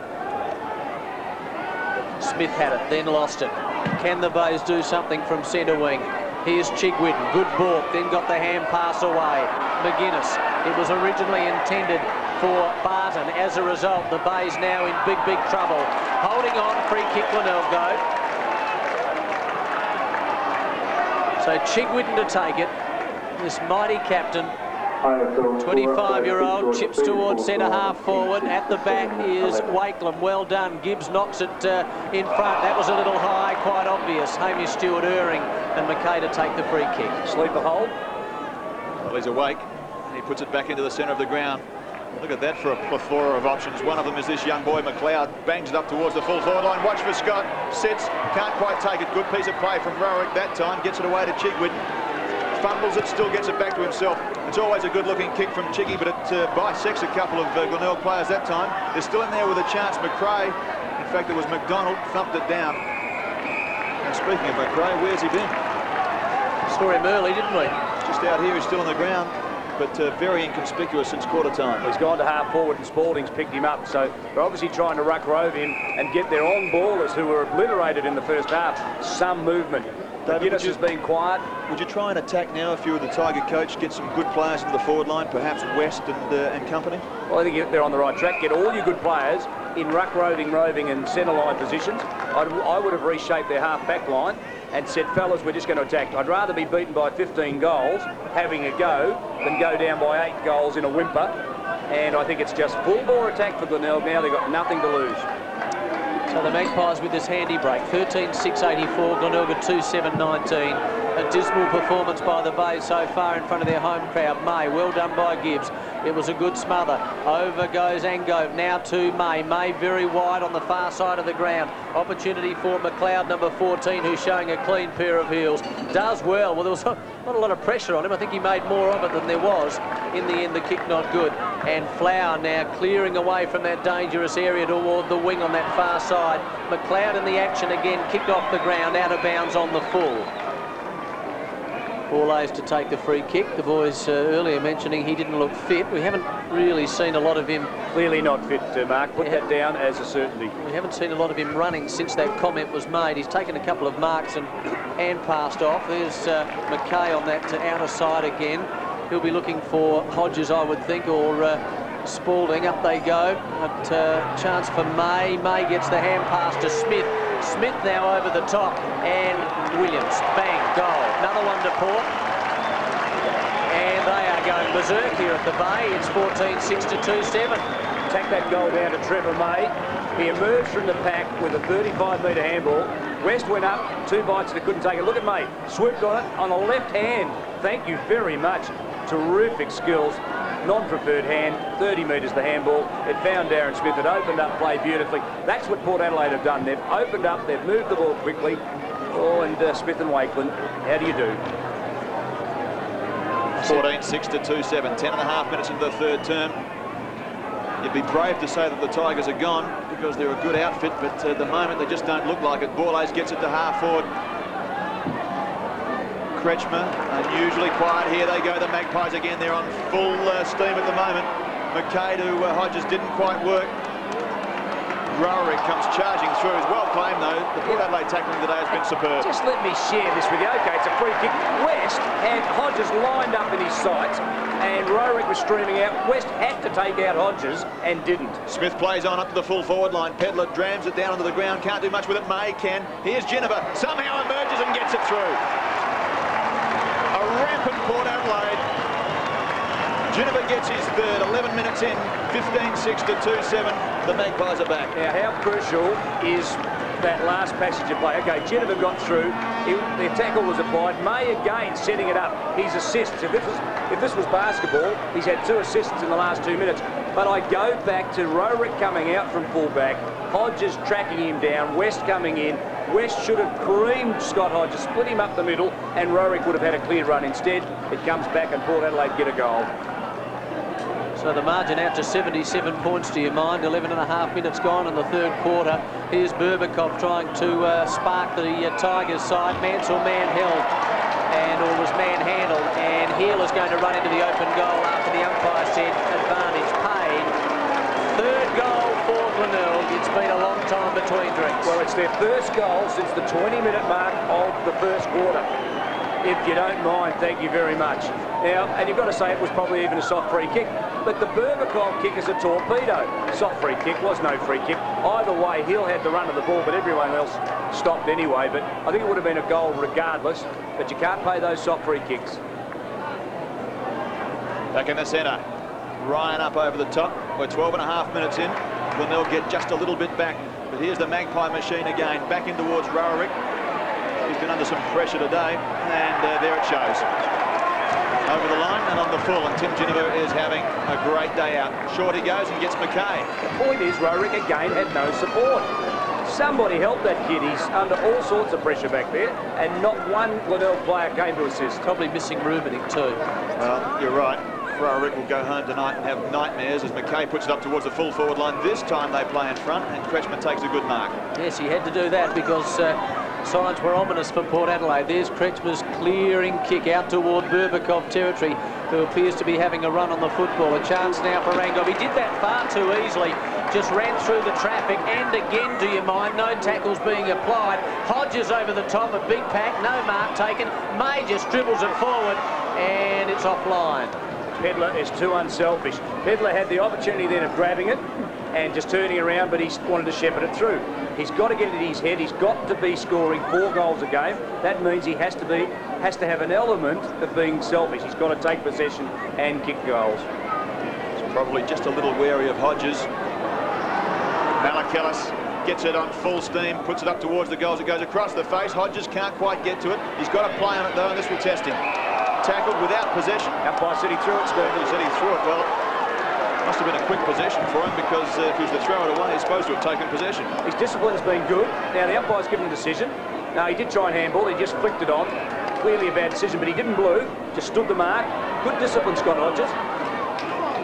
Smith had it, then lost it. Can the Bays do something from centre wing? Here's Chigwidden, good balk, then got the hand pass away. McGuinness, it was originally intended for Barton. As a result, the Bays now in big, big trouble. Holding on, free kick, Glenelg go. So Chigwidden to take it. This mighty captain, 25-year-old, chips towards centre half forward. At the back is Wakelam. Well done. Gibbs knocks it in front. That was a little high, quite obvious. Hamish Stewart erring, and McKay to take the free kick. Sleeper hold. Well, he's awake. He puts it back into the centre of the ground. Look at that for a plethora of options. One of them is this young boy, McLeod. Bangs it up towards the full forward line. Watch for Scott. Sits. Can't quite take it. Good piece of play from Rorick that time. Gets it away to Chigwidden. Fumbles it. Still gets it back to himself. It's always a good-looking kick from Chiggy, but it bisects a couple of Glenelg players that time. They're still in there with a chance. McRae. In fact, it was McDonald. Thumped it down. And speaking of McRae, where's he been? Saw him early, didn't we? Just out here. He's still on the ground, but very inconspicuous since quarter time. He's gone to half forward and Spalding's picked him up, so they're obviously trying to ruck rove him and get their on-ballers who were obliterated in the first half some movement. Guinness has been quiet. Would you try and attack now if you were the Tiger coach, get some good players into the forward line, perhaps West and company? Well, I think they're on the right track. Get all your good players in ruck roving and centre line positions. I would have reshaped their half-back line and said, fellas, we're just going to attack. I'd rather be beaten by 15 goals having a go than go down by 8 goals in a whimper. And I think it's just full-bore attack for Glenelg now. They've got nothing to lose. So the Magpies with this handy break. 13-6-84, Glenelg at 2-7-19. a dismal performance by the Bay so far in front of their home crowd. May, well done by Gibbs. It was a good smother. Over goes Angove, now to May. May very wide on the far side of the ground. Opportunity for McLeod, number 14, who's showing a clean pair of heels. Does well. Well, there was not a lot of pressure on him. I think he made more of it than there was. In the end, the kick not good. And Flower now clearing away from that dangerous area toward the wing on that far side. McLeod in the action again, kicked off the ground, out of bounds on the full. Paulet's to take the free kick. The boys earlier mentioning he didn't look fit. We haven't really seen a lot of him. Clearly not fit, Mark. Put that down as a certainty. We haven't seen a lot of him running since that comment was made. He's taken a couple of marks and passed off. There's Mackay on that outer side again. He'll be looking for Hodges, I would think, or Spalding. Up they go. A chance for May. May gets the hand pass to Smith. Smith now over the top, and Williams, bang, goal. Another one to Port, and they are going berserk here at the Bay. It's 14-6 to 2-7. Tack that goal down to Trevor May. He emerged from the pack with a 35-metre handball. West went up, 2 bites and couldn't take it. Look at May, swooped on it on the left hand. Thank you very much. Terrific skills. Non-preferred hand, 30 metres the handball. It found Darren Smith. It opened up play beautifully. That's what Port Adelaide have done. They've opened up, they've moved the ball quickly. Oh, and Smith and Wakeland, how do you do? 14-6 to 2-7, 10.5 minutes into the third term. You'd be brave to say that the Tigers are gone because they're a good outfit, but at the moment they just don't look like it. Borlase gets it to half forward. Kretschmer, unusually quiet. Here they go, the Magpies again. They're on full steam at the moment. McKay to Hodges didn't quite work. Rowerick comes charging through. It's well claimed though. The Port Adelaide tackling today has been superb. Just let me share this with you. Okay, it's a free kick. West had Hodges lined up in his sights and Rowerick was streaming out. West had to take out Hodges and didn't. Smith plays on up to the full forward line. Pedler drams it down onto the ground. Can't do much with it. May can. Here's Ginniver. Somehow emerges and gets it through. A rampant Port Adelaide. Ginniver gets his third, 11 minutes in, 15-6 to 2-7. The Magpies are back. Now, how crucial is that last passage of play? Okay, Ginniver got through. The tackle was applied. May again setting it up. His assists. If this was basketball, he's had 2 assists in the last 2 minutes. But I go back to Rowerick coming out from fullback, Hodges tracking him down, West coming in. West should have creamed Scott Hodges, split him up the middle, and Rowerick would have had a clear run. Instead, it comes back and Port Adelaide get a goal. So the margin out to 77 points to your mind. 11.5 minutes gone in the third quarter. Here's Berbikov trying to spark the Tigers side. Mansell man-held or was man-handled, and Heel is going to run into the open goal after the umpire said advantage paid. Third goal for Glenelg. It's been a long time between drinks. Well, it's their first goal since the 20-minute mark of the first quarter. If you don't mind, thank you very much. Now, and you've got to say it was probably even a soft free kick, but the Berbikov kick is a torpedo. Soft free kick was no free kick. Either way, Hill had the run of the ball, but everyone else stopped anyway. But I think it would have been a goal regardless, but you can't pay those soft free kicks. Back in the centre. Ryan up over the top. We're 12.5 minutes in. Glenelg get just a little bit back, but here's the Magpie machine again, back in towards Rowerick. He's been under some pressure today, and there it shows. Over the line and on the full, and Tim Ginniver is having a great day out. Short he goes and gets McKay. The point is, Rowerick again had no support. Somebody help that kid. He's under all sorts of pressure back there, and not one Glenelg player came to assist. Probably missing Rubening too. Well, you're right. Rowerick will go home tonight and have nightmares as McKay puts it up towards the full forward line. This time they play in front, and Kretschmer takes a good mark. Yes, he had to do that because signs were ominous for Port Adelaide. There's Kretschmer's clearing kick out toward Berbikov territory, who appears to be having a run on the football. A chance now for Rangov. He did that far too easily. Just ran through the traffic, and again, do you mind, no tackles being applied. Hodges over the top, a big pack, no mark taken. May just dribbles it forward, and it's offline. Pedler is too unselfish. Pedler had the opportunity then of grabbing it and just turning around, but he wanted to shepherd it through. He's got to get it in his head. He's got to be scoring 4 goals a game. That means he has to have an element of being selfish. He's got to take possession and kick goals. He's probably just a little wary of Hodges. Malakelis Gets it on full steam, puts it up towards the goals. It goes across the face. Hodges can't quite get to it. He's got a play on it though, and this will test him. Tackled without possession. Umpire said he threw it, Steve. He said he threw it. Well, must have been a quick possession for him, because if he was to throw it away, he's supposed to have taken possession. His discipline's been good. Now, the umpire's given a decision. No, he did try and handball. He just flicked it on. Clearly a bad decision, but he didn't blue. Just stood the mark. Good discipline, Scott Hodges.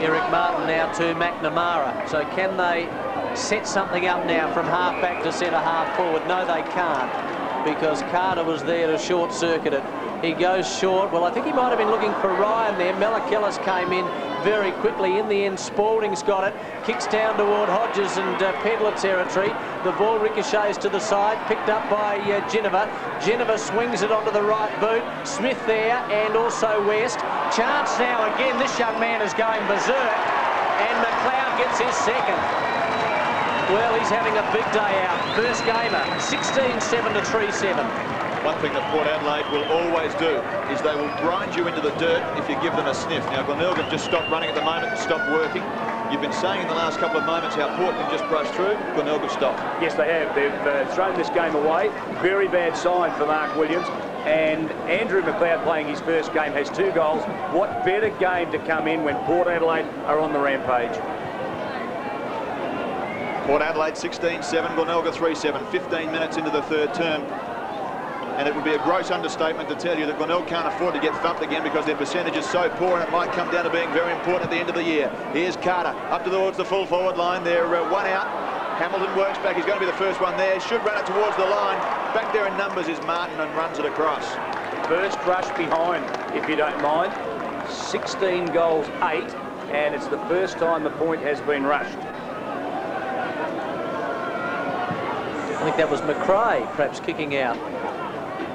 Eric Martin now to McNamara. So can they set something up now from half back to centre half forward? No, they can't, because Carter was there to short circuit it. He goes short. Well, I think he might have been looking for Ryan there. Melakillis came in very quickly. In the end, Spalding's got it. Kicks down toward Hodges and Pedler territory. The ball ricochets to the side, picked up by Ginniver. Ginniver swings it onto the right boot. Smith there, and also West. Chance now again. This young man is going berserk, and McLeod gets his second. Well, he's having a big day out. First gamer, 16-7 to 3-7. One thing that Port Adelaide will always do is they will grind you into the dirt if you give them a sniff. Now, Glenelg have just stopped running at the moment and stopped working. You've been saying in the last couple of moments how Port can just brush through. Glenelg have stopped. Yes, they have. They've thrown this game away. Very bad sign for Mark Williams. And Andrew McLeod, playing his first game, has 2 goals. What better game to come in when Port Adelaide are on the rampage? Port Adelaide 16-7, Glenelg 3-7, 15 minutes into the third term. And it would be a gross understatement to tell you that Glenelg can't afford to get thumped again, because their percentage is so poor, and it might come down to being very important at the end of the year. Here's Carter up towards the full forward line. They're one out. Hamilton works back. He's going to be the first one there. Should run it towards the line. Back there in numbers is Martin, and runs it across. First rush behind, if you don't mind. 16 goals, 8, and it's the first time the point has been rushed. I think that was McRae perhaps kicking out.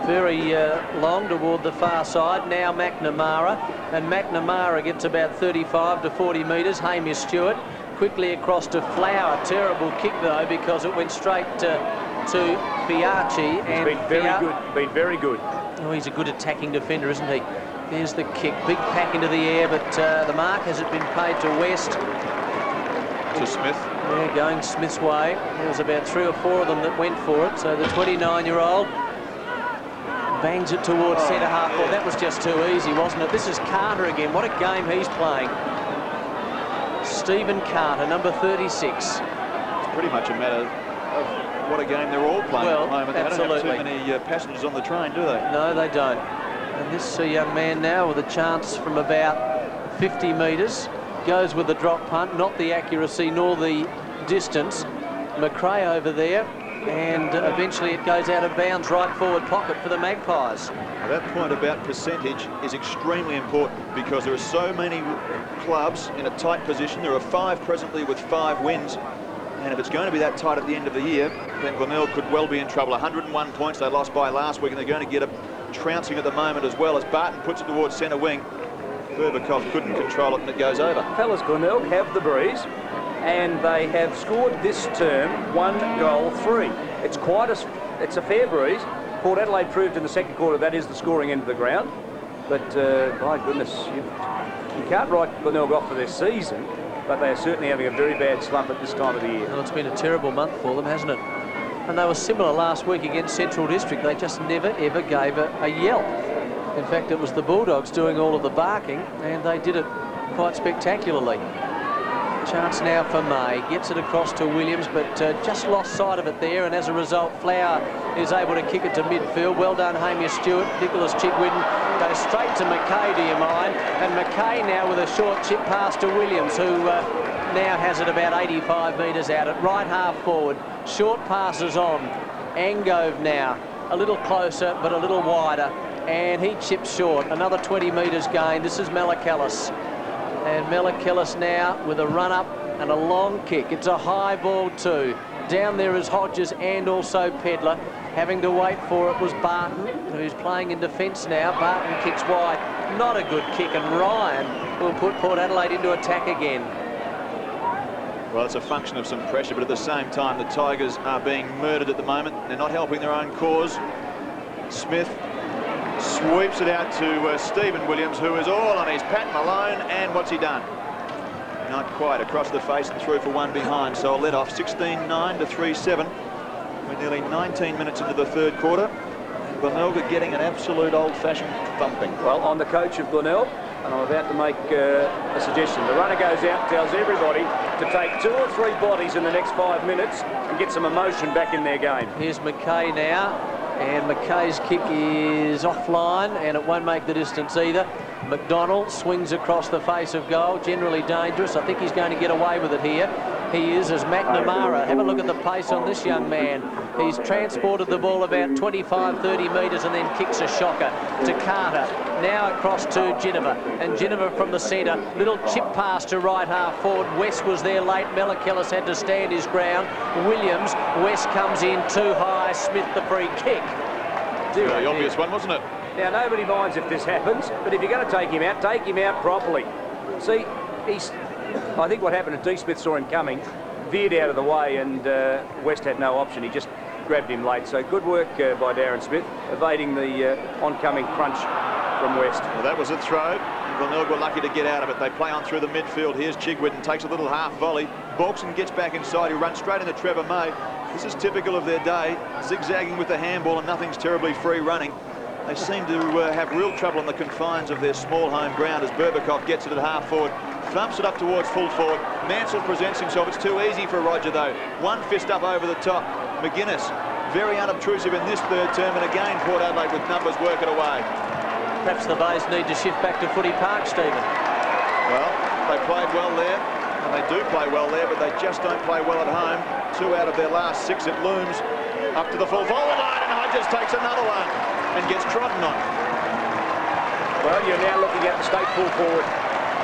Very long toward the far side. Now McNamara, and McNamara gets about 35 to 40 metres. Hamish Stewart quickly across to Flower. Terrible kick though, because it went straight to Fiachi. And been very good. Been very good. Oh, he's a good attacking defender, isn't he? There's the kick. Big pack into the air, but the mark hasn't been paid to West. To Smith. Yeah, going Smith's way. There was about 3 or 4 of them that went for it. So the 29-year-old bangs it towards centre half. Well, that was just too easy, wasn't it? This is Carter again. What a game he's playing. Stephen Carter, number 36. It's pretty much a matter of what a game they're all playing at the moment. Absolutely. They don't have too many passengers on the train, do they? No, they don't. And this young man now with a chance from about 50 metres. Goes with the drop punt, not the accuracy nor the distance. McRae over there, and eventually it goes out of bounds, right forward pocket for the Magpies. Now, that point about percentage is extremely important, because there are so many clubs in a tight position. There are 5 presently with 5 wins, and if it's going to be that tight at the end of the year, then Glenelg could well be in trouble. 101 points they lost by last week, and they're going to get a trouncing at the moment as well, as Barton puts it towards centre wing. Verbekoff couldn't control it, and it goes over. Fellas, Glenelg have the breeze, and they have scored this term 1 goal 3. It's a fair breeze. Port Adelaide proved in the second quarter that is the scoring end of the ground. But my goodness, you can't write Glenelg off for their season, but they are certainly having a very bad slump at this time of the year. Well, it's been a terrible month for them, hasn't it? And they were similar last week against Central District. They just never ever gave a yelp. In fact, it was the Bulldogs doing all of the barking, and they did it quite spectacularly. Chance now for May. Gets it across to Williams, but just lost sight of it there, and as a result, Flower is able to kick it to midfield. Well done, Hamish Stewart. Nicholas Chigwidden goes straight to McKay, do you mind? And McKay now with a short chip pass to Williams, who now has it about 85 metres out at right half forward. Short passes on. Angove now a little closer, but a little wider. And he chips short. Another 20 metres gain. This is Melakillis. And Melakillis now with a run-up and a long kick. It's a high ball too. Down there is Hodges and also Pedler. Having to wait for it was Barton, who's playing in defence now. Barton kicks wide. Not a good kick, and Ryan will put Port Adelaide into attack again. Well, it's a function of some pressure, but at the same time, the Tigers are being murdered at the moment. They're not helping their own cause. Smith sweeps it out to Stephen Williams, who is all on his Pat Malone, and what's he done? Not quite. Across the face and through for one behind. So a let off 16-9 to 3-7. We're nearly 19 minutes into the third quarter. Glenelg are getting an absolute old-fashioned thumping. Well, I'm the coach of Glenelg, and I'm about to make a suggestion. The runner goes out, tells everybody to take 2 or 3 bodies in the next 5 minutes and get some emotion back in their game. Here's McKay now, and McKay's kick is offline, and it won't make the distance either. McDonald swings across the face of goal, generally dangerous. I think he's going to get away with it here. He is as McNamara. Have a look at the pace on this young man. He's transported the ball about 25-30 metres and then kicks a shocker to Carter. Now across to Ginniver, and Ginniver from the centre. Little chip pass to right half forward. West was there late. Melachillis had to stand his ground. Williams, West comes in too high. Smith the free kick. Very obvious one, wasn't it? Now, nobody minds if this happens, but if you're going to take him out properly. See, I think what happened is D. Smith saw him coming, veered out of the way, and West had no option. He just grabbed him late. So good work by Darren Smith, evading the oncoming crunch from West. Well, that was a throw. Glenelg were lucky to get out of it. They play on through the midfield. Here's Chigwin, takes a little half volley. Balkson gets back inside. He runs straight into Trevor May. This is typical of their day, zigzagging with the handball, and nothing's terribly free running. They seem to have real trouble on the confines of their small home ground as Berbakoff gets it at half forward, thumps it up towards full forward. Mansell presents himself. It's too easy for Roger, though. One fist up over the top. McGuinness, very unobtrusive in this third term, and again Port Adelaide with numbers work it away. Perhaps the Bays need to shift back to Footy Park, Stephen. Well, they played well there, and they do play well there, but they just don't play well at home. 2 out of their last 6 at Looms. Up to the full forward line, and Hodges takes another one and gets trodden on. Well, you're now looking at the state full forward.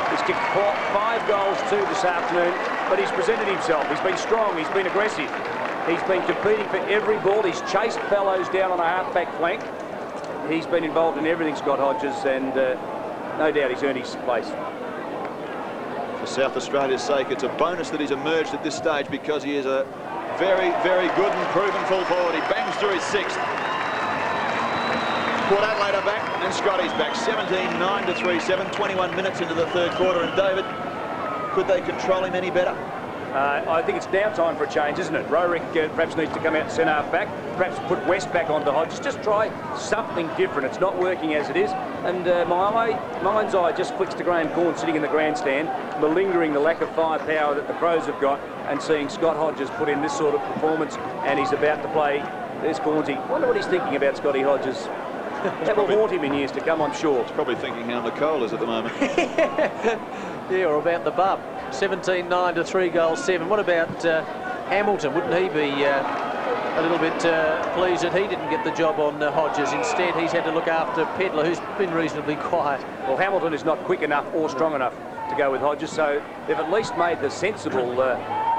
He's kicked 5 goals too this afternoon, but he's presented himself. He's been strong, he's been aggressive. He's been competing for every ball. He's chased fellows down on a half-back flank. He's been involved in everything, Scott Hodges, and no doubt he's earned his place. For South Australia's sake, it's a bonus that he's emerged at this stage because he is a very, very good and proven full forward. He bangs through his 6th. Port Adelaide are back, and Scotty's back. 17-9 to 3-7, 21 minutes into the third quarter. And David, could they control him any better? I think it's now time for a change, isn't it? Rorick perhaps needs to come out centre half back, perhaps put West back onto Hodges. Just try something different. It's not working as it is. And my mind's eye just flicks to Graham Corn sitting in the grandstand, malingering the lack of firepower that the Crows have got, and seeing Scott Hodges put in this sort of performance, and he's about to play. There's Cornsey. Wonder what he's thinking about Scotty Hodges. That will haunt him in years to come, I'm sure. He's probably thinking how Nicole is at the moment. Yeah, or about the bub. 17-9 to 3-7. What about Hamilton? Wouldn't he be a little bit pleased that he didn't get the job on Hodges? Instead, he's had to look after Pedler, who's been reasonably quiet. Well, Hamilton is not quick enough or strong enough to go with Hodges, so they've at least made the sensible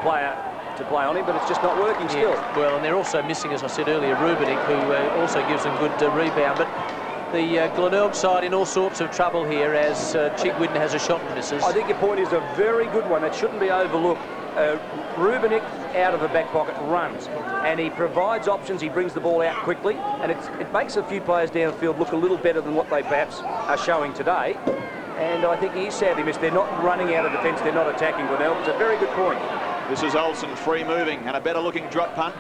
player to play on him, but it's just not working still. Yeah, well, and they're also missing, as I said earlier, Rubenik, who also gives them good rebound. But the Glenelg side in all sorts of trouble here as Chigwin has a shot and misses. I think your point is a very good one. That shouldn't be overlooked. Rubenik out of the back pocket runs, and he provides options. He brings the ball out quickly, and it makes a few players down the field look a little better than what they perhaps are showing today. And I think he is sadly missed. They're not running out of defence. They're not attacking Glenelg. It's a very good point. This is Olsen free moving and a better looking drop punt.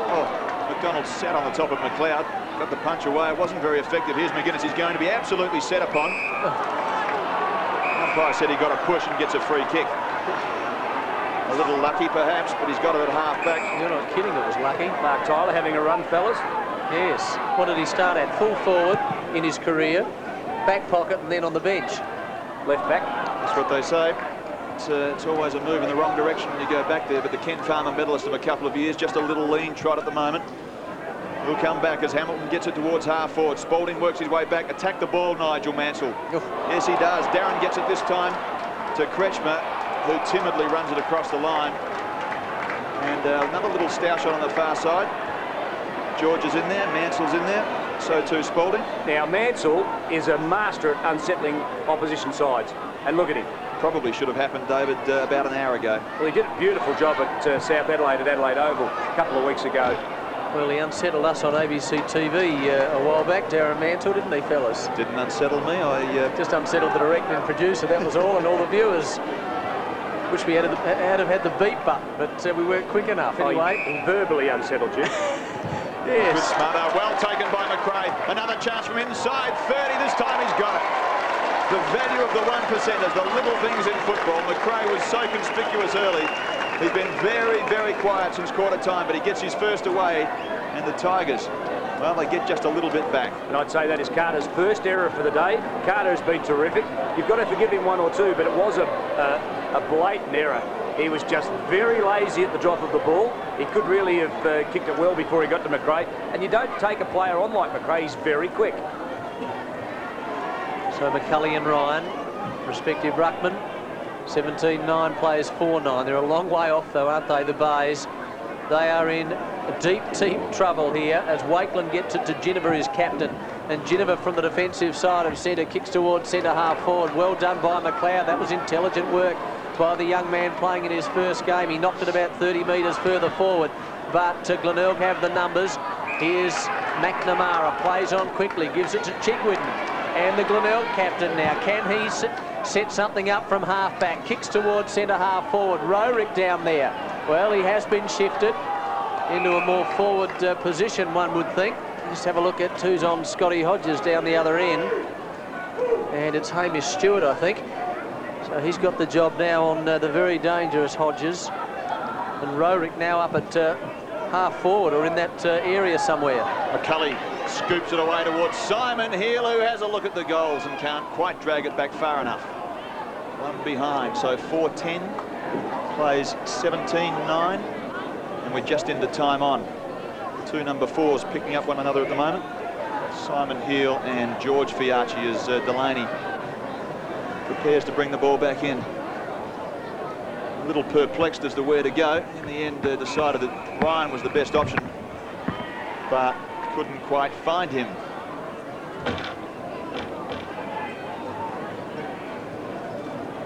Oh, McDonald sat on the top of McLeod, got the punch away. It wasn't very effective. Here's McGuinness. He's going to be absolutely set upon. Umpire said he got a push and gets a free kick. A little lucky perhaps, but he's got it at half back. You're not kidding, it was lucky. Mark Tyler having a run, fellas. Yes. What did he start at? Full forward in his career, back pocket, and then on the bench. Left back. That's what they say. It's always a move in the wrong direction when you go back there, but the Ken Farmer medalist of a couple of years, just a little lean trot at the moment. He'll come back as Hamilton gets it towards half forward. Spalding works his way back. Attack the ball, Nigel Mansell. Oof. Yes, he does. Darren gets it this time to Kretschmer, who timidly runs it across the line. And another little stoush shot on the far side. George is in there. Mansell's in there. So too Spalding. Now, Mansell is a master at unsettling opposition sides. And look at him. Probably should have happened, David, about an hour ago. Well, he did a beautiful job at South Adelaide at Adelaide Oval a couple of weeks ago. Well, he unsettled us on ABC TV a while back, Darren Mansell, didn't he, fellas? Didn't unsettle me. I just unsettled the director and producer, that was all, and all the viewers. Wish we had have had the beep button, but we weren't quick enough. Anyway, verbally unsettled you. Yes. Good smother, well taken by McRae. Another chance from inside 30. This time he's got it. The value of the 1%ers, the little things in football. McRae was so conspicuous early. He's been very, very quiet since quarter time, but he gets his first away, and the Tigers, well, they get just a little bit back. And I'd say that is Carter's first error for the day. Carter has been terrific. You've got to forgive him one or two, but it was a blatant error. He was just very lazy at the drop of the ball. He could really have kicked it well before he got to McRae. And you don't take a player on like McRae. He's very quick. So McCulley and Ryan, respective ruckman. 17-9 plays 4-9. They're a long way off, though, aren't they, the Bays? They are in deep, deep trouble here as Wakeland gets it to Ginniver, his captain. And Ginniver from the defensive side of centre kicks towards centre half forward. Well done by McLeod. That was intelligent work by the young man playing in his first game. He knocked it about 30 metres further forward. But Glenelg have the numbers. Here's McNamara, plays on quickly, gives it to Chigwin. And the Glenelg captain now, can he set something up from half-back? Kicks towards centre half forward. Rorick down there. Well, he has been shifted into a more forward position, one would think. Just have a look at who's on Scotty Hodges down the other end. And it's Hamish Stewart, I think. So he's got the job now on the very dangerous Hodges. And Rorick now up at half forward or in that area somewhere. McCulley scoops it away towards Simon Hill, who has a look at the goals and can't quite drag it back far enough. One behind, so 4-10, plays 17-9, and we're just into time on. Two number 4s picking up one another at the moment. Simon Hill and George Fiacci as Delaney prepares to bring the ball back in. A little perplexed as to where to go. In the end, decided that Ryan was the best option, but couldn't quite find him.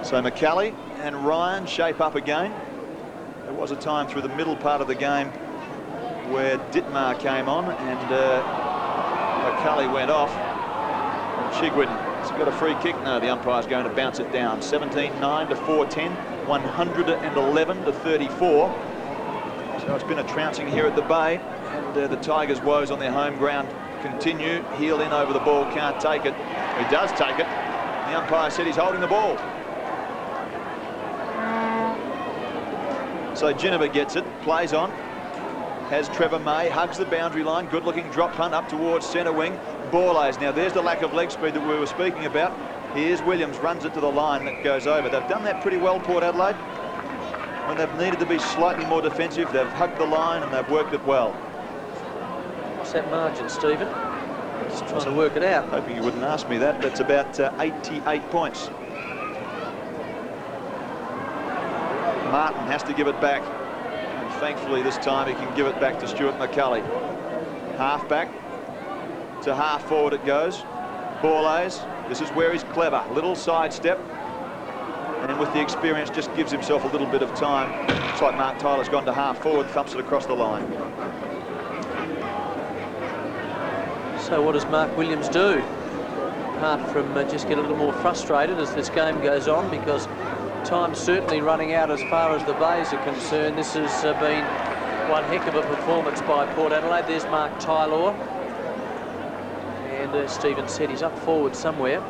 So McCulley and Ryan shape up again. There was a time through the middle part of the game where Dittmar came on and McCulley went off. And Chigwin has got a free kick. No, the umpire's going to bounce it down. 17-9 to 4-10, 111 to 34. So it's been a trouncing here at the Bay, and the Tigers' woes on their home ground continue. Heel in over the ball, can't take it. He does take it. The umpire said he's holding the ball. So Ginniver gets it, plays on, has Trevor May, hugs the boundary line, good-looking drop punt up towards centre wing. Borlays, now there's the lack of leg speed that we were speaking about. Here's Williams, runs it to the line, that goes over. They've done that pretty well, Port Adelaide. When they've needed to be slightly more defensive, they've hugged the line and they've worked it well. What's that margin, Stephen? Just trying to work it out. Hoping you wouldn't ask me that. That's about 88 points. Martin has to give it back, and thankfully this time he can give it back to Stuart McCulley. Half back to half forward it goes. Borlays, this is where he's clever. Little sidestep, and with the experience just gives himself a little bit of time. It's like Mark Tyler's gone to half forward, thumps it across the line. So what does Mark Williams do? Apart from just get a little more frustrated as this game goes on, because time's certainly running out as far as the Bays are concerned. This has been one heck of a performance by Port Adelaide. There's Mark Tylor. And as Stephen said, he's up forward somewhere.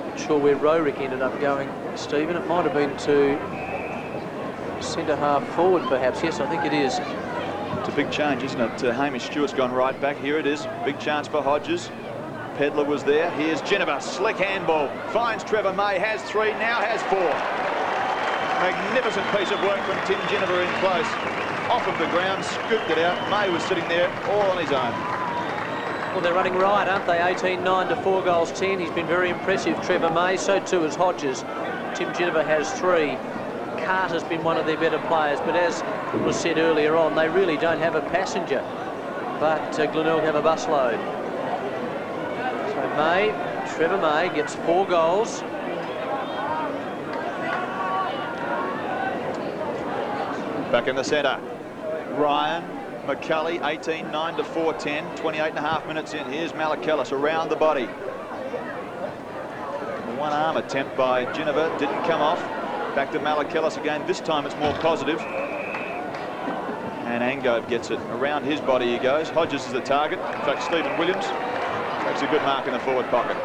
Not sure where Rorick ended up going, Stephen. It might have been to centre half forward, perhaps. Yes, I think it is. It's a big change, isn't it? Hamish Stewart's gone right back. Here it is. Big chance for Hodges. Pedler was there. Here's Ginniver. Slick handball. Finds Trevor May. Has 3. Now has 4. Magnificent piece of work from Tim Ginniver in close. Off of the ground. Scooped it out. May was sitting there all on his own. Well, they're running right, aren't they? 18-9 to 4 goals 10. He's been very impressive, Trevor May. So too is Hodges. Tim Ginniver has 3. Carter's been one of their better players, but as was said earlier on, they really don't have a passenger. But Glenelg have a busload. So May, Trevor May gets 4 goals. Back in the centre. Ryan, McCulley, 18-9 to 4-10, 28.5 minutes in. Here's Malakellis around the body. One arm attempt by Ginniver, didn't come off. Back to Malakellis again. This time it's more positive. And Angove gets it. Around his body he goes. Hodges is the target. In fact, Stephen Williams makes a good mark in the forward pocket.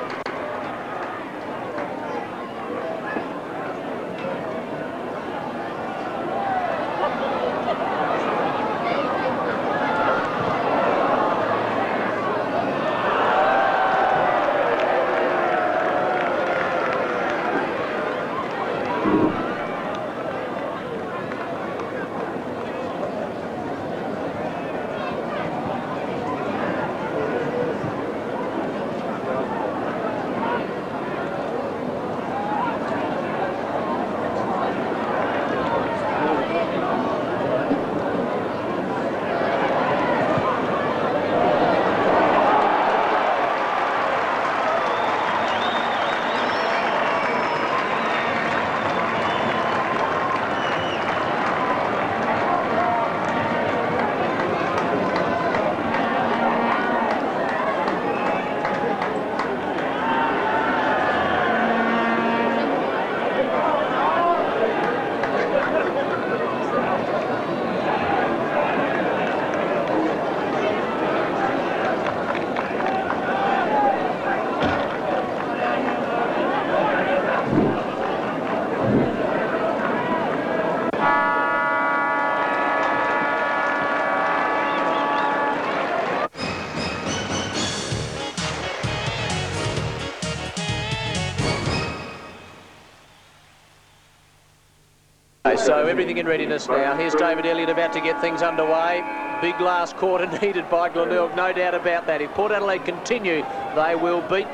So everything in readiness now. Here's David Elliott about to get things underway. Big last quarter needed by Glenelg, no doubt about that. If Port Adelaide continue, they will beat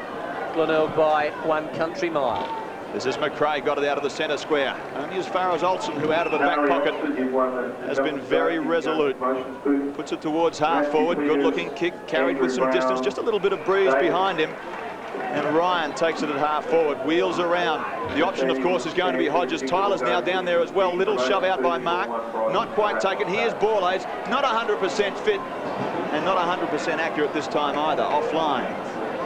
Glenelg by 1 country mile. This is McRae, got it out of the centre square. Only as far as Olsen, who out of the back pocket has been very resolute. Puts it towards half forward, good looking kick, carried with some distance, just a little bit of breeze behind him. And Ryan takes it at half forward, wheels around. The option, of course, is going to be Hodges. Tyler's now down there as well. Little shove out by Mark. Not quite taken. Here's Borlase. Not 100% fit and not 100% accurate this time either. Offline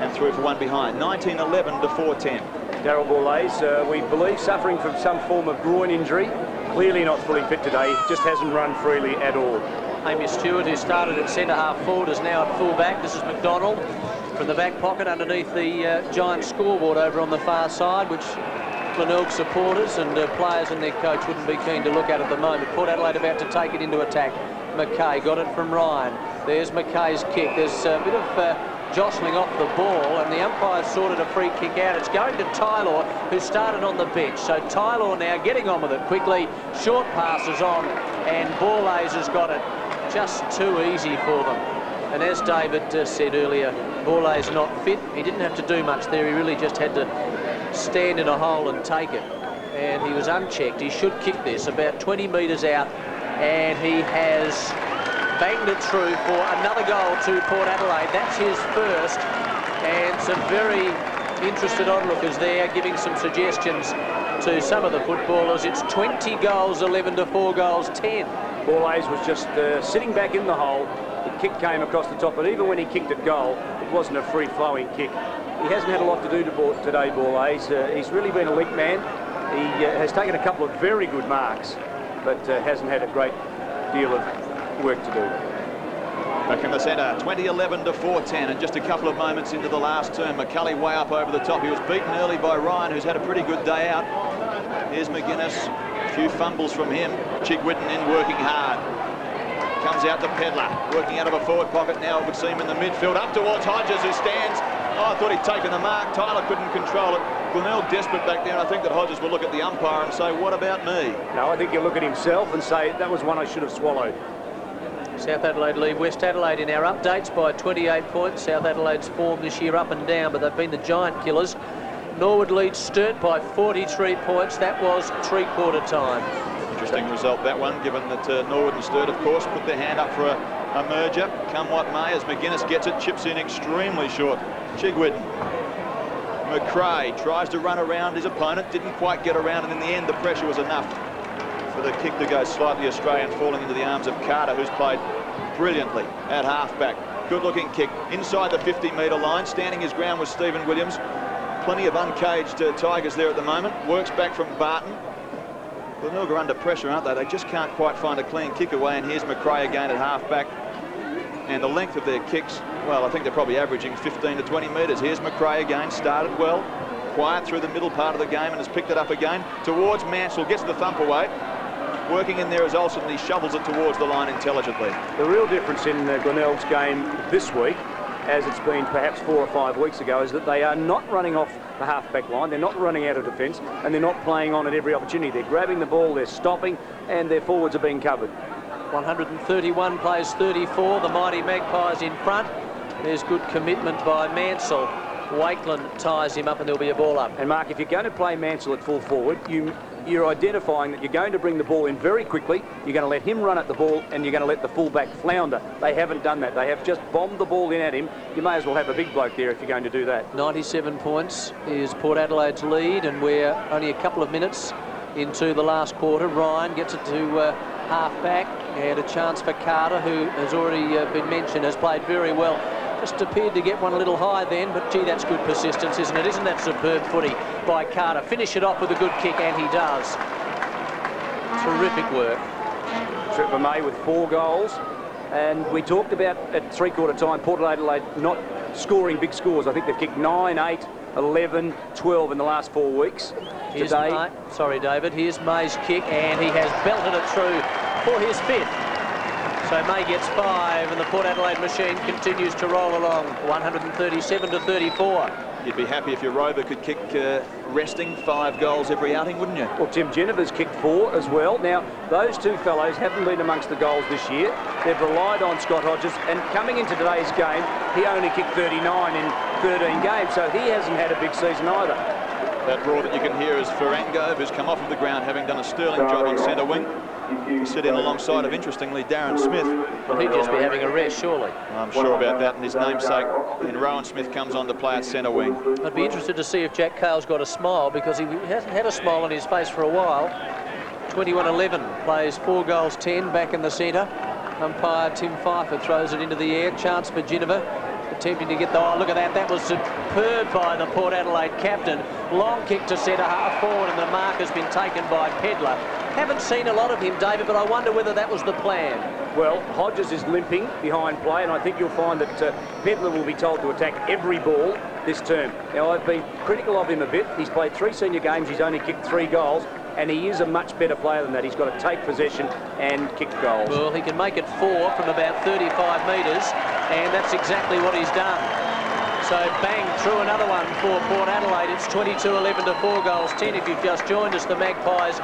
and through for one behind. 19-11 to 4-10. Darryl Borlase, we believe, suffering from some form of groin injury. Clearly not fully fit today. Just hasn't run freely at all. Amy Stewart, who started at centre half forward, is now at full back. This is McDonald from the back pocket underneath the giant scoreboard over on the far side, which Glenelg supporters and players and their coach wouldn't be keen to look at the moment. Port Adelaide about to take it into attack. McKay got it from Ryan. There's McKay's kick. There's a bit of jostling off the ball, and the umpire sorted a free kick out. It's going to Tyler, who started on the bench. So Tyler now getting on with it quickly. Short passes on, and Borlase has got it just too easy for them. And as David said earlier, Borlase not fit. He didn't have to do much there. He really just had to stand in a hole and take it. And he was unchecked. He should kick this about 20 metres out, and he has banged it through for another goal to Port Adelaide. That's his first, and some very interested onlookers there giving some suggestions to some of the footballers. It's 20 goals, 11 to 4 goals, 10. Borlase was just sitting back in the hole. The kick came across the top, but even when he kicked it goal, it wasn't a free-flowing kick. He hasn't had a lot to do today, Borlase. He's really been a link man. He has taken a couple of very good marks, but hasn't had a great deal of work to do. Back in the centre, 20-11 to 4-10, and just a couple of moments into the last term. McCulley way up over the top. He was beaten early by Ryan, who's had a pretty good day out. Here's McGuinness, a few fumbles from him. Chigwitten in working hard. Comes out to Pedler, working out of a forward pocket now, it would seem, in the midfield. Up towards Hodges, who stands. Oh, I thought he'd taken the mark. Tyler couldn't control it. Glenelg desperate back there. I think that Hodges will look at the umpire and say, what about me? No, I think he'll look at himself and say, that was one I should have swallowed. South Adelaide lead West Adelaide in our updates by 28 points. South Adelaide's form this year up and down, but they've been the giant killers. Norwood leads Sturt by 43 points. That was three-quarter time. Interesting result, that one, given that Norwood and Sturt, of course, put their hand up for a merger. Come what may, as McGuinness gets it, chips in extremely short. Chigwitten. McRae tries to run around his opponent, didn't quite get around, and in the end the pressure was enough for the kick to go slightly astray and falling into the arms of Carter, who's played brilliantly at half-back. Good-looking kick inside the 50-metre line, standing his ground with Stephen Williams. Plenty of uncaged Tigers there at the moment. Works back from Barton. Glenelg are under pressure, aren't they? They just can't quite find a clean kick away, and here's McRae again at half-back. And the length of their kicks, well, I think they're probably averaging 15 to 20 metres. Here's McRae again, started well, quiet through the middle part of the game and has picked it up again towards Mansell, gets the thump away. Working in there is Olsen, and he shovels it towards the line intelligently. The real difference in Glenelg's game this week, as it's been perhaps 4 or 5 weeks ago, is that they are not running off the half-back line, they're not running out of defence, and they're not playing on at every opportunity. They're grabbing the ball, they're stopping, and their forwards are being covered. 131 plays 34, the mighty Magpies in front. There's good commitment by Mansell. Wakeland ties him up and there'll be a ball up. And Mark, if you're going to play Mansell at full forward, you're identifying that you're going to bring the ball in very quickly, you're going to let him run at the ball, and you're going to let the fullback flounder. They haven't done that. They have just bombed the ball in at him. You may as well have a big bloke there if you're going to do that. 97 points is Port Adelaide's lead, and we're only a couple of minutes into the last quarter. Ryan gets it to half-back, and a chance for Carter, who has already been mentioned, has played very well. Just appeared to get one a little high then, but gee, that's good persistence, isn't it? Isn't that superb footy by Carter? Finish it off with a good kick, and he does. Terrific work. Trevor May with 4 goals. And we talked about at three-quarter time, Port Adelaide not scoring big scores. I think they've kicked 9, 8, 11, 12 in the last 4 weeks. Here's sorry, David. Here's May's kick, and he has belted it through for his 5th. So May gets 5, and the Port Adelaide machine continues to roll along. 137 to 34. You'd be happy if your rover could kick resting 5 goals every outing, wouldn't you? Well, Tim Jennifer's kicked 4 as well. Now, those two fellows haven't been amongst the goals this year. They've relied on Scott Hodges, and coming into today's game, he only kicked 39 in 13 games, so he hasn't had a big season either. That roar that you can hear is Ferrango, who's come off of the ground, having done a sterling job on centre wing. To sit in alongside of, interestingly, Darren Smith. Well, he'd just be having a rest, surely. I'm sure about that, and his namesake in Rowan Smith comes on to play at centre wing. I'd be interested to see if Jack Cale's got a smile, because he hasn't had a smile on his face for a while. 21-11, plays 4 goals 10, back in the centre. Umpire Tim Pfeiffer throws it into the air. Chance for Ginniver, attempting to get the... Oh, look at that. That was superb by the Port Adelaide captain. Long kick to centre, half forward, and the mark has been taken by Pedlar. Haven't seen a lot of him, David, but I wonder whether that was the plan. Well, Hodges is limping behind play, and I think you'll find that Pedlar will be told to attack every ball this term. Now, I've been critical of him a bit. He's played 3 senior games. He's only kicked 3 goals, and he is a much better player than that. He's got to take possession and kick goals. Well, he can make it 4 from about 35 metres, and that's exactly what he's done. So bang, through another one for Port Adelaide. It's 22-11 to 4 goals 10. If you've just joined us, the Magpies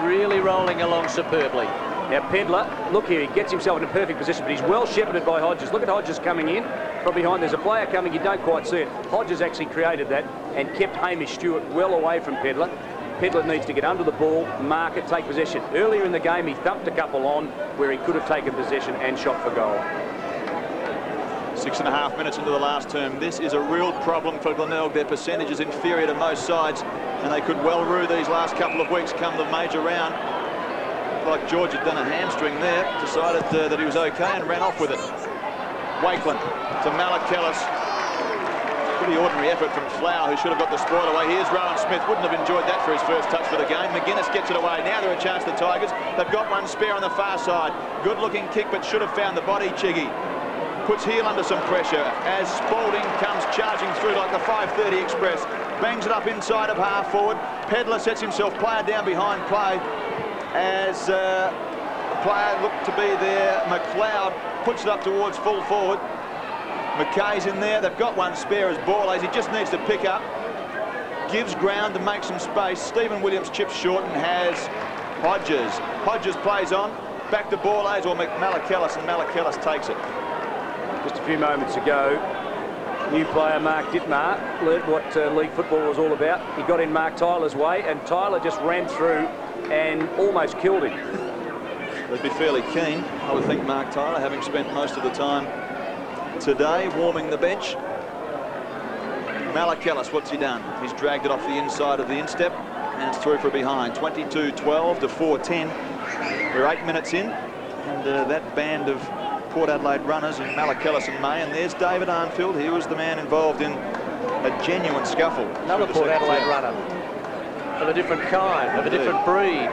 really rolling along superbly. Now Pedlar, look here, he gets himself in a perfect position, but he's well shepherded by Hodges. Look at Hodges coming in from behind. There's a player coming, you don't quite see it. Hodges actually created that and kept Hamish Stewart well away from Pedlar. Pedlar needs to get under the ball, mark it, take possession. Earlier in the game, he thumped a couple on where he could have taken possession and shot for goal. 6.5 minutes into the last term. This is a real problem for Glenelg. Their percentage is inferior to most sides, and they could well rue these last couple of weeks come the major round. Like George had done a hamstring there, decided that he was okay and ran off with it. Wakeland to Malachellis. Pretty ordinary effort from Flower, who should have got the spoil away. Here's Rowan Smith. Wouldn't have enjoyed that for his first touch for the game. McGuinness gets it away. Now they're a chance, the Tigers. They've got one spare on the far side. Good-looking kick, but should have found the body. Chiggy puts Heel under some pressure as Spalding comes charging through like the 5:30 Express. Bangs it up inside of half forward. Pedlar sets himself player down behind play as the player looked to be there. McLeod puts it up towards full forward. McKay's in there. They've got one spare as Borlays. He just needs to pick up. Gives ground to make some space. Stephen Williams chips short and has Hodges. Hodges plays on. Back to Borlays or Malachellis, and Malachellis takes it. Just a few moments ago, new player Mark Dittmar learned what league football was all about. He got in Mark Tyler's way, and Tyler just ran through and almost killed him. They'd be fairly keen, I would think, Mark Tyler, having spent most of the time today warming the bench. Malachellis, what's he done? He's dragged it off the inside of the instep, and it's through for behind. 22-12 to 4-10. We're 8 minutes in, and that band of Port Adelaide runners in Malachellis and May, and there's David Arnfield. He was the man involved in a genuine scuffle. Another Port Adelaide runner of a different kind, of a different breed.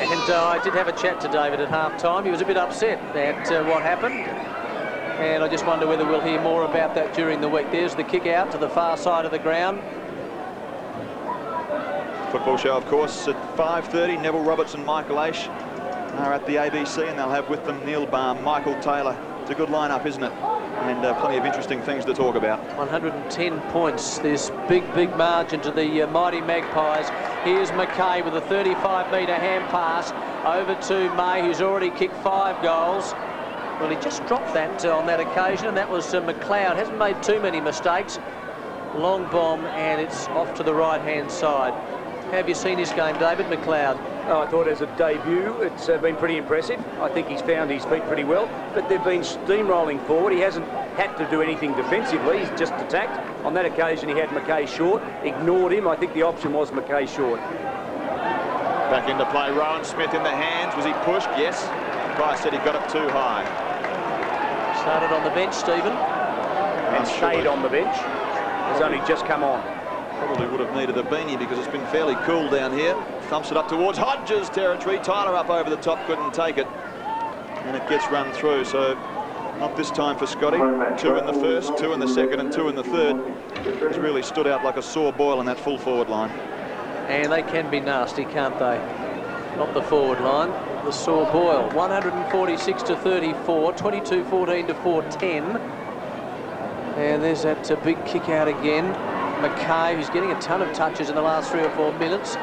And I did have a chat to David at half-time. He was a bit upset at what happened. And I just wonder whether we'll hear more about that during the week. There's the kick out to the far side of the ground. Football show, of course, at 5:30. Neville Roberts and Michael Aish are at the ABC, and they'll have with them Neil Baum, Michael Taylor. It's a good lineup, isn't it? And plenty of interesting things to talk about. 110 points. This big margin to the mighty Magpies. Here's McKay with a 35-metre hand pass over to May, who's already kicked 5 goals. Well, he just dropped that on that occasion, and that was McLeod. Hasn't made too many mistakes. Long bomb, and it's off to the right-hand side. Have you seen his game, David? McLeod? Oh, I thought as a debut, it's been pretty impressive. I think he's found his feet pretty well, but they've been steamrolling forward. He hasn't had to do anything defensively. He's just attacked. On that occasion, he had McKay short, ignored him. I think the option was McKay short. Back into play, Rowan Smith in the hands. Was he pushed? Yes. Price said he got it too high. Started on the bench, Stephen. And stayed on the bench. Has only just come on. Probably would have needed a beanie because it's been fairly cool down here. Thumps it up towards Hodges territory. Tyler up over the top, couldn't take it. And it gets run through, so not this time for Scotty. 2 in the first, 2 in the second, and 2 in the third. He's really stood out like a sore boil in that full forward line. And they can be nasty, can't they? Not the forward line, the sore boil. 146 to 34, 22-14 to 4-10. And there's that big kick out again. McKay, who's getting a ton of touches in the last 3 or 4 minutes.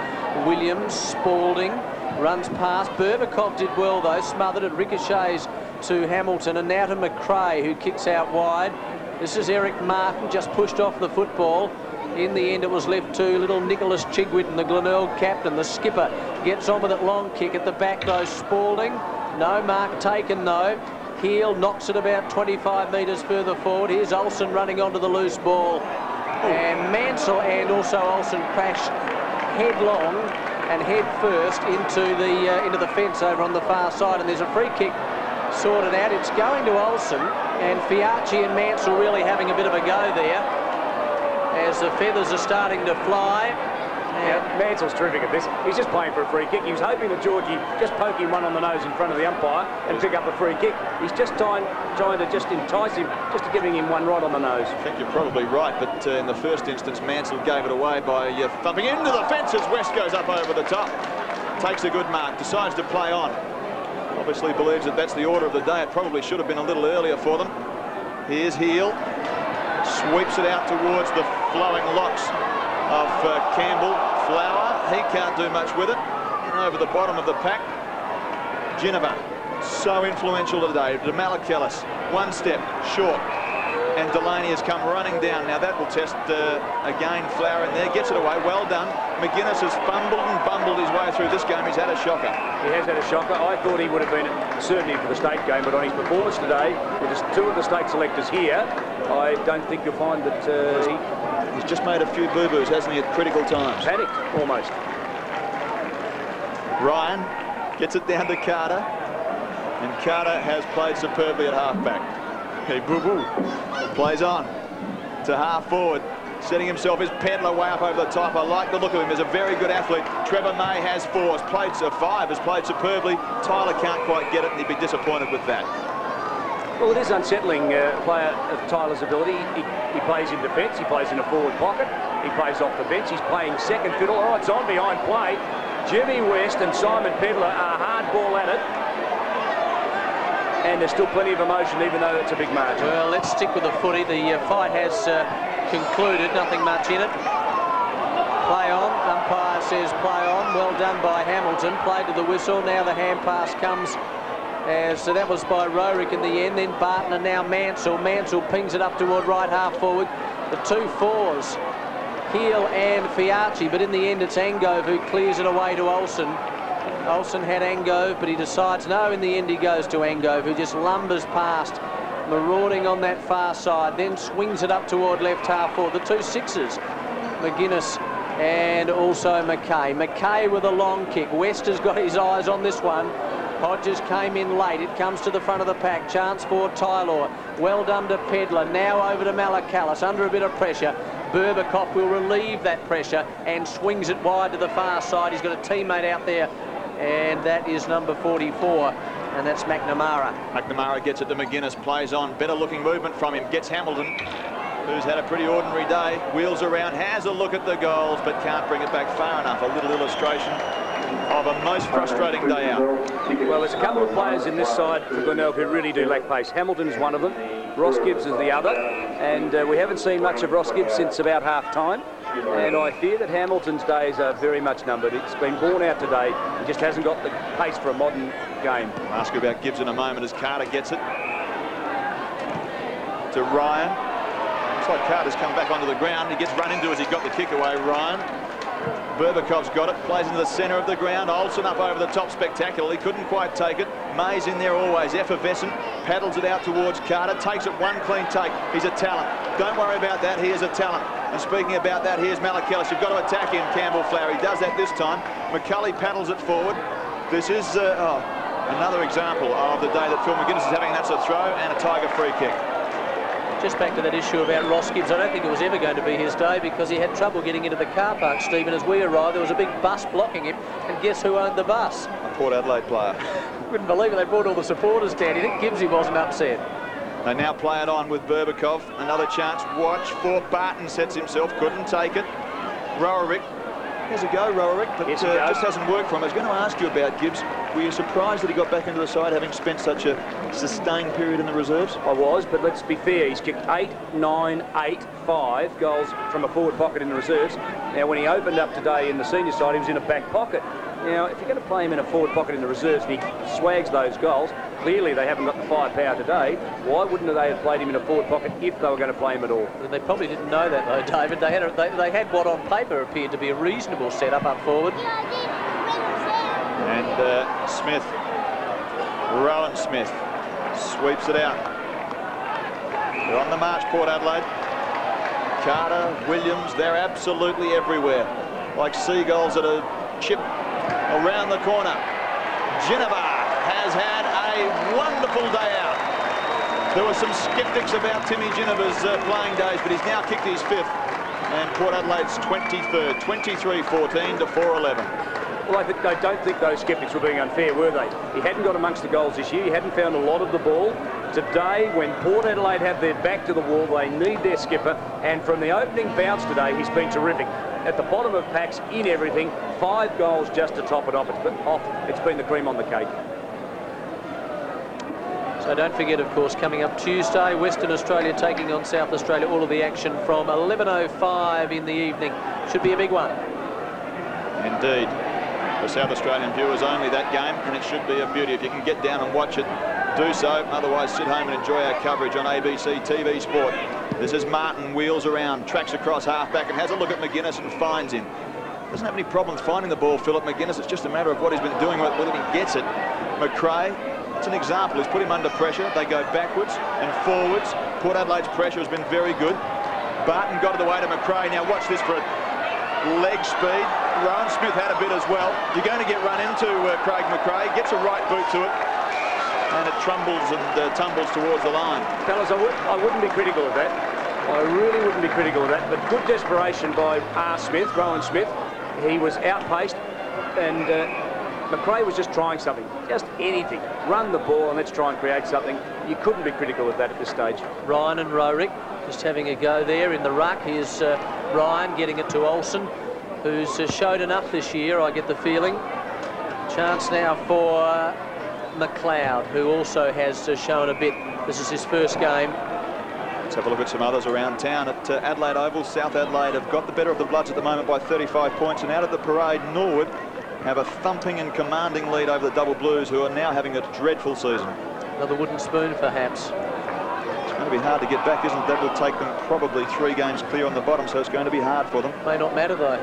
Williams, Spalding, runs past. Berbatov did well, though, smothered it, ricochets to Hamilton, and now to McRae, who kicks out wide. This is Eric Martin, just pushed off the football. In the end, it was left to little Nicholas Chigwit, and the Glenelg captain, the skipper, gets on with it. Long kick at the back, though. Spalding, no mark taken, though. Heel knocks it about 25 metres further forward. Here's Olsen running onto the loose ball. And Mansell and also Olsen crash headlong and head first into the fence over on the far side, and there's a free kick sorted out. It's going to Olsen, and Fiacci and Mansell really having a bit of a go there as the feathers are starting to fly. Yeah, Mansell's terrific at this. He's just playing for a free kick. He was hoping that Georgie just poke him one on the nose in front of the umpire and pick up a free kick. He's just trying to just entice him, just giving him one right on the nose. I think you're probably right, but in the first instance, Mansell gave it away by thumping into the fence as West goes up over the top. Takes a good mark, decides to play on. Obviously believes that that's the order of the day. It probably should have been a little earlier for them. Here's Heel. Sweeps it out towards the flowing locks of Campbell. Flower, he can't do much with it. And over the bottom of the pack, Ginnivan, so influential today. DeMalakellis, 1 step short, and Delaney has come running down. Now that will test again. Flower in there, gets it away, well done. McGuinness has fumbled and bumbled his way through this game. He's had a shocker. He has had a shocker. I thought he would have been certainly for the state game, but on his performance today, with just 2 of the state selectors here, I don't think you'll find that he's just made a few boo-boos, hasn't he, at critical times? Panicked, almost. Ryan gets it down to Carter, and Carter has played superbly at half-back. Hey, boo-boo. Plays on to half-forward, setting himself his peddler way up over the top. I like the look of him. He's a very good athlete. Trevor May has 4, has played 5, has played superbly. Tyler can't quite get it, and he'd be disappointed with that. Well, it is unsettling, player of Tyler's ability. He plays in defence, he plays in a forward pocket, he plays off the bench, he's playing second fiddle. Oh, it's on behind play. Jimmy West and Simon Pedler are hardball at it. And there's still plenty of emotion, even though it's a big margin. Well, let's stick with the footy. The fight has concluded, nothing much in it. Play on, umpire says play on. Well done by Hamilton, played to the whistle. Now the hand pass comes. So that was by Rorick in the end. Then Barton and now Mansell. Mansell pings it up toward right half forward. The 2 4s, Heel and Fiacci, but in the end it's Angove who clears it away to Olsen. Olsen had Angove, but he decides no. In the end he goes to Angove, who just lumbers past, marauding on that far side, then swings it up toward left half forward. The 2 6s, McGuinness and also McKay. McKay with a long kick. West has got his eyes on this one. Hodges came in late. It comes to the front of the pack. Chance for Tylor. Well done to Pedler. Now over to Malacalis under a bit of pressure. Berbatov will relieve that pressure and swings it wide to the far side. He's got a teammate out there and that is number 44, and that's McNamara. McNamara gets it to McGuinness, plays on, better looking movement from him, gets Hamilton, who's had a pretty ordinary day, wheels around, has a look at the goals, but can't bring it back far enough. A little illustration of a most frustrating day out. Well, there's a couple of players in this side for Glenelg who really do lack pace. Hamilton's one of them, Ross Gibbs is the other, and we haven't seen much of Ross Gibbs since about half-time, and I fear that Hamilton's days are very much numbered. It's been borne out today. He just hasn't got the pace for a modern game. I'll ask you about Gibbs in a moment as Carter gets it to Ryan. Looks like Carter's come back onto the ground. He gets run into as he got the kick away, Ryan. Berbakov's got it, plays into the centre of the ground. Olsen up over the top spectacularly, couldn't quite take it. May's in there always, effervescent, paddles it out towards Carter, takes it one clean take. He's a talent. Don't worry about that, he is a talent. And speaking about that, here's Malakelis. You've got to attack him, Campbell Flower. He does that this time. McCulley paddles it forward. This is another example of the day that Phil McGuinness is having. That's a throw and a Tiger free kick. Just back to that issue about Ross Gibbs, I don't think it was ever going to be his day because he had trouble getting into the car park, Stephen. As we arrived, there was a big bus blocking him, and guess who owned the bus? A Port Adelaide player. Couldn't believe it, they brought all the supporters down. You think Gibbsy wasn't upset? They now play it on with Berbakov. Another chance, watch for Barton, sets himself, couldn't take it. Rowerick, here's a go, Rowerick, but just hasn't worked for him. I was going to ask you about Gibbs. Were you surprised that he got back into the side, having spent such a sustained period in the reserves? I was, but let's be fair. He's kicked 8, 9, 8, 5 goals from a forward pocket in the reserves. Now, when he opened up today in the senior side, he was in a back pocket. Now, if you're going to play him in a forward pocket in the reserves and he swags those goals, clearly they haven't got the firepower today. Why wouldn't they have played him in a forward pocket if they were going to play him at all? Well, they probably didn't know that, though, David. They had what on paper appeared to be a reasonable setup up forward. And Smith, Rowan Smith, sweeps it out. They're on the march, Port Adelaide. Carter, Williams, they're absolutely everywhere. Like seagulls at a chip around the corner. Geneva has had a wonderful day out. There were some sceptics about Timmy Geneva's playing days, but he's now kicked his 5th. And Port Adelaide's 23rd, 23-14 to 4-11. Well, I don't think those sceptics were being unfair, were they? He hadn't got amongst the goals this year. He hadn't found a lot of the ball. Today, when Port Adelaide have their back to the wall, they need their skipper. And from the opening bounce today, he's been terrific. At the bottom of packs, in everything, 5 goals just to top it off. It's been the cream on the cake. So don't forget, of course, coming up Tuesday, Western Australia taking on South Australia. All of the action from 11:05 in the evening. Should be a big one. Indeed. For South Australian viewers only, that game, and it should be a beauty. If you can get down and watch it, do so. Otherwise, sit home and enjoy our coverage on ABC TV Sport. This is Martin, wheels around, tracks across half-back and has a look at McGuinness and finds him. Doesn't have any problems finding the ball, Philip McGuinness. It's just a matter of what he's been doing with it, whether he gets it. McRae, it's an example. He's put him under pressure. They go backwards and forwards. Port Adelaide's pressure has been very good. Barton got it away to McRae. Now watch this for a leg speed. Rowan Smith had a bit as well. You're going to get run into Craig McRae. Gets a right boot to it. And it trumbles and tumbles towards the line. Fellas, I wouldn't be critical of that. I really wouldn't be critical of that. But good desperation by Rowan Smith. He was outpaced and McRae was just trying something. Just anything. Run the ball and let's try and create something. You couldn't be critical of that at this stage. Ryan and Rowerick just having a go there in the ruck. Here's Ryan getting it to Olsen, who's showed enough this year, I get the feeling. Chance now for McLeod, who also has shown a bit. This is his first game. Let's have a look at some others around town at Adelaide Oval. South Adelaide have got the better of the Bloods at the moment by 35 points, and out of the parade, Norwood have a thumping and commanding lead over the Double Blues, who are now having a dreadful season. Another wooden spoon, perhaps. It's going to be hard to get back, isn't it? That will take them probably 3 games clear on the bottom, so it's going to be hard for them. May not matter, though.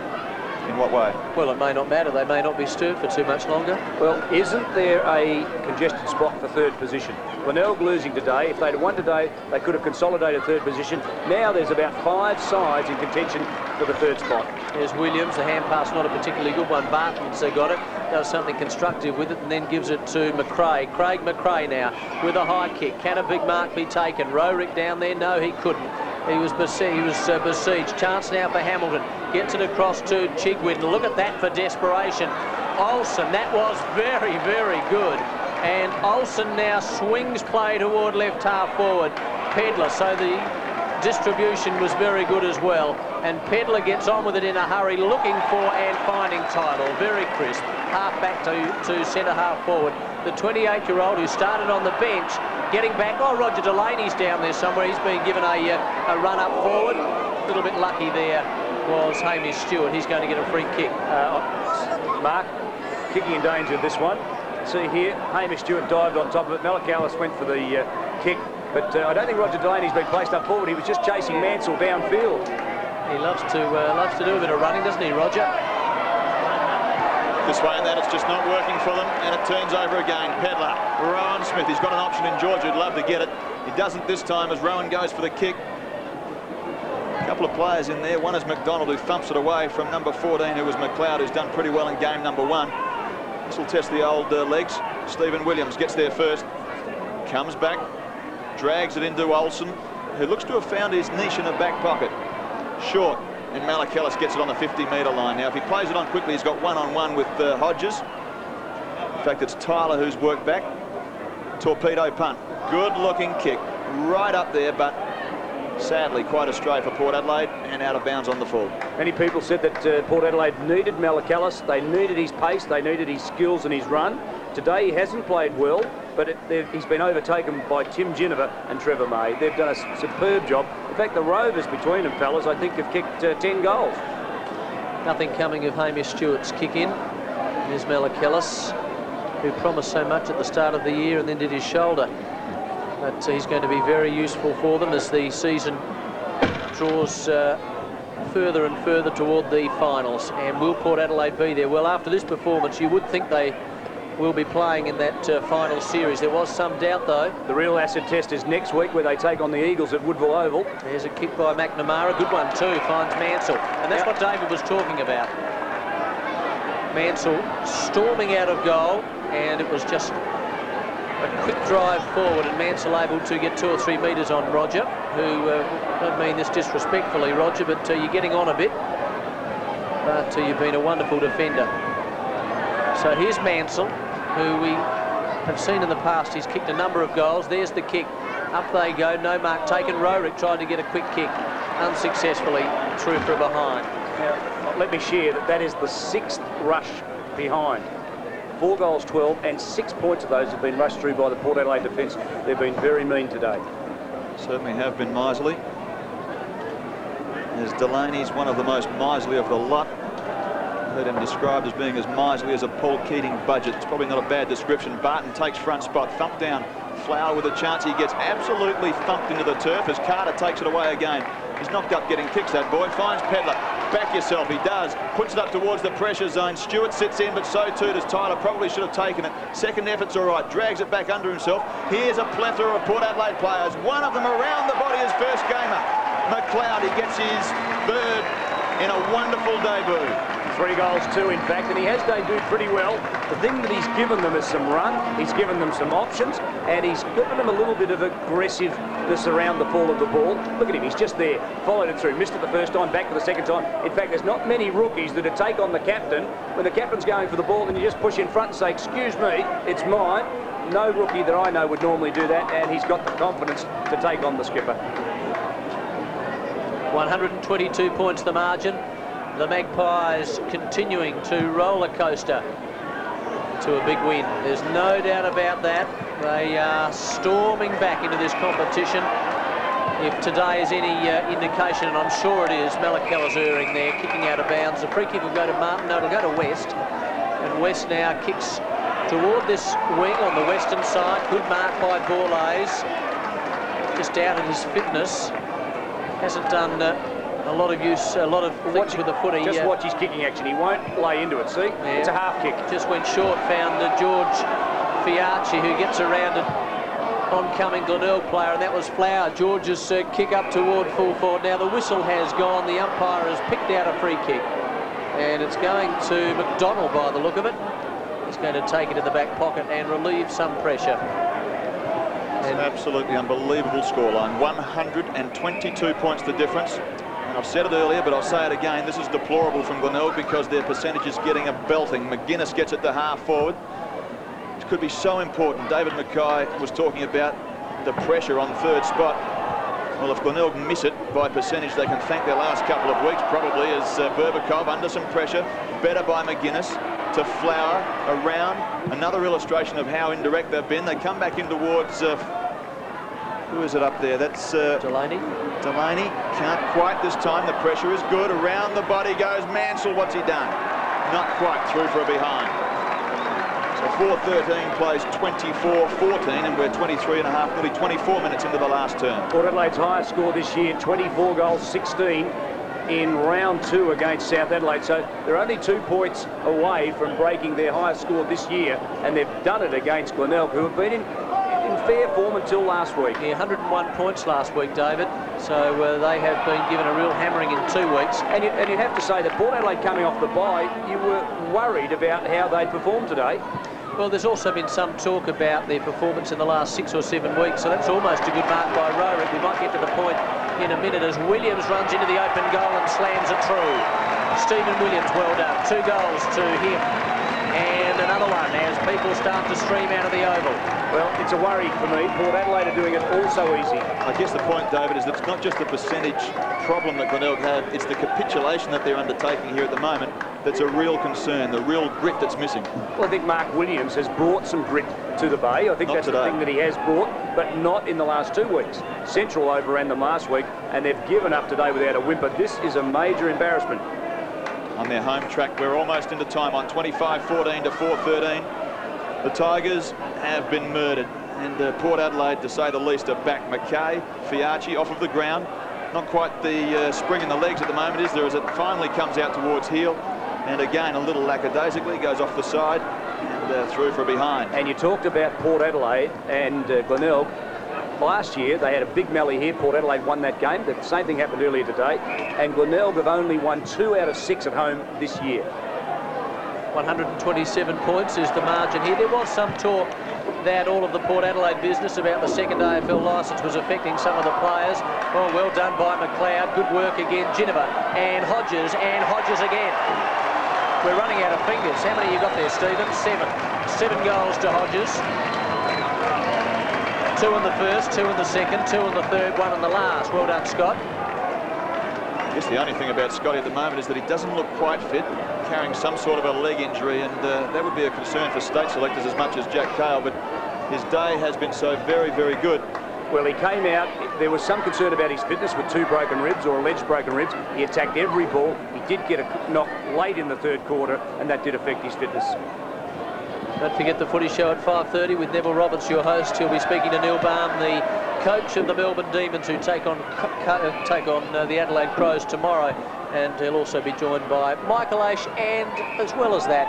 In what way? Well, it may not matter. They may not be stirred for too much longer. Well, isn't there a congested spot for 3rd position? Glenelg losing today. If they'd have won today, they could have consolidated 3rd position. Now there's about 5 sides in contention for the 3rd spot. There's Williams. The hand pass, not a particularly good one. Barton's got it. Does something constructive with it and then gives it to McRae. Craig McRae now with a high kick. Can a big mark be taken? Rowerick down there? No, he couldn't. He was besieged. Chance now for Hamilton. Gets it across to Chigwin. Look at that for desperation. Olsen. That was very, very good. And Olsen now swings play toward left half forward. Pedler, so the distribution was very good as well. And Pedler gets on with it in a hurry, looking for and finding title. Very crisp. Half back to centre half forward. The 28-year-old who started on the bench, getting back. Oh, Roger Delaney's down there somewhere. He's been given a run up forward. A little bit lucky there was Hamish Stewart. He's going to get a free kick. Mark, kicking in danger this one. See here, Hamish Stewart dived on top of it. Malakalis went for the kick, but I don't think Roger Delaney's been placed up forward. He was just chasing Mansell downfield. He loves to do a bit of running, doesn't he, Roger? This way and that, it's just not working for them, and it turns over again. Pedler, Rowan Smith, he's got an option in Georgia, he'd love to get it. He doesn't this time as Rowan goes for the kick. A couple of players in there. One is McDonald, who thumps it away from number 14, who was McLeod, who's done pretty well in game number 1. This will test the old legs. Stephen Williams gets there first, comes back, drags it into Olsen, who looks to have found his niche in the back pocket. Short, and Malakalis gets it on the 50-metre line. Now, if he plays it on quickly, he's got one-on-one with Hodges. In fact, it's Tyler who's worked back. Torpedo punt. Good-looking kick. Right up there, but sadly quite astray for Port Adelaide and out of bounds on the full. Many people said that Port Adelaide needed Malakalis. They needed his pace. They needed his skills and his run. Today, he hasn't played well, but he's been overtaken by Tim Ginniver and Trevor May. They've done a superb job. In fact, the Rovers between them, fellas, I think have kicked 10 goals. Nothing coming of Hamish Stewart's kick in. Here's Malakalis, who promised so much at the start of the year and then did his shoulder. But he's going to be very useful for them as the season draws further and further toward the finals. And will Port Adelaide be there? Well, after this performance, you would think they will be playing in that final series. There was some doubt, though. The real acid test is next week, where they take on the Eagles at Woodville Oval. There's a kick by McNamara. Good one, too. Finds Mansell. And that's what David was talking about. Mansell storming out of goal, and it was just a quick drive forward, and Mansell able to get 2 or 3 metres on Roger, who, don't mean this disrespectfully, Roger, but you're getting on a bit. But you've been a wonderful defender. So here's Mansell, who we have seen in the past. He's kicked a number of goals. There's the kick. Up they go. No mark taken. Rorick tried to get a quick kick. Unsuccessfully through from behind. Now, let me share that is the 6th rush behind. 4 goals, 12, and 6 points of those have been rushed through by the Port Adelaide defence. They've been very mean today. Certainly have been miserly. As Delaney's one of the most miserly of the lot. Heard him described as being as miserly as a Paul Keating budget. It's probably not a bad description. Barton takes front spot, thump down. Flower with a chance. He gets absolutely thumped into the turf as Carter takes it away again. He's knocked up getting kicks, that boy. Finds Pedler. Back yourself. He does. Puts it up towards the pressure zone. Stewart sits in, but so too does Tyler. Probably should have taken it. Second effort's all right. Drags it back under himself. Here's a plethora of Port Adelaide players. One of them around the body as first gamer. McLeod, he gets his third in a wonderful debut. 3 goals, 2 in fact, and he has debuted pretty well. The thing that he's given them is some run, he's given them some options, and he's given them a little bit of aggressiveness around the fall of the ball. Look at him, he's just there, followed it through, missed it the first time, back for the second time. In fact, there's not many rookies that take on the captain when the captain's going for the ball and you just push in front and say, excuse me, it's mine. No rookie that I know would normally do that, and he's got the confidence to take on the skipper. 122 points the margin. The Magpies continuing to roller coaster to a big win. There's no doubt about that. They are storming back into this competition. If today is any indication, and I'm sure it is, Malakalis erring there, kicking out of bounds. The free kick will go to Martin. No, it'll go to West. And West now kicks toward this wing on the western side. Good mark by Borlase. Just doubted his fitness. Hasn't done a lot of use, a lot of things with the footy. Just watch his kicking action. He won't lay into it, see? Yeah. It's a half kick. Just went short, found George Fiarchi, who gets around an oncoming Glenelg player, and that was Flower. George's kick up toward full forward. Now the whistle has gone. The umpire has picked out a free kick, and it's going to McDonald by the look of it. He's going to take it in the back pocket and relieve some pressure. It's an absolutely unbelievable scoreline. 122 points the difference. And I've said it earlier, but I'll say it again. This is deplorable from Glenelg because their percentage is getting a belting. McGuinness gets it to half forward. It could be so important. David Mackay was talking about the pressure on third spot. Well, if Glenelg miss it by percentage, they can thank their last couple of weeks, probably, as Burbakov under some pressure. Better by McGuinness to Flower around. Another illustration of how indirect they've been. They come back in towards... who is it up there? That's... Delaney. Delaney can't quite this time. The pressure is good. Around the body goes Mansell. What's he done? Not quite through for a behind. So 4:13 plays 24-14, and we're 23 and a half, nearly 24 minutes into the last term. Port Adelaide's highest score this year, 24 goals, 16 in round 2 against South Adelaide. So they're only 2 points away from breaking their highest score this year, and they've done it against Glenelg, who have been in fair form until last week. Yeah, 101 points last week, David. So they have been given a real hammering in 2 weeks. And you have to say that Port Adelaide coming off the bye, you were worried about how they'd performed today. Well, there's also been some talk about their performance in the last 6 or 7 weeks, so that's almost a good mark by Rorick. We might get to the point in a minute as Williams runs into the open goal and slams it through. Stephen Williams, well done. 2 goals to him. And another one as people start to stream out of the oval. Well, it's a worry for me. Port Adelaide are doing it all so easy. I guess the point, David, is that it's not just the percentage problem that Glenelg have, it's the capitulation that they're undertaking here at the moment that's a real concern, the real grit that's missing. Well, I think Mark Williams has brought some grit to the Bay. I think that's the thing that he has brought, but not in the last 2 weeks. Central overran them last week, and they've given up today without a whimper. This is a major embarrassment. On their home track, we're almost into time on 25-14 to 4:13. The Tigers have been murdered, and Port Adelaide, to say the least, are back. Mackay, Fiachi off of the ground. Not quite the spring in the legs at the moment, is there, as it finally comes out towards heel. And again, a little lackadaisically, goes off the side and through for a behind. And you talked about Port Adelaide and Glenelg. Last year, they had a big melee here. Port Adelaide won that game. The same thing happened earlier today. And Glenelg have only won 2 out of 6 at home this year. 127 points is the margin here. There was some talk that all of the Port Adelaide business about the second AFL licence was affecting some of the players. Well done by McLeod. Good work again. Ginnivan and Hodges again. We're running out of fingers. How many you got there, Stephen? 7. 7 goals to Hodges. 2 in the first, 2 in the second, 2 in the third, 1 in the last. Well done, Scott. I guess the only thing about Scotty at the moment is that he doesn't look quite fit, carrying some sort of a leg injury, and that would be a concern for state selectors as much as Jack Cale, but his day has been so very, very good. Well, he came out, there was some concern about his fitness with 2 broken ribs or alleged broken ribs. He attacked every ball. He did get a knock late in the third quarter, and that did affect his fitness. Don't forget the footy show at 5:30 with Neville Roberts, your host. He'll be speaking to Neil Baum, the coach of the Melbourne Demons, who take on the Adelaide Crows tomorrow. And he'll also be joined by Michael Aish, and as well as that,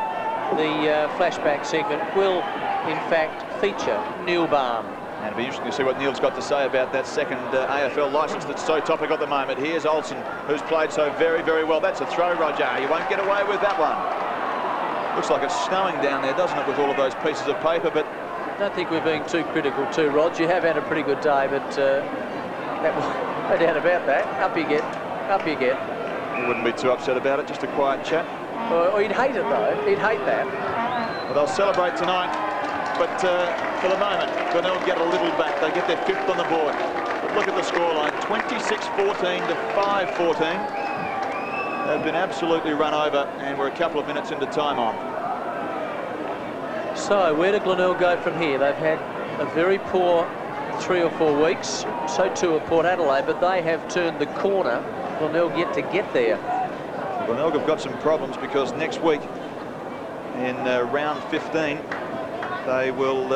the flashback segment will, in fact, feature Neil Baum. And it'll be interesting to see what Neil's got to say about that second AFL licence that's so topical at the moment. Here's Olsen, who's played so very, very well. That's a throw, Roger. You won't get away with that one. Looks like it's snowing down there, doesn't it, with all of those pieces of paper, but... I don't think we're being too critical too, Rod. You have had a pretty good day, but no doubt about that. Up you get, up you get. You wouldn't be too upset about it, just a quiet chat. Or he'd hate it, though. He'd hate that. Well, they'll celebrate tonight, but for the moment, Glenelg get a little back. They get their 5th on the board. But look at the scoreline, 26-14 to 5-14. They've been absolutely run over, and we're a couple of minutes into time on. So, where do Glenelg go from here? They've had a very poor 3 or 4 weeks. So too have Port Adelaide, but they have turned the corner. Glenelg yet to get there. Glenelg have got some problems because next week, in round 15, they will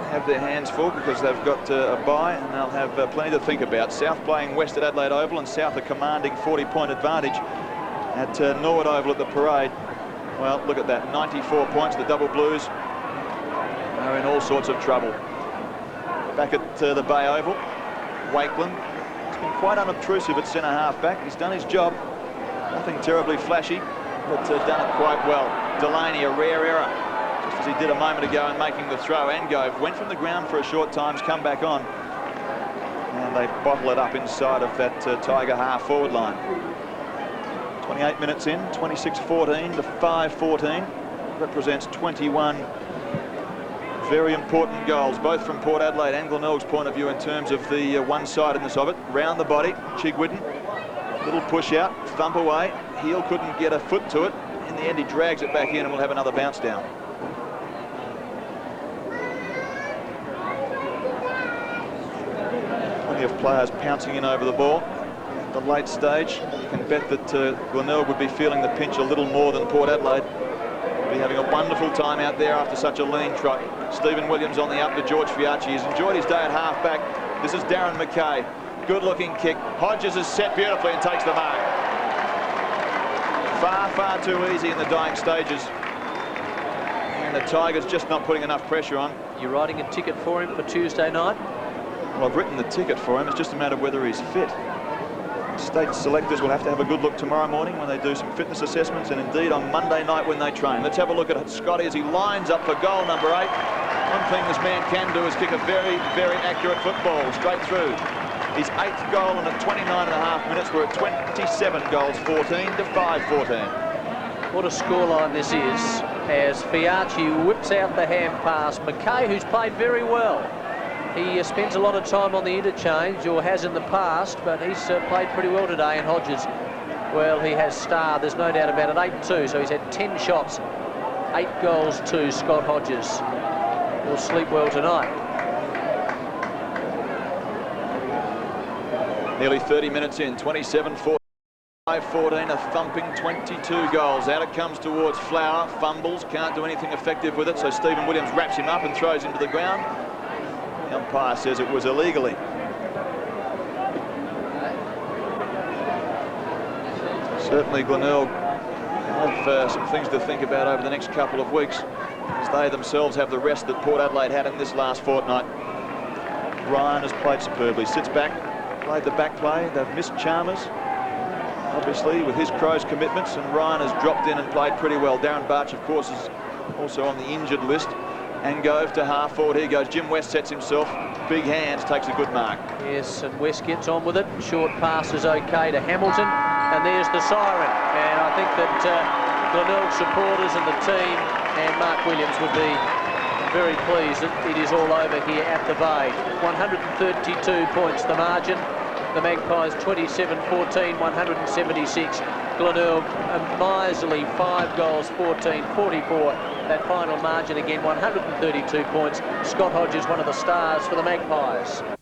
have their hands full because they've got a bye, and they'll have plenty to think about. South playing West at Adelaide Oval, and South are commanding 40-point advantage at Norwood Oval at the Parade. Well, look at that, 94 points. The Double Blues are in all sorts of trouble. Back at the Bay Oval, Wakeland has been quite unobtrusive at centre half back. He's done his job. Nothing terribly flashy, but done it quite well. Delaney, a rare error, just as he did a moment ago in making the throw. And Gove went from the ground for a short time, come back on. And they bottle it up inside of that Tiger half-forward line. 28 minutes in, 26-14 to 5-14. Represents 21 very important goals, both from Port Adelaide and Glenelg's point of view in terms of the one-sidedness of it. Round the body, Chigwidden, little push out, thump away. Heel couldn't get a foot to it. In the end, he drags it back in and we'll have another bounce down. Plenty of players pouncing in over the ball. The late stage, you can bet that Glenelg would be feeling the pinch a little more than Port Adelaide. Be having a wonderful time out there after such a lean trot. Stephen Williams on the up to George Fiacci. He's enjoyed his day at half-back. This is Darren McKay. Good-looking kick. Hodges is set beautifully and takes the mark. Far, far too easy in the dying stages. And the Tigers just not putting enough pressure on. You're writing a ticket for him for Tuesday night? Well, I've written the ticket for him. It's just a matter of whether he's fit. State selectors will have to have a good look tomorrow morning when they do some fitness assessments, and indeed on Monday night when they train. Let's have a look at Scotty as he lines up for goal number 8. One thing this man can do is kick a very, very accurate football straight through. His 8th goal, and at 29.5 minutes we're at 27 goals, 14 to 5-14. What a scoreline this is, as Fiacci whips out the hand pass. McKay, who's played very well. He spends a lot of time on the interchange, or has in the past, but he's played pretty well today. And Hodges, well, he has starred, there's no doubt about it, 8-2, so he's had 10 shots, 8 goals to Scott Hodges. He'll sleep well tonight. Nearly 30 minutes in, 27-14, 5-14, a thumping 22 goals. Out it comes towards Flower, fumbles, can't do anything effective with it, so Stephen Williams wraps him up and throws him to the ground. The umpire says it was illegally. Certainly Glenelg have some things to think about over the next couple of weeks, as they themselves have the rest that Port Adelaide had in this last fortnight. Ryan has played superbly, sits back, played the back play. They've missed Chalmers, obviously, with his Crows commitments, and Ryan has dropped in and played pretty well. Darren Barch, of course, is also on the injured list. And Gove to half forward. Here goes. Jim West sets himself. Big hands, takes a good mark. Yes, and West gets on with it. Short pass is okay to Hamilton. And there's the siren. And I think that Glenelg supporters and the team and Mark Williams would be very pleased that it is all over here at the Bay. 132 points the margin. The Magpies 27-14, 176. Glenelg a miserly 5 goals, 14, 44. That final margin again, 132 points. Scott Hodges, one of the stars for the Magpies.